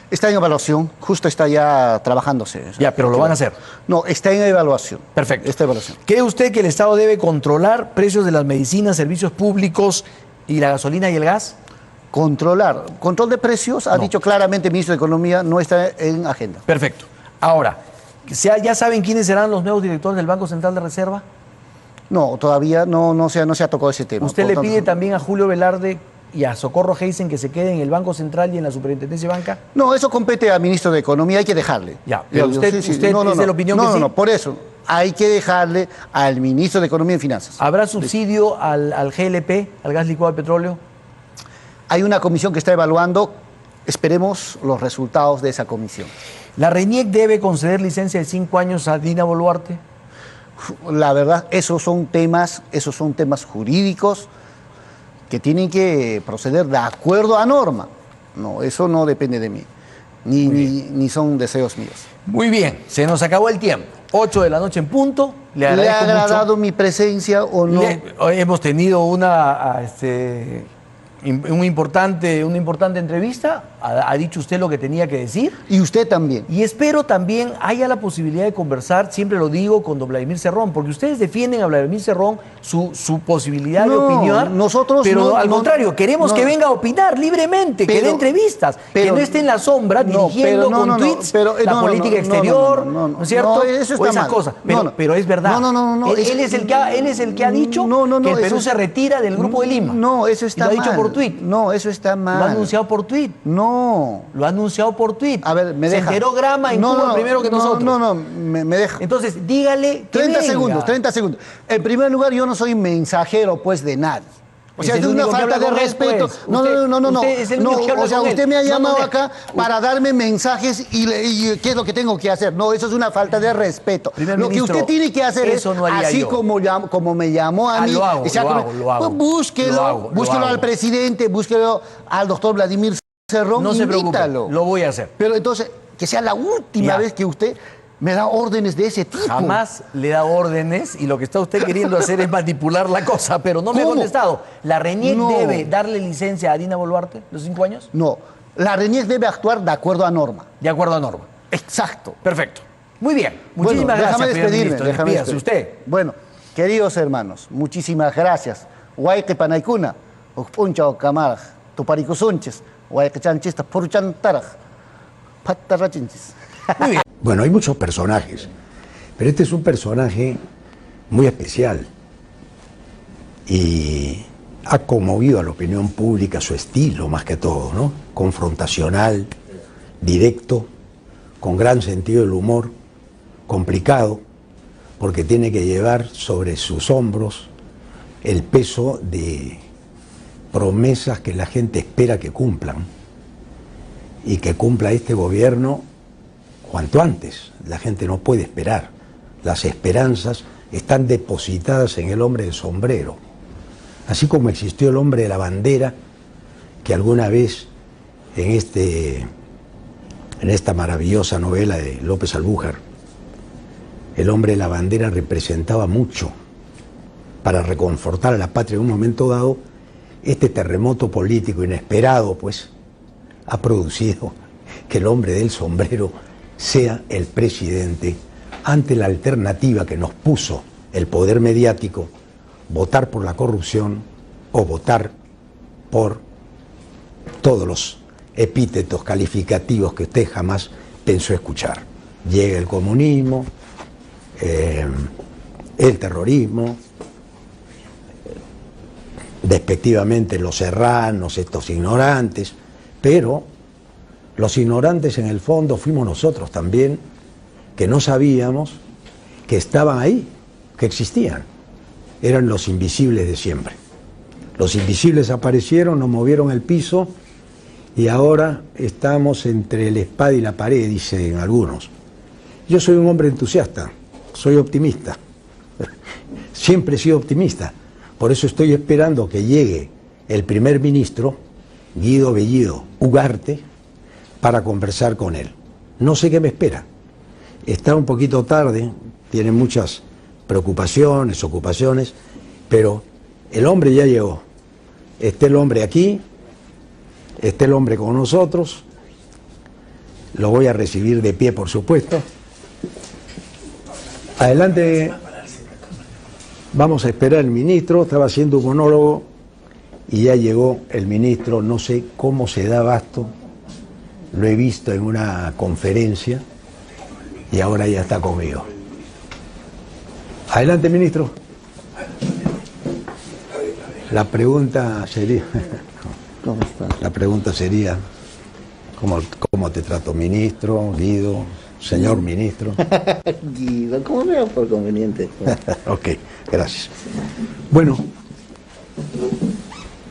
Está en evaluación, justo está ya trabajándose. Ya, pero lo van a hacer. No, está en evaluación. Perfecto. Está en evaluación. ¿Cree usted que el Estado debe controlar precios de las medicinas, servicios públicos y la gasolina y el gas? Controlar. Control de precios, ha dicho claramente el ministro de Economía, no está en agenda. Perfecto. Ahora, ¿ya saben quiénes serán los nuevos directores del Banco Central de Reserva? No, todavía no se ha tocado ese tema. ¿Usted le pide también a Julio Velarde y a Socorro Heisen que se quede en el Banco Central y en la Superintendencia de Banca? No, eso compete al ministro de Economía, hay que dejarle. Ya, pero usted es de la opinión que sí. No, por eso, hay que dejarle al ministro de Economía y Finanzas. ¿Habrá subsidio al GLP, al gas licuado de petróleo? Hay una comisión que está evaluando esperemos los resultados de esa comisión. ¿La RENIEC debe conceder licencia de 5 años a Dina Boluarte? La verdad, esos son temas jurídicos que tienen que proceder de acuerdo a norma. No, eso no depende de mí, ni son deseos míos. Muy bien, se nos acabó el tiempo. 8 de la noche en punto. ¿Le ha agradado mi presencia o no? Hemos tenido una importante entrevista. Ha dicho usted lo que tenía que decir. Y usted también. Y espero también haya la posibilidad de conversar, siempre lo digo, con don Vladimir Cerrón, porque ustedes defienden a Vladimir Cerrón su posibilidad de opinar. Nosotros pero al contrario, queremos que venga a opinar libremente, que dé entrevistas, que no esté en la sombra dirigiendo con tweets la política exterior, ¿no es cierto? Eso está o esas mal. cosas. Pero es verdad. Él es el que ha dicho que el Perú se retira del Grupo de Lima. No, eso está mal. Y lo ha dicho por tweet. No, eso está mal. Lo ha anunciado por tweet. No. Lo ha anunciado por tweet. A ver, me deja. Se enteró Grama en Cuba primero que nosotros. Me deja. Entonces, dígale que 30 venga. segundos. En primer lugar, yo no soy mensajero, pues, de nadie. O sea, es una falta de respeto. No. Usted es el único que habla O sea, con él. usted me ha llamado acá para darme mensajes y ¿qué es lo que tengo que hacer? No, eso es una falta de respeto. Lo que usted tiene que hacer es, así como me llamó a mí, lo hago. Pues búsquelo al presidente, búsquelo al doctor Vladimir Cerrón, no se preocupe, invítalo. lo voy a hacer. Pero entonces, que sea la última vez que usted me da órdenes de ese tipo. Jamás le da órdenes y lo que está usted queriendo hacer es manipular la cosa, pero no me ha contestado. ¿La RENIEC debe darle licencia a Dina Boluarte los 5 años? No, la RENIEC debe actuar de acuerdo a norma. De acuerdo a norma. Exacto. Perfecto. Muy bien. Muchísimas gracias, Déjame despedirme. Usted. Bueno, queridos hermanos, muchísimas gracias. Guayque Panaykuna, Puncha o Camaraj, Tuparicusunches, Guayque Chanchistas, Poruchantaraj, Patarrachinchis. Muy bien. Bueno, hay muchos personajes, pero este es un personaje muy especial y ha conmovido a la opinión pública su estilo más que todo, ¿no? Confrontacional, directo, con gran sentido del humor, complicado, porque tiene que llevar sobre sus hombros el peso de promesas que la gente espera que cumplan y que cumpla este gobierno cuanto antes. La gente no puede esperar. Las esperanzas están depositadas en el hombre del sombrero. Así como existió el hombre de la bandera, que alguna vez en esta maravillosa novela de López Albújar, el hombre de la bandera representaba mucho para reconfortar a la patria en un momento dado. Este terremoto político inesperado, pues, ha producido que el hombre del sombrero sea el presidente ante la alternativa que nos puso el poder mediático, votar por la corrupción o votar por todos los epítetos calificativos que usted jamás pensó escuchar. Llega el comunismo, el terrorismo, despectivamente los serranos, estos ignorantes, pero los ignorantes en el fondo fuimos nosotros también, que no sabíamos que estaban ahí, que existían. Eran los invisibles de siempre. Los invisibles aparecieron, nos movieron el piso y ahora estamos entre la espada y la pared, dicen algunos. Yo soy un hombre entusiasta, soy optimista. Siempre he sido optimista. Por eso estoy esperando que llegue el primer ministro, Guido Bellido Ugarte, para conversar con él. No sé qué me espera. Está un poquito tarde, tiene muchas preocupaciones, ocupaciones, pero el hombre ya llegó. Está el hombre aquí, está el hombre con nosotros. Lo voy a recibir de pie, por supuesto. Adelante. Vamos a esperar al ministro. Estaba haciendo un monólogo y ya llegó el ministro. No sé cómo se da abasto. Lo he visto en una conferencia y ahora ya está conmigo. Adelante, ministro. La pregunta sería... ¿Cómo estás? La pregunta sería, ¿cómo te trato, ministro, Guido, señor ministro? Guido, ¿cómo veo por conveniente? Ok, gracias. Bueno,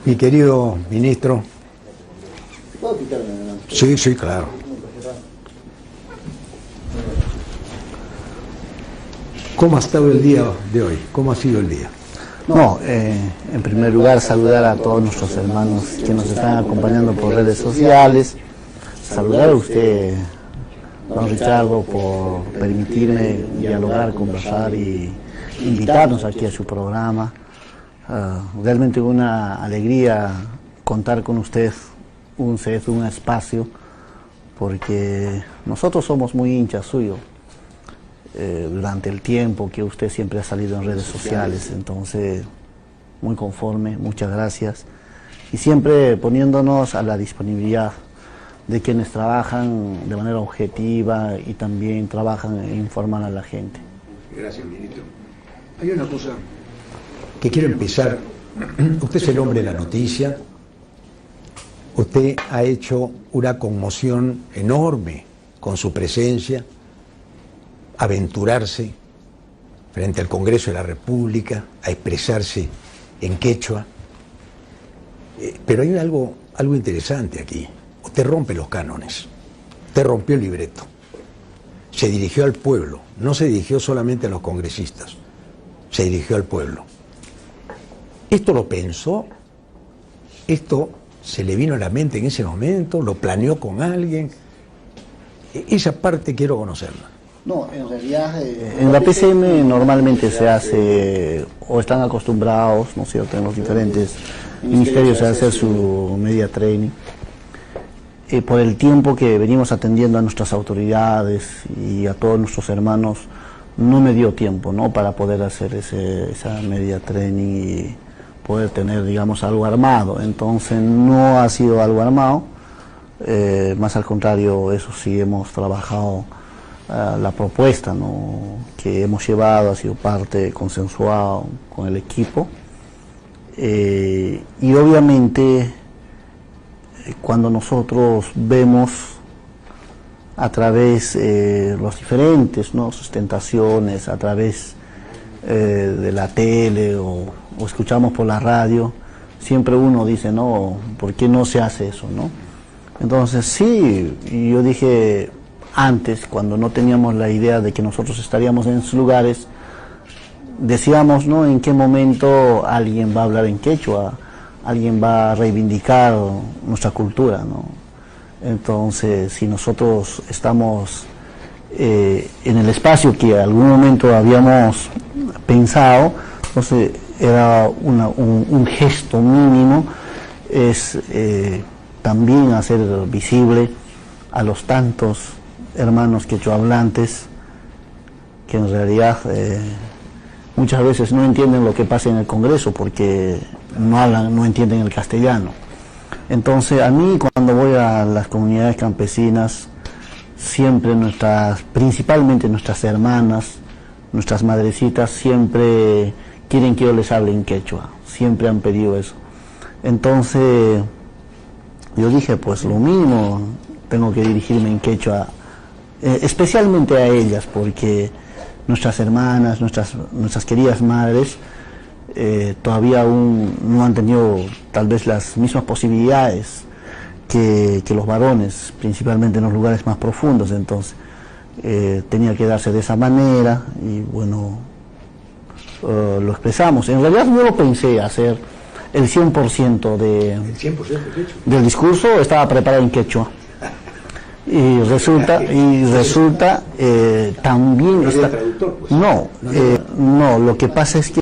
mi querido ministro, Sí, sí, claro. ¿Cómo ha estado el día de hoy? ¿Cómo ha sido el día? No, en primer lugar saludar a todos nuestros hermanos que nos están acompañando por redes sociales, saludar a usted, don Richardo, por permitirme dialogar, conversar y invitarnos aquí a su programa. Realmente una alegría contar con usted, un espacio, porque nosotros somos muy hinchas suyos. Durante el tiempo que usted siempre ha salido en redes sociales, entonces muy conforme, muchas gracias, y siempre poniéndonos a la disponibilidad de quienes trabajan de manera objetiva y también trabajan e informan a la gente. Gracias, ministro. Hay una cosa que quiero empezar. Usted es el hombre de la noticia, usted ha hecho una conmoción enorme con su presencia, aventurarse frente al Congreso de la República, a expresarse en quechua. Pero hay algo interesante aquí. Usted rompe los cánones, usted rompió el libreto, se dirigió al pueblo, no se dirigió solamente a los congresistas, se dirigió al pueblo. ¿Esto lo pensó? ¿Esto se le vino a la mente en ese momento? ¿Lo planeó con alguien? Esa parte quiero conocerla. No, en realidad en la PCM normalmente se hace, o están acostumbrados, ¿no es cierto?, en los diferentes ministerios a hacer su media training. Por el tiempo que venimos atendiendo a nuestras autoridades y a todos nuestros hermanos, no me dio tiempo, ¿no?, para poder hacer esa media training y poder tener, digamos, algo armado. Entonces no ha sido algo armado, más al contrario, eso sí hemos trabajado. La propuesta, ¿no?, que hemos llevado ha sido parte consensuada con el equipo, y obviamente cuando nosotros vemos a través los diferentes, ¿no?, sustentaciones, a través de la tele o escuchamos por la radio, siempre uno dice, no, ¿por qué no se hace eso, no? Entonces sí, yo dije, antes, cuando no teníamos la idea de que nosotros estaríamos en esos lugares, decíamos, ¿no?, en qué momento alguien va a hablar en quechua, alguien va a reivindicar nuestra cultura, ¿no? Entonces, si nosotros estamos en el espacio que en algún momento habíamos pensado, entonces era un gesto mínimo, es también hacer visible a los tantos hermanos quechohablantes que en realidad muchas veces no entienden lo que pasa en el Congreso porque no entienden el castellano. Entonces a mí, cuando voy a las comunidades campesinas, siempre principalmente nuestras hermanas, nuestras madrecitas, siempre quieren que yo les hable en quechua, siempre han pedido eso. Entonces yo dije, pues lo mínimo, tengo que dirigirme en quechua, especialmente a ellas, porque nuestras hermanas, nuestras queridas madres, todavía aún no han tenido tal vez las mismas posibilidades que los varones, principalmente en los lugares más profundos. Entonces tenía que darse de esa manera y bueno, lo expresamos. En realidad no lo pensé hacer el 100% del discurso, estaba preparado en quechua. Y resulta también está, no, lo que pasa es que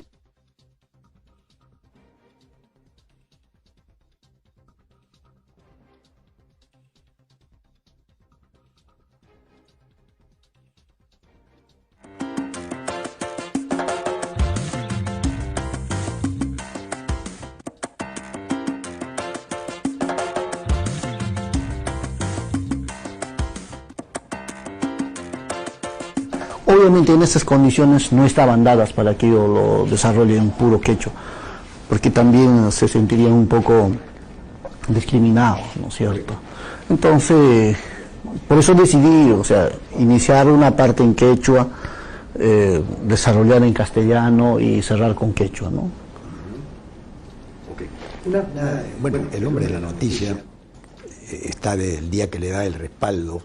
obviamente en estas condiciones no estaban dadas para que yo lo desarrolle en puro quechua, porque también se sentirían un poco discriminados, ¿no es cierto? Entonces, por eso decidí, o sea, iniciar una parte en quechua, desarrollar en castellano y cerrar con quechua, ¿no? Okay. Bueno, el hombre de la noticia está del día que le da el respaldo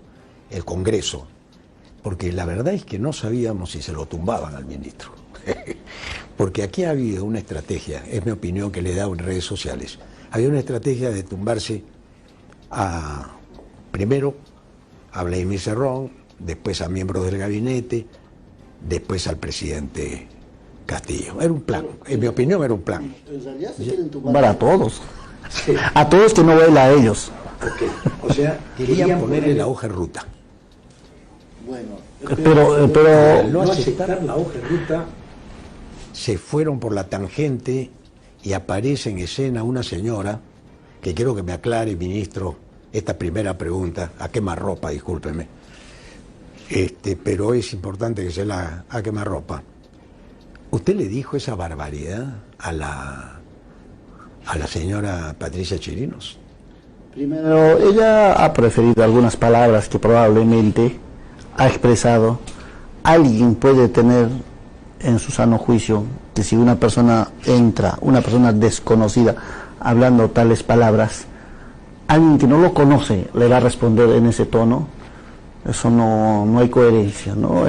el Congreso, porque la verdad es que no sabíamos si se lo tumbaban al ministro. Porque aquí ha habido una estrategia, es mi opinión que le he dado en redes sociales, había una estrategia de tumbarse primero a Vladimir Cerrón, después a miembros del gabinete, después al presidente Castillo. Era un plan, en mi opinión era un plan. En realidad se quieren tumbar a todos. A todos que no baila a ellos. O sea, querían ponerle la hoja de ruta. Pero Al no aceptar la hoja de ruta, se fueron por la tangente y aparece en escena una señora, que quiero que me aclare, ministro, esta primera pregunta, a quemarropa, discúlpeme. Pero es importante que se la a quemarropa. ¿Usted le dijo esa barbaridad a la señora Patricia Chirinos? primero, ella ha preferido algunas palabras que probablemente ha expresado. Alguien puede tener en su sano juicio que si una persona entra, una persona desconocida, hablando tales palabras, alguien que no lo conoce le va a responder en ese tono. Eso no hay coherencia, ¿no?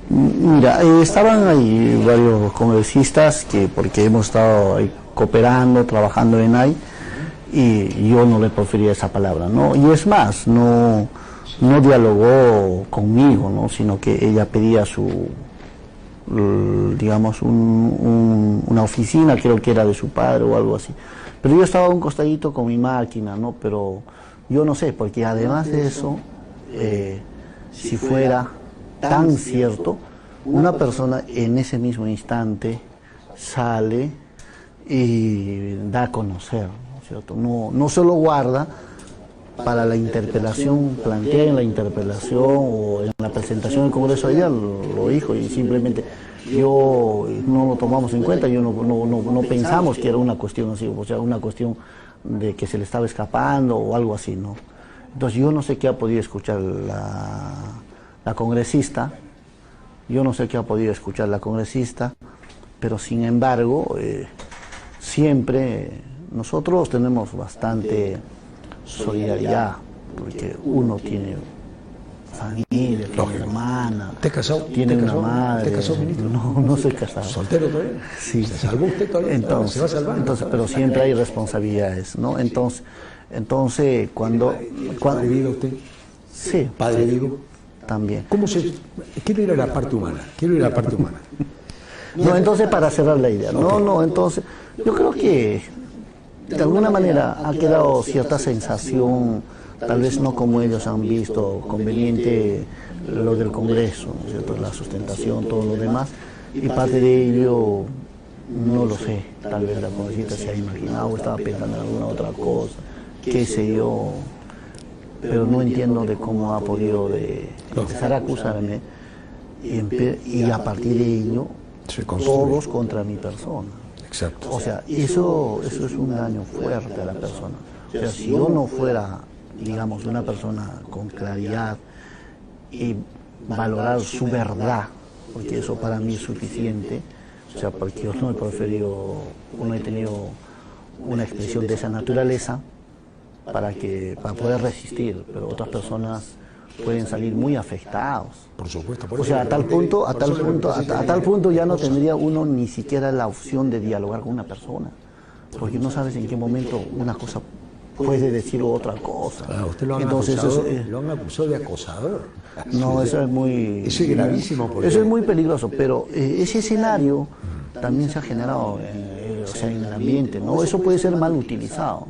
Mira, estaban ahí varios congresistas porque hemos estado ahí cooperando, trabajando en ahí, y yo no le prefería esa palabra, ¿no? Y es más, no dialogó conmigo, ¿no? Sino que ella pedía digamos, una oficina, creo que era de su padre o algo así. Pero yo estaba a un costadito con mi máquina, ¿no? Pero yo no sé, porque además de eso, si fuera tan cierto, una persona en ese mismo instante sale y da a conocer, ¿no es cierto? No se lo guarda para la interpelación, plantea en la interpelación o en la presentación del Congreso, ella lo dijo y simplemente yo no lo tomamos en cuenta, yo no pensamos que era una cuestión así, o sea, una cuestión de que se le estaba escapando o algo así, ¿no? Entonces yo no sé qué ha podido escuchar la congresista, pero sin embargo, siempre nosotros tenemos bastante solidaridad, porque uno tiene familia, tiene hermana, tiene una madre. ¿Te casó, ministro? No soy casado. ¿Soltero todavía? Sí. ¿Se salvó usted todavía? Entonces, ¿Se va salvando? entonces, pero siempre hay responsabilidades, ¿no? Entonces cuando ¿Padre vivo usted? sí, ¿Padre vivo? también. Quiero ir a la parte humana. No, entonces para cerrar la idea, entonces yo creo que de alguna manera ha quedado cierta sensación, tal vez no como ellos han visto conveniente lo del Congreso, ¿no es cierto? La sustentación, todo lo demás, y parte de ello no lo sé, tal vez la congresista se ha imaginado o estaba pensando en alguna otra cosa, qué sé yo, pero no entiendo de cómo ha podido empezar a acusarme y a partir de ello todos contra mi persona. Exacto. O sea, eso es un daño fuerte a la persona. O sea, si yo no fuera, digamos, una persona con claridad y valorar su verdad, porque eso para mí es suficiente, o sea, porque yo no he tenido una expresión de esa naturaleza para poder resistir, pero otras personas pueden salir muy afectados. Por supuesto. O sea, a tal punto ya no tendría uno ni siquiera la opción de dialogar con una persona, porque no sabes en qué momento una cosa puede decir otra cosa. Usted lo han acusado de acosador. No, eso es muy... Eso es gravísimo. Eso es muy peligroso, pero ese escenario también se ha generado en el ambiente, ¿no? Eso puede ser mal utilizado.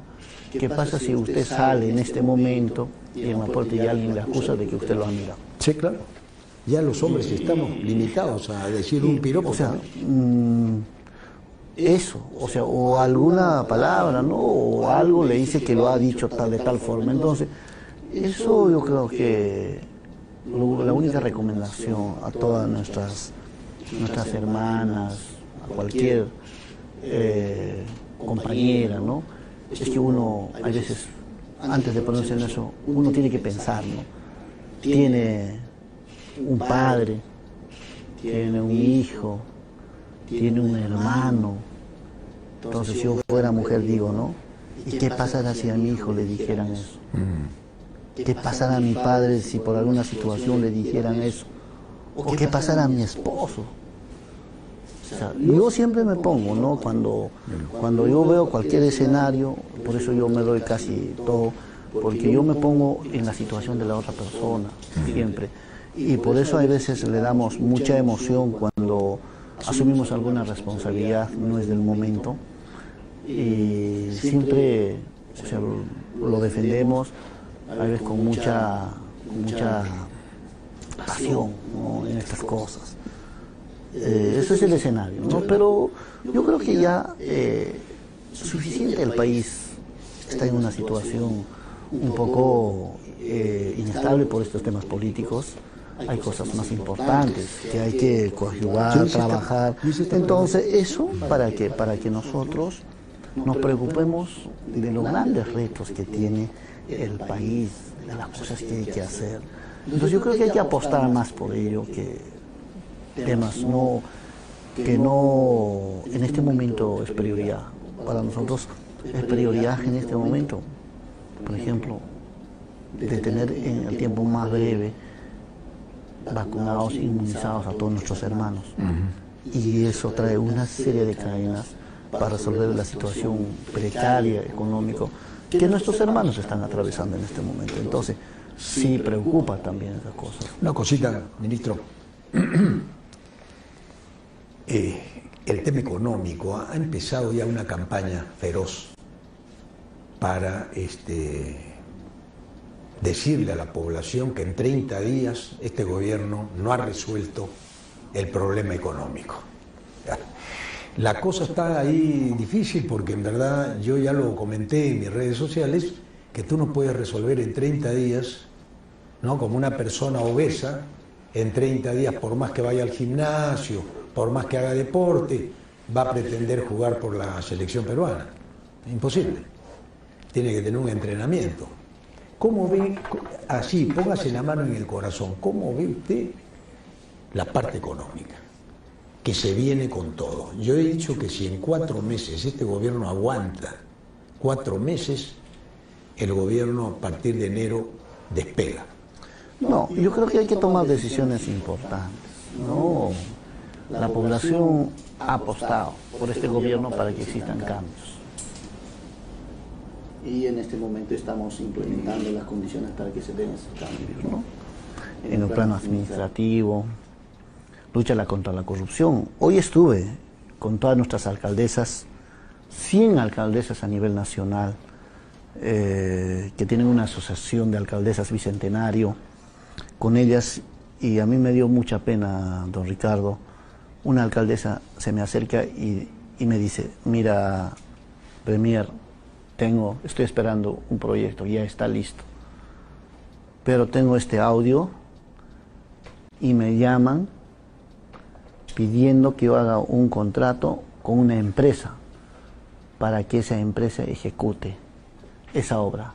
¿Qué pasa si usted sale en este momento y en la puerta y alguien le acusa de que usted lo ha mirado? Sí, claro. Ya los hombres estamos limitados a decir un piropo. O sea, eso, o alguna palabra, ¿no? O algo le dice que lo ha dicho de tal forma. Entonces, eso yo creo que la única recomendación a todas nuestras hermanas, a cualquier compañera, ¿no? Es que uno, a veces, antes de ponerse en eso, uno tiene que pensar, ¿no? Tiene un padre, tiene un hijo, tiene un hermano. Entonces, si yo fuera mujer, digo, ¿no? ¿Y qué pasará si a mi hijo le dijeran eso? ¿Qué pasará a mi padre si por alguna situación le dijeran eso? ¿O qué pasará a mi esposo? O sea, yo siempre me pongo, ¿no? Cuando yo veo cualquier escenario, por eso yo me doy casi todo, porque yo me pongo en la situación de la otra persona, siempre. Y por eso a veces le damos mucha emoción cuando asumimos alguna responsabilidad, no es del momento. Y siempre, o sea, lo defendemos, a veces con mucha pasión, ¿no?, en estas cosas. Ese es el escenario, ¿no? Pero yo creo que ya suficiente el país está en una situación un poco inestable por estos temas políticos. Hay cosas más importantes que hay que coadyuvar, trabajar. Entonces, eso para que nosotros nos preocupemos de los grandes retos que tiene el país, de las cosas que hay que hacer. Entonces yo creo que hay que apostar más por ello, que temas que no en este momento es prioridad. Para nosotros es prioridad en este momento, por ejemplo, de tener en el tiempo más breve vacunados, inmunizados a todos nuestros hermanos. Y eso trae una serie de cadenas para resolver la situación precaria, económica, que nuestros hermanos están atravesando en este momento. Entonces, sí preocupa también esas cosas. Una cosita, ministro. El tema económico, ha empezado ya una campaña feroz para decirle a la población que en 30 días este gobierno no ha resuelto el problema económico. La cosa está ahí difícil porque en verdad yo ya lo comenté en mis redes sociales, que tú no puedes resolver en 30 días, ¿no? Como una persona obesa, en 30 días, por más que vaya al gimnasio, por más que haga deporte, va a pretender jugar por la selección peruana. Imposible. Tiene que tener un entrenamiento. ¿Cómo ve, así, póngase la mano en el corazón, cómo ve usted la parte económica? Que se viene con todo. Yo he dicho que si en 4 meses este gobierno aguanta 4 meses, el gobierno a partir de enero despega. No, yo creo que hay que tomar decisiones importantes, ¿no? La población ha apostado por este gobierno para que existan cambios. Y en este momento estamos implementando las condiciones para que se den esos cambios, ¿no? En el plano administrativo, lucha contra la corrupción. Hoy estuve con todas nuestras alcaldesas, 100 alcaldesas a nivel nacional, que tienen una asociación de alcaldesas bicentenario, con ellas, y a mí me dio mucha pena, don Ricardo. Una alcaldesa se me acerca y me dice: mira, Premier, estoy esperando un proyecto, ya está listo, pero tengo este audio y me llaman pidiendo que yo haga un contrato con una empresa para que esa empresa ejecute esa obra.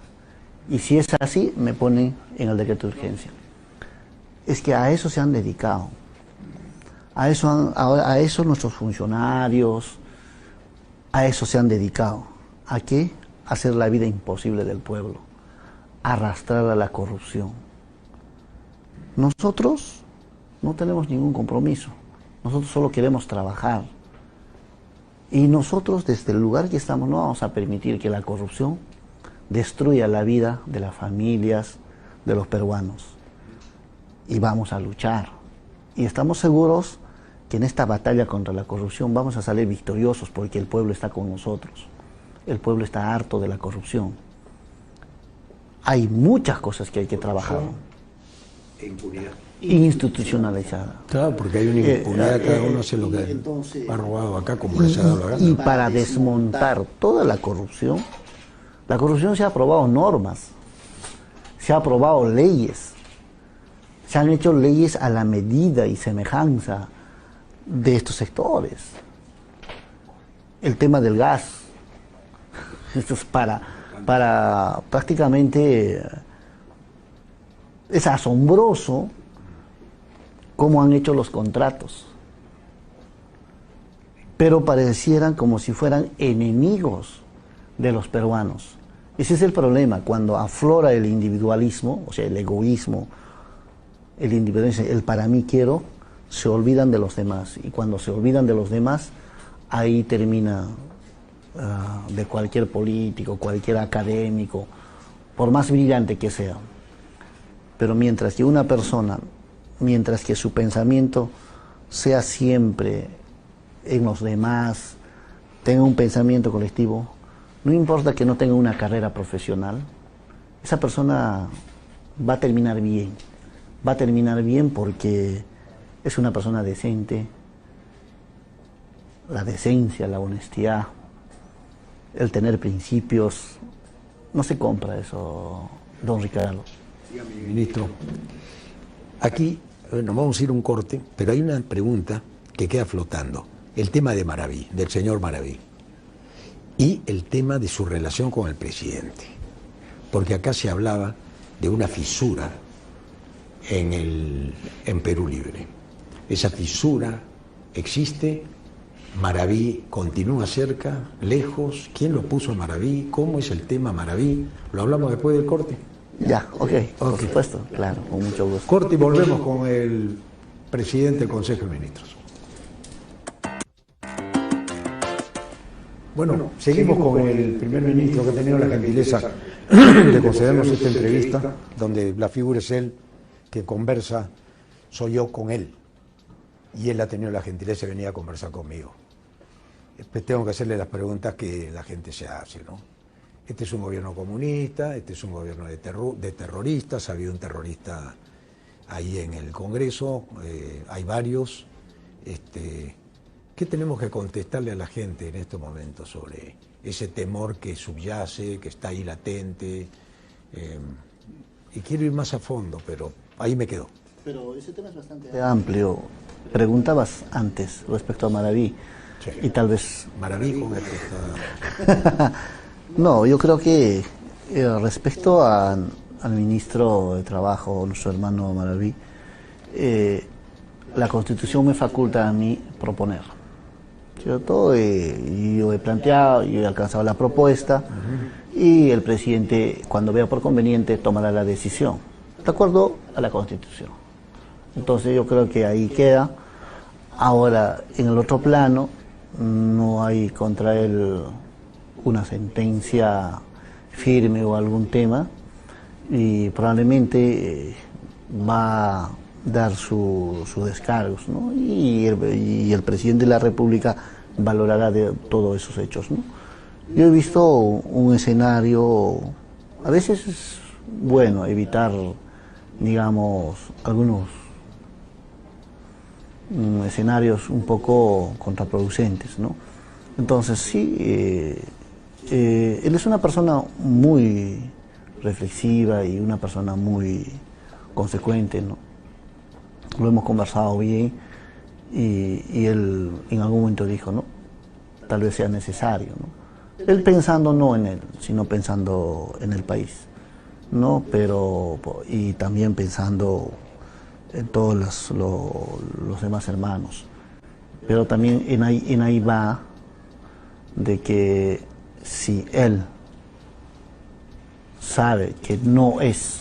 Y si es así, me ponen en el decreto de urgencia. Es que a eso se han dedicado. A eso nuestros funcionarios, a eso se han dedicado. ¿A qué? A hacer la vida imposible del pueblo, arrastrar a la corrupción. Nosotros no tenemos ningún compromiso. Nosotros solo queremos trabajar. Y nosotros, desde el lugar que estamos, no vamos a permitir que la corrupción destruya la vida de las familias, de los peruanos. Y vamos a luchar. Y estamos seguros que en esta batalla contra la corrupción vamos a salir victoriosos, porque el pueblo está con nosotros. El pueblo está harto de la corrupción. Hay muchas cosas que hay que trabajar. Impunidad. Institucionalizada. Claro, porque hay una impunidad, cada uno hace lo que ha robado acá como le se ha dado la gana. Y para desmontar toda la corrupción se ha aprobado normas, se ha aprobado leyes, se han hecho leyes a la medida y semejanza de estos sectores. El tema del gas, esto es para prácticamente, es asombroso cómo han hecho los contratos, pero parecieran como si fueran enemigos de los peruanos. Ese es el problema, cuando aflora el individualismo, o sea, el egoísmo, el para mí quiero, se olvidan de los demás. Y cuando se olvidan de los demás, ahí termina de cualquier político, cualquier académico, por más brillante que sea. Pero mientras que una persona, mientras que su pensamiento sea siempre en los demás, tenga un pensamiento colectivo, no importa que no tenga una carrera profesional, esa persona va a terminar bien. Va a terminar bien porque es una persona decente. La decencia, la honestidad, el tener principios, no se compra eso, don Ricardo. Ministro, aquí nos vamos a ir a un corte, pero hay una pregunta que queda flotando. El tema de Maraví, del señor Maraví, y el tema de su relación con el presidente. Porque acá se hablaba de una fisura en Perú Libre. Esa fisura existe. Maraví continúa cerca, lejos. ¿Quién lo puso a Maraví? ¿Cómo es el tema Maraví? ¿Lo hablamos después del corte? Ya, ok, por supuesto, claro, con mucho gusto. Corte y volvemos con el presidente del Consejo de Ministros. Bueno, seguimos con el primer ministro, que ha tenido la gentileza de concedernos esta entrevista, donde la figura es él, que conversa, soy yo con él, y él ha tenido la gentileza de venir a conversar conmigo. Pues tengo que hacerle las preguntas que la gente se hace, ¿no? Este es un gobierno comunista, este es un gobierno de terroristas, ha habido un terrorista ahí en el Congreso, hay varios. ¿Qué tenemos que contestarle a la gente en estos momentos sobre ese temor que subyace, que está ahí latente? Y quiero ir más a fondo, pero ahí me quedo. Pero ese tema es bastante amplio. Preguntabas antes respecto a Maraví, sí. Y tal vez... Maraví con esto está... No, yo creo que respecto al ministro de Trabajo, nuestro hermano Maraví, la Constitución me faculta a mí proponer, ¿cierto? Yo he planteado, yo he alcanzado la propuesta, y el presidente, cuando vea por conveniente, tomará la decisión, de acuerdo a la Constitución. Entonces yo creo que ahí queda. Ahora, en el otro plano, no hay contra él una sentencia firme o algún tema, y probablemente va a dar sus descargos, ¿no? Y el presidente de la República valorará de todos esos hechos, ¿no? Yo he visto un escenario, a veces es bueno evitar, digamos, algunos escenarios un poco contraproducentes, ¿no? Entonces sí, él es una persona muy reflexiva y una persona muy consecuente, ¿no? Lo hemos conversado bien, y él en algún momento dijo, ¿no? Tal vez sea necesario, ¿no? Él pensando no en él, sino pensando en el país, ¿no? Pero, y también pensando en todos los demás hermanos. Pero también en ahí va de que si él sabe que no es,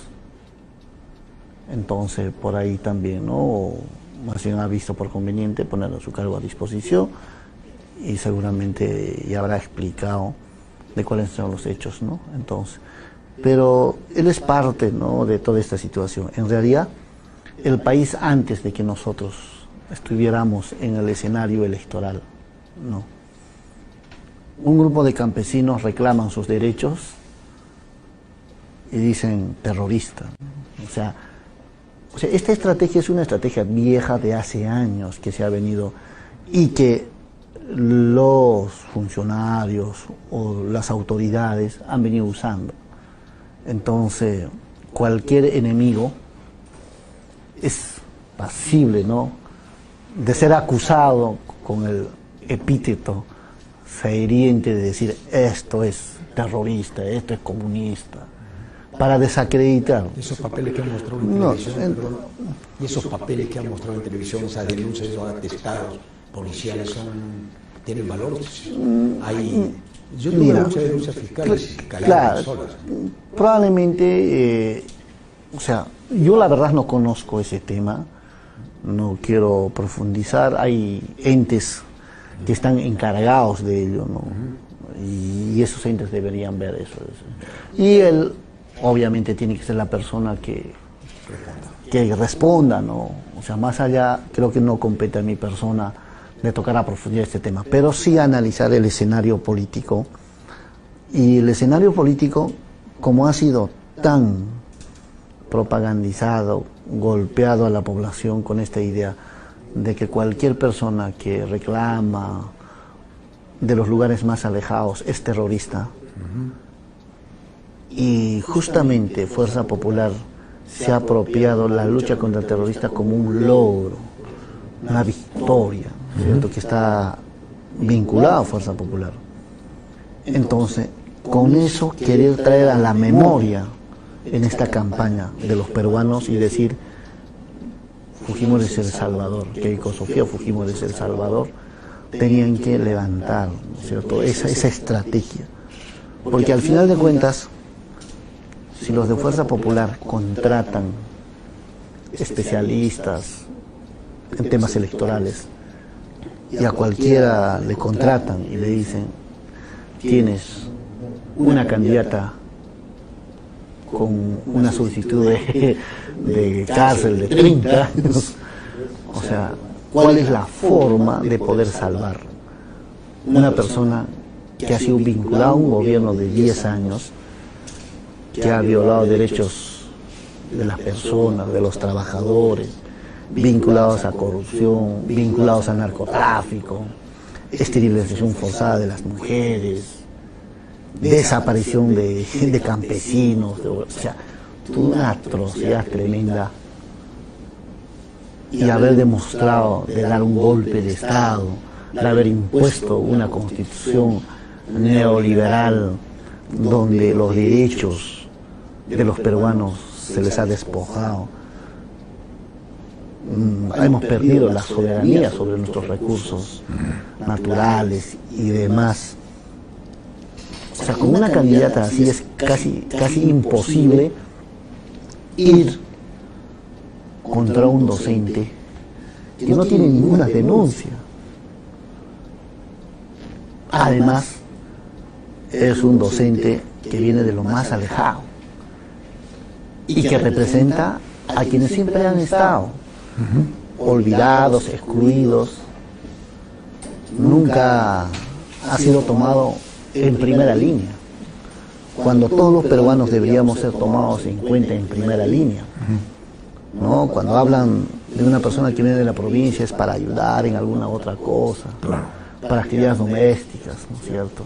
entonces por ahí también, ¿no? Más bien ha visto por conveniente ponerlo a su cargo a disposición, y seguramente ya habrá explicado de cuáles son los hechos, ¿no? Entonces, pero él es parte, ¿no?, de toda esta situación. En realidad, el país, antes de que nosotros estuviéramos en el escenario electoral, ¿no?, un grupo de campesinos reclaman sus derechos y dicen terrorista. O sea, esta estrategia es una estrategia vieja de hace años que se ha venido, y que los funcionarios o las autoridades han venido usando. Entonces, cualquier enemigo es pasible, ¿no?, de ser acusado con el epíteto fehiriente de decir esto es terrorista, esto es comunista, para desacreditar. Esos papeles que han mostrado en televisión, y esos papeles que han mostrado en televisión, esas denuncias, esos atestados policiales, tienen valor. Hay Yo tuve Mira, muchas denuncias fiscales y claro, solas. probablemente, o sea, yo la verdad no conozco ese tema, no quiero profundizar, hay entes que están encargados de ello, ¿no? Y esos entes deberían ver eso. Y él, obviamente, tiene que ser la persona que responda, ¿no? O sea, más allá, creo que no compete a mi persona de tocar a profundidad este tema, pero sí analizar el escenario político. Y el escenario político, como ha sido tan propagandizado, golpeado a la población con esta idea de que cualquier persona que reclama de los lugares más alejados es terrorista. Y justamente Fuerza Popular se ha apropiado la lucha contra el terrorista como un logro, una victoria, ¿cierto? Que está vinculado a Fuerza Popular. Entonces, con eso querer traer a la memoria en esta campaña de los peruanos y decir, Fujimori es El Salvador, Keiko Sofía Fujimori es El Salvador, tenían que levantar, ¿no es cierto?, esa estrategia. Porque al final de cuentas, si los de Fuerza Popular contratan especialistas en temas electorales y a cualquiera le contratan y le dicen, tienes una candidata con una solicitud de cárcel de 30 años, o sea, ¿cuál es la forma de poder salvar una persona que ha sido vinculada a un gobierno de 10 años, que ha violado derechos de las personas, de los trabajadores, vinculados a corrupción, vinculados a narcotráfico, esterilización forzada de las mujeres, desaparición de campesinos, o sea, una atrocidad tremenda, y haber demostrado de dar un golpe de Estado, de haber impuesto una constitución neoliberal donde los derechos de los peruanos se les ha despojado. Hemos perdido la soberanía sobre nuestros recursos naturales y demás. O sea, con una candidata así es casi imposible ir contra un docente que no tiene ninguna denuncia. Además, es un docente que viene de lo más alejado y que representa a quienes siempre han estado olvidados, excluidos. Nunca ha sido tomado en primera línea, cuando todos los peruanos deberíamos ser tomados en cuenta en primera línea, ¿no? Cuando hablan de una persona que viene de la provincia es para ayudar en alguna otra cosa, para actividades domésticas, ¿no es cierto?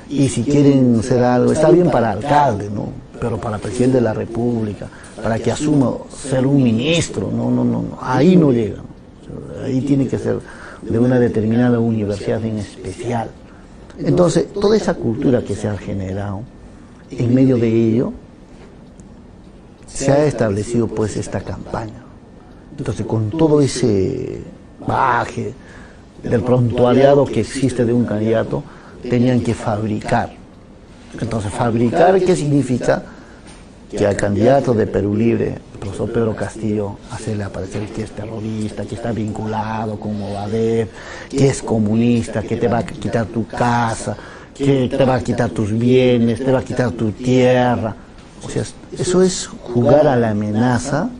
Y si quieren hacer algo, está bien para alcalde, ¿no? Pero para presidente de la República, para que asuma ser un ministro, no, ahí no llegan. Ahí tiene que ser de una determinada universidad en especial. Entonces, toda esa cultura que se ha generado, en medio de ello, se ha establecido pues esta campaña. Entonces, con todo ese bagaje del prontuariado que existe de un candidato, tenían que fabricar. Entonces, fabricar, ¿qué significa? Que al candidato de Perú Libre, el profesor Pedro Castillo, hacerle aparecer que es terrorista, que está vinculado con Movadef, que es comunista, que te va a quitar tu casa, que te va a quitar tus bienes, te va a quitar tu tierra. O sea, eso es jugar a la amenaza,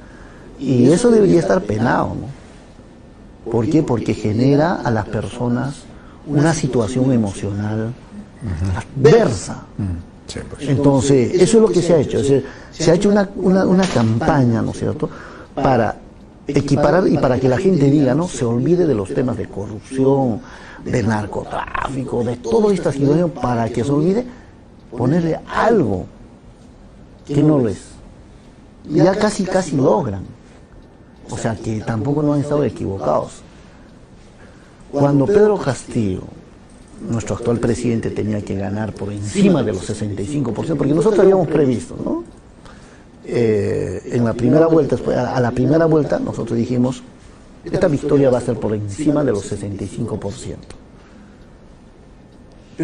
y eso debería estar penado, ¿no? ¿Por qué? Porque genera a las personas una situación emocional adversa. Entonces, eso es lo que se ha hecho. Se ha hecho una campaña, ¿no es cierto?, para equiparar y para que la gente diga, ¿no?, se olvide de los temas de corrupción, de narcotráfico, de toda esta situación, para que se olvide ponerle algo que no lo es. Ya casi logran. O sea, que tampoco no han estado equivocados. Cuando Pedro Castillo, nuestro actual presidente, tenía que ganar por encima de los 65%, porque nosotros habíamos previsto, ¿no? En la primera vuelta, a la primera vuelta, nosotros dijimos, esta victoria va a ser por encima de los 65%.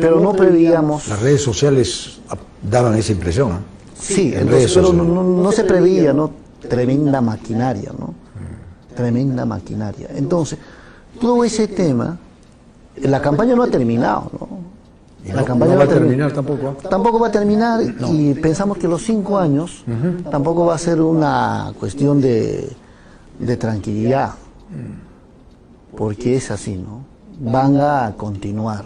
pero no preveíamos. Las redes sociales daban esa impresión, ¿eh? Sí, En entonces, redes pero sociales. no se preveía, ¿no? Tremenda maquinaria, ¿no? Tremenda maquinaria. Entonces, todo ese tema, la campaña no ha terminado, ¿no? Y no va a terminar tampoco, ¿eh? Tampoco va a terminar y pensamos que los 5 años tampoco va a ser una cuestión de tranquilidad, porque es así, ¿no? Van a continuar.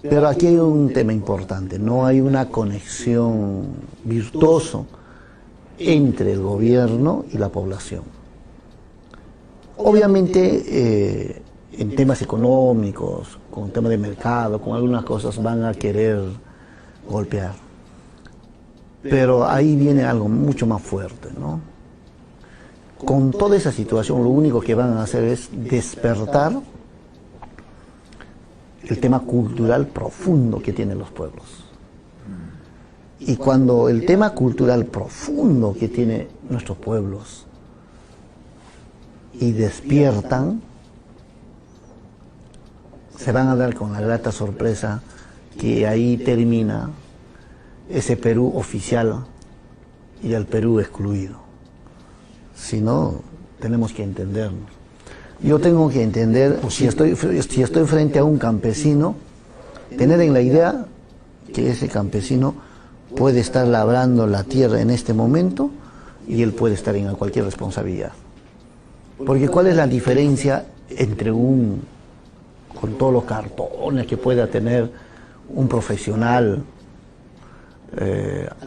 Pero aquí hay un tema importante, no hay una conexión virtuosa entre el gobierno y la población. Obviamente, en temas económicos, con temas de mercado, con algunas cosas van a querer golpear. Pero ahí viene algo mucho más fuerte, ¿no? Con toda esa situación, lo único que van a hacer es despertar el tema cultural profundo que tienen los pueblos. Y cuando el tema cultural profundo que tienen nuestros pueblos y despiertan, se van a dar con la grata sorpresa que ahí termina ese Perú oficial y el Perú excluido. Si no, tenemos que entendernos. Yo tengo que entender, si estoy frente a un campesino, tener en la idea que ese campesino puede estar labrando la tierra en este momento y él puede estar en cualquier responsabilidad. Porque ¿cuál es la diferencia entre con todos los cartones que pueda tener un profesional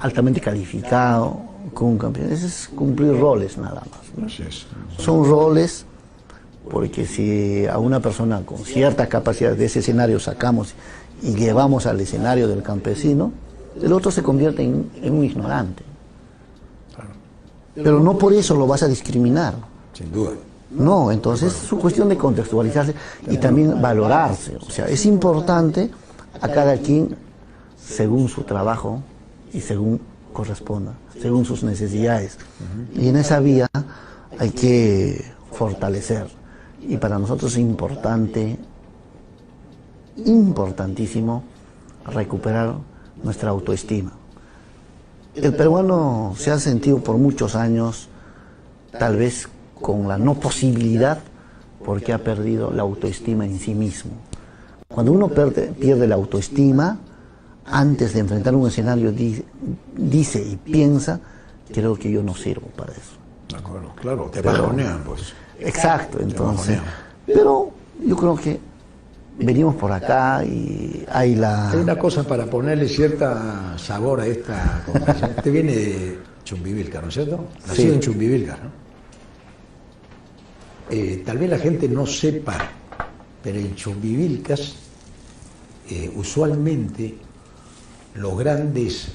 altamente calificado con un campesino? Eso es cumplir roles nada más, ¿no? Son roles, porque si a una persona con cierta capacidad de ese escenario sacamos y llevamos al escenario del campesino, el otro se convierte en un ignorante. Pero no por eso lo vas a discriminar. Sin duda. No, entonces es una cuestión de contextualizarse y también valorarse. O sea, es importante a cada quien según su trabajo y según corresponda, según sus necesidades. Y en esa vía hay que fortalecer. Y para nosotros es importante, importantísimo, recuperar nuestra autoestima. El peruano se ha sentido por muchos años, tal vez con la no posibilidad, porque ha perdido la autoestima en sí mismo. Cuando uno pierde la autoestima, antes de enfrentar un escenario, dice y piensa, creo que yo no sirvo para eso. De acuerdo, claro, te bajonean, pues. Exacto, entonces. Pero yo creo que venimos por acá y hay una cosa para ponerle cierta sabor a esta conversación. Usted viene de Chumbivilca, ¿no es cierto? Nacido en Chumbivilca, ¿no? Tal vez la gente no sepa, pero en Chumbivilcas usualmente los grandes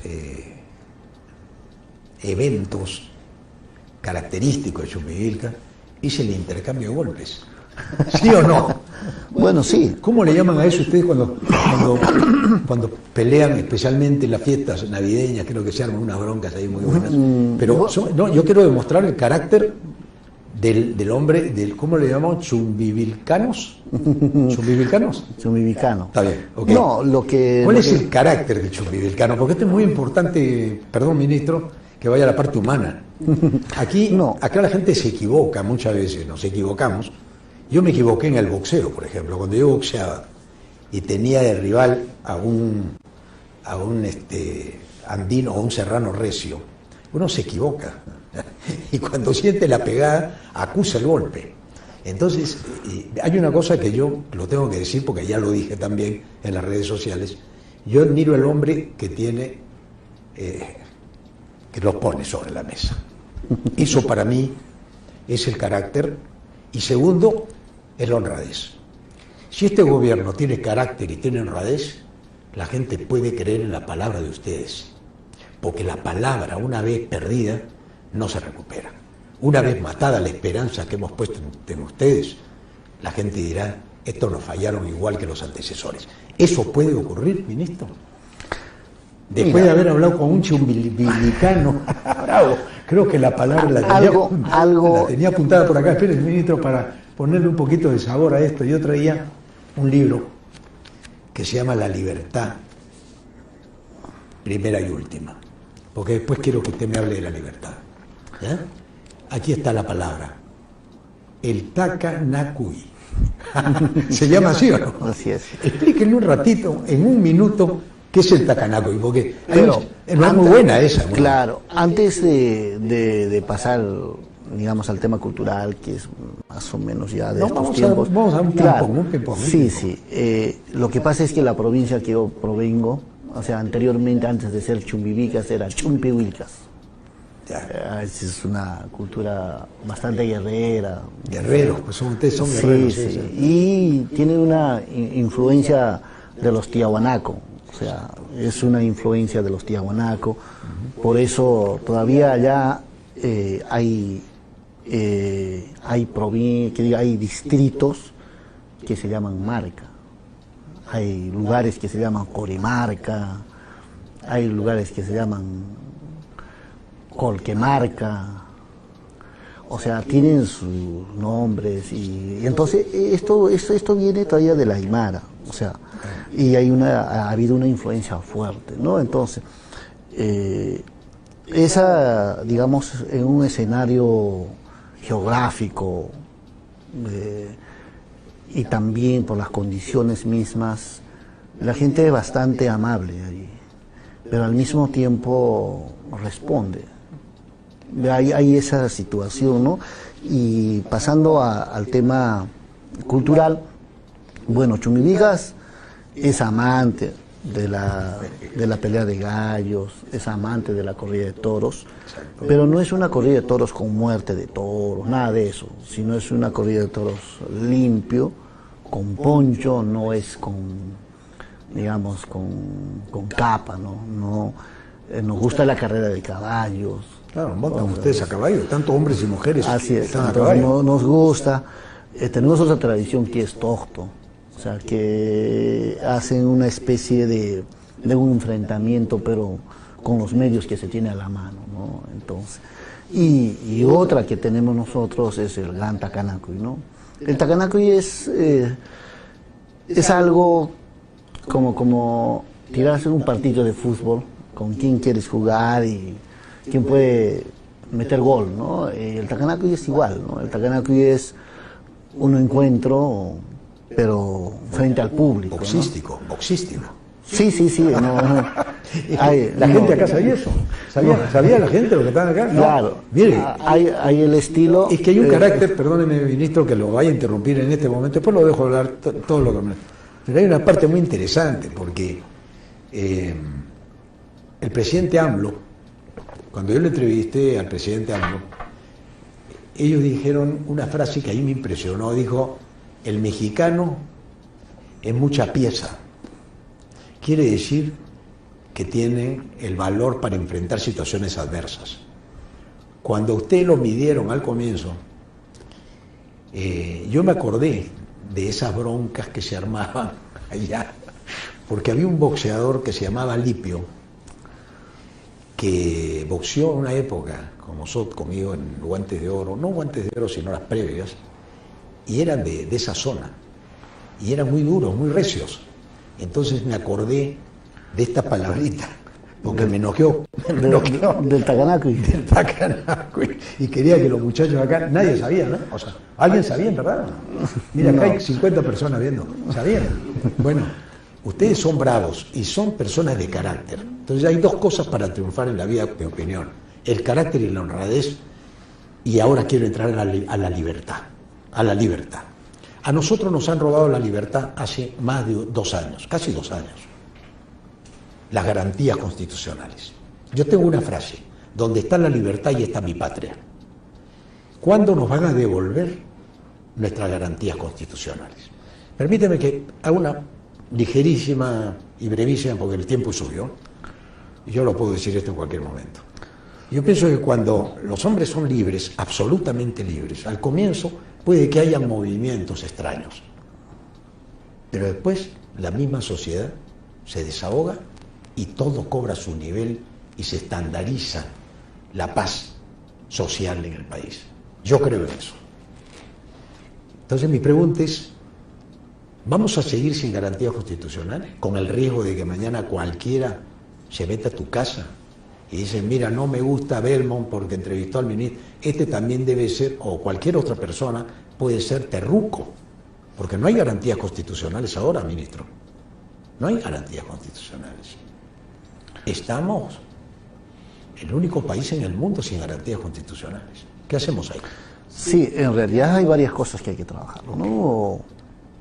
eventos característicos de Chumbivilca es el intercambio de golpes. ¿Sí o no? Bueno, sí. ¿Cómo le llaman a eso ustedes cuando pelean, especialmente en las fiestas navideñas? Creo que se arman unas broncas ahí muy buenas. Pero yo quiero demostrar el carácter del hombre, ¿cómo le llamamos? ¿Chumbivilcanos? ¿Chumbivilcanos? Chumbivilcano. Está bien, okay. No, ¿Cuál es el carácter del chumbivilcano? Porque esto es muy importante, perdón, ministro, que vaya a la parte humana. Acá la gente se equivoca muchas veces, nos equivocamos. Yo me equivoqué en el boxeo, por ejemplo, cuando yo boxeaba y tenía de rival a un andino o un serrano recio, uno se equivoca y cuando siente la pegada acusa el golpe. Entonces hay una cosa que yo lo tengo que decir porque ya lo dije también en las redes sociales. Yo admiro al hombre que tiene que los pone sobre la mesa. Eso para mí es el carácter. Y segundo, es la honradez. Si este gobierno tiene carácter y tiene honradez, la gente puede creer en la palabra de ustedes. Porque la palabra, una vez perdida, no se recupera. Una vez matada la esperanza que hemos puesto en ustedes, la gente dirá, estos nos fallaron igual que los antecesores. ¿Eso puede ocurrir, ministro? Después de haber hablado con un chumbilicano, bravo, creo que la palabra la tenía apuntada por acá. Espérenme, ministro, para ponerle un poquito de sabor a esto. Yo traía un libro que que se llama La Libertad, primera y última, porque después quiero que usted me hable de la libertad. ¿Ya? Aquí está la palabra, el Takanakui. ¿Se llama así o no? Así es. Explíquenle un ratito, en un minuto, qué es el Takanakui, porque Pero, es muy buena esa. ¿No? Claro, antes de pasar, digamos, al tema cultural, que es más o menos ya de estos tiempos. Vamos a un ping-pong. Sí. Lo que pasa es que la provincia que yo provengo, o sea, anteriormente, antes de ser Chumbivicas, era Chumpihuilcas. Es una cultura bastante guerrera. Guerreros, pues ustedes son guerreros. Sí. Y tiene una influencia de los tiahuanaco, o sea, es una influencia de los tiahuanaco. Por eso todavía allá hay distritos que se llaman marca. Hay lugares que se llaman Corimarca, hay lugares que se llaman Colquemarca, o sea, tienen sus nombres y entonces esto viene todavía de la Aymara, o sea, y ha habido una influencia fuerte, ¿no? Entonces, digamos, en un escenario geográfico y también por las condiciones mismas, la gente es bastante amable ahí, pero al mismo tiempo responde. Hay esa situación, ¿no? Y pasando al tema cultural, bueno, Chumbivicas es amante de la pelea de gallos, es amante de la corrida de toros, pero no es una corrida de toros con muerte de toros, nada de eso, sino es una corrida de toros limpio, con poncho, no es digamos, con capa, ¿no? Nos gusta la carrera de caballos. Claro, montan ustedes a caballo, tanto hombres y mujeres. Así es, están a caballo. nos gusta. Tenemos otra tradición que es Tohto, o sea, que hacen una especie de un enfrentamiento, pero con los medios que se tiene a la mano, ¿no? Entonces, y otra que tenemos nosotros es el Gran Takanakui, ¿no? El Takanakui es algo como tirarse un partido de fútbol, con quién quieres jugar y quién puede meter gol, ¿no? El Takanakui es igual, ¿no? El Takanakui es un encuentro, pero frente al público, Boxístico. Sí. La gente acá sabía eso. ¿Sabía la gente lo que estaban acá? No. Claro. Mire, hay el estilo. es que hay un carácter, perdóneme, ministro, que lo vaya a interrumpir en este momento, después lo dejo hablar todo lo que me... Pero hay una parte muy interesante, porque el presidente AMLO, cuando yo le entrevisté al presidente AMLO, ellos dijeron una frase que a mí me impresionó, dijo, el mexicano es mucha pieza. Quiere decir que tienen el valor para enfrentar situaciones adversas. Cuando ustedes lo midieron al comienzo, yo me acordé de esas broncas que se armaban allá, porque había un boxeador que se llamaba Lipio, que boxeó en una época conmigo en Guantes de Oro, no Guantes de Oro, sino las previas, y eran de esa zona, y eran muy duros, muy recios. Entonces me acordé de esta palabrita, porque me enoqueó. Del Takanakui. Del Takanakui. Y quería que los muchachos acá, nadie sabía, ¿no? O sea, ¿alguien sabía en verdad? Mira, acá hay 50 personas viendo, ¿sabían? Bueno, ustedes son bravos y son personas de carácter. Entonces hay dos cosas para triunfar en la vida, mi opinión. El carácter y la honradez. Y ahora quiero entrar a la libertad. A la libertad. A nosotros nos han robado la libertad hace más de 2 años, casi 2 años. Las garantías constitucionales. Yo tengo una frase, donde está la libertad y está mi patria. ¿Cuándo nos van a devolver nuestras garantías constitucionales? Permíteme que haga una ligerísima y brevísima, porque el tiempo es suyo, y yo lo puedo decir esto en cualquier momento. Yo pienso que cuando los hombres son libres, absolutamente libres, al comienzo puede que haya movimientos extraños, pero después la misma sociedad se desahoga y todo cobra su nivel y se estandariza la paz social en el país. Yo creo en eso. Entonces mi pregunta es, ¿Vamos a seguir sin garantías constitucionales? Con el riesgo de que mañana cualquiera se meta a tu casa y dice, mira, no me gusta Belmont porque entrevistó al ministro. Este también debe ser, o cualquier otra persona, puede ser terruco. Porque no hay garantías constitucionales ahora, ministro. No hay garantías constitucionales. Estamos el único país en el mundo sin garantías constitucionales. ¿Qué hacemos ahí? Sí, en realidad hay varias cosas que hay que trabajar, ¿no?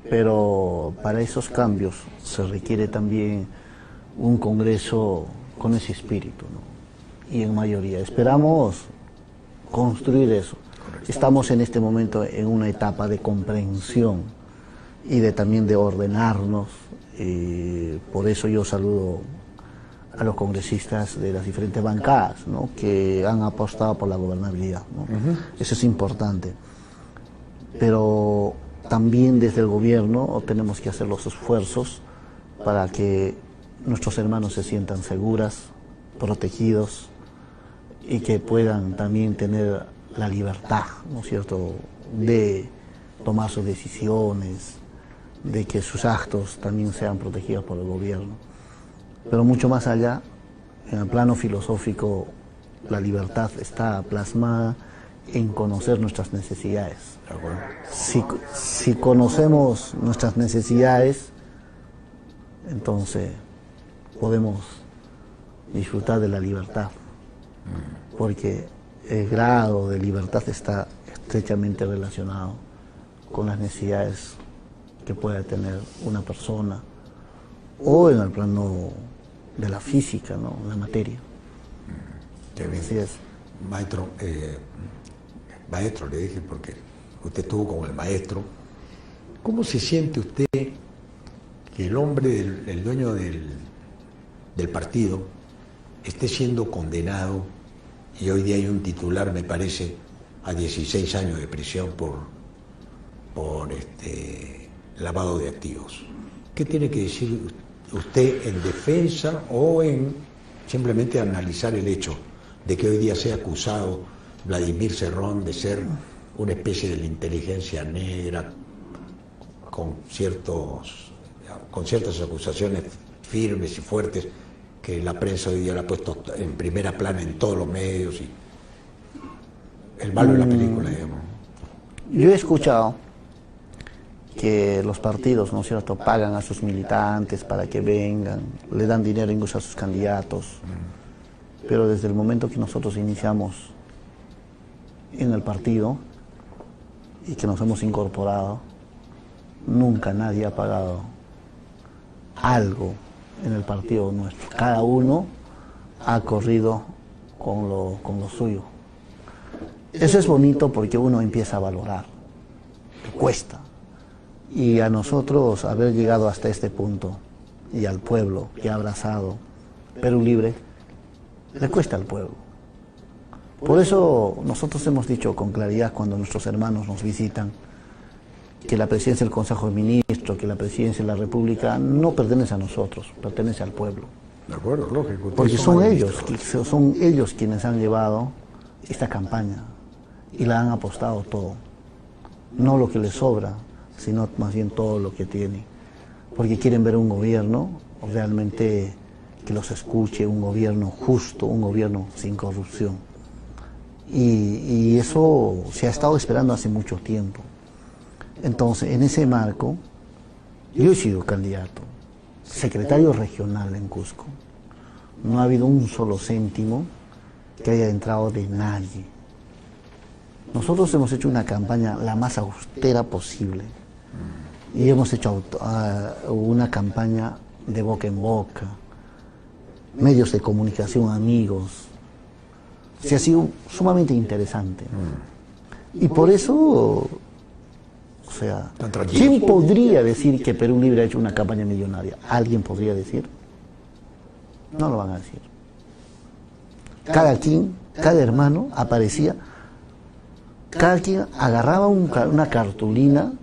Pero para esos cambios se requiere también un Congreso con ese espíritu, ¿no? Y en mayoría. Esperamos construir eso. Estamos en este momento en una etapa de comprensión y también de ordenarnos. Por eso yo saludo a los congresistas de las diferentes bancadas, ¿no? Que han apostado por la gobernabilidad, ¿no? Eso es importante. Pero también desde el gobierno tenemos que hacer los esfuerzos para que nuestros hermanos se sientan seguras, protegidos y que puedan también tener la libertad, ¿no es cierto?, de tomar sus decisiones, de que sus actos también sean protegidos por el gobierno. Pero mucho más allá, en el plano filosófico, la libertad está plasmada en conocer nuestras necesidades. Si conocemos nuestras necesidades, entonces podemos disfrutar de la libertad, porque el grado de libertad está estrechamente relacionado con las necesidades que pueda tener una persona, o en el plano de la física, ¿no?, la materia. Así es. Maestro, le dije, porque usted estuvo con el maestro. ¿Cómo se siente usted que el hombre, el dueño del partido, esté siendo condenado, y hoy día hay un titular, me parece, a 16 años de prisión por lavado de activos? ¿Qué tiene que decir usted en defensa o en simplemente analizar el hecho de que hoy día sea acusado Vladimir Cerrón de ser una especie de la inteligencia negra con ciertas acusaciones firmes y fuertes que la prensa hoy día la ha puesto en primera plana en todos los medios, y el malo de la película, digamos? Yo he escuchado que los partidos, ¿no es cierto?, pagan a sus militantes para que vengan, le dan dinero incluso a sus candidatos, pero desde el momento que nosotros iniciamos en el partido y que nos hemos incorporado, nunca nadie ha pagado algo en el partido nuestro. Cada uno ha corrido con lo suyo. Eso es bonito porque uno empieza a valorar, le cuesta. Y a nosotros haber llegado hasta este punto, y al pueblo que ha abrazado Perú Libre, le cuesta al pueblo. Por eso nosotros hemos dicho con claridad cuando nuestros hermanos nos visitan que la presidencia del Consejo de Ministros, que la presidencia de la República no pertenece a nosotros, pertenece al pueblo. De acuerdo, lógico. Porque son ellos quienes han llevado esta campaña y la han apostado todo. No lo que les sobra, sino más bien todo lo que tienen. Porque quieren ver un gobierno realmente que los escuche, un gobierno justo, un gobierno sin corrupción. Y eso se ha estado esperando hace mucho tiempo. Entonces, en ese marco, yo he sido candidato, secretario regional en Cusco. No ha habido un solo céntimo que haya entrado de nadie. Nosotros hemos hecho una campaña la más austera posible. Y hemos hecho una campaña de boca en boca, medios de comunicación amigos. Se ha sido sumamente interesante. Y por eso, o sea, ¿quién podría decir que Perú Libre ha hecho una campaña millonaria? ¿Alguien podría decir? No lo van a decir. Cada quien, cada hermano aparecía, cada quien agarraba una cartulina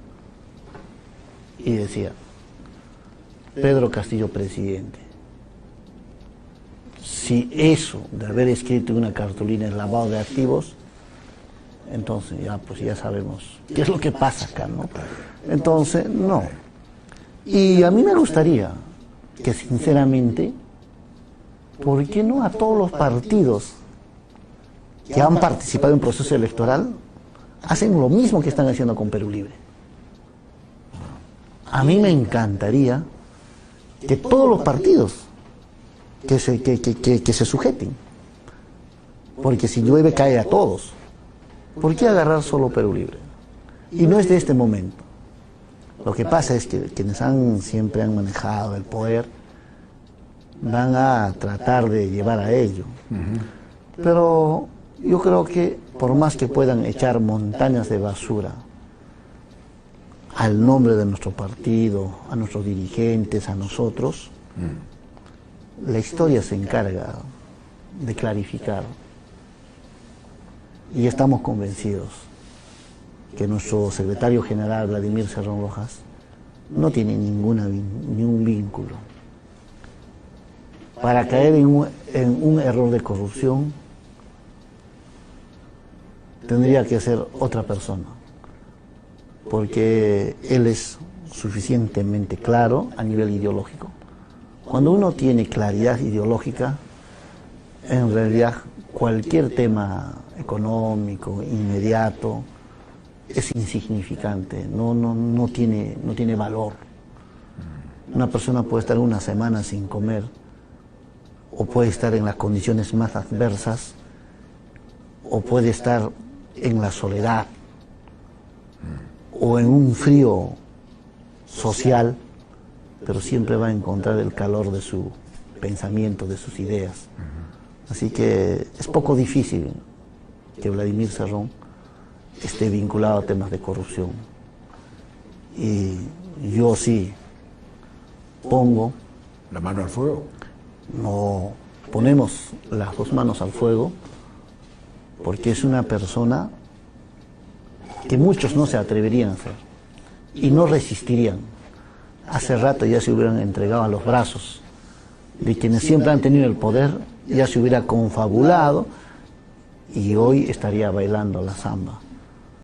y decía, Pedro Castillo presidente. Si eso de haber escrito una cartulina es lavado de activos, entonces ya sabemos qué es lo que pasa acá, ¿no? Entonces, no. Y a mí me gustaría que sinceramente, ¿por qué no a todos los partidos que han participado en proceso electoral hacen lo mismo que están haciendo con Perú Libre? A mí me encantaría que todos los partidos que se sujeten, porque si llueve cae a todos. ¿Por qué agarrar solo Perú Libre? Y no es de este momento. Lo que pasa es que quienes siempre han manejado el poder van a tratar de llevar a ello. Pero yo creo que por más que puedan echar montañas de basura al nombre de nuestro partido, a nuestros dirigentes, a nosotros, la historia se encarga de clarificar. Y estamos convencidos que nuestro secretario general, Vladimir Cerrón Rojas, no tiene ningún vínculo. Para caer en un error de corrupción, tendría que ser otra persona, porque él es suficientemente claro a nivel ideológico. Cuando uno tiene claridad ideológica, en realidad cualquier tema económico, inmediato, es insignificante, no tiene valor. Una persona puede estar una semana sin comer, o puede estar en las condiciones más adversas, o puede estar en la soledad, o en un frío social, pero siempre va a encontrar el calor de su pensamiento, de sus ideas. Así que es poco difícil que Vladimir Cerrón esté vinculado a temas de corrupción. Y yo sí pongo... ¿La mano al fuego? No, ponemos las dos manos al fuego, porque es una persona que muchos no se atreverían a hacer y no resistirían. Hace rato ya se hubieran entregado a los brazos de quienes siempre han tenido el poder, ya se hubiera confabulado y hoy estaría bailando la samba.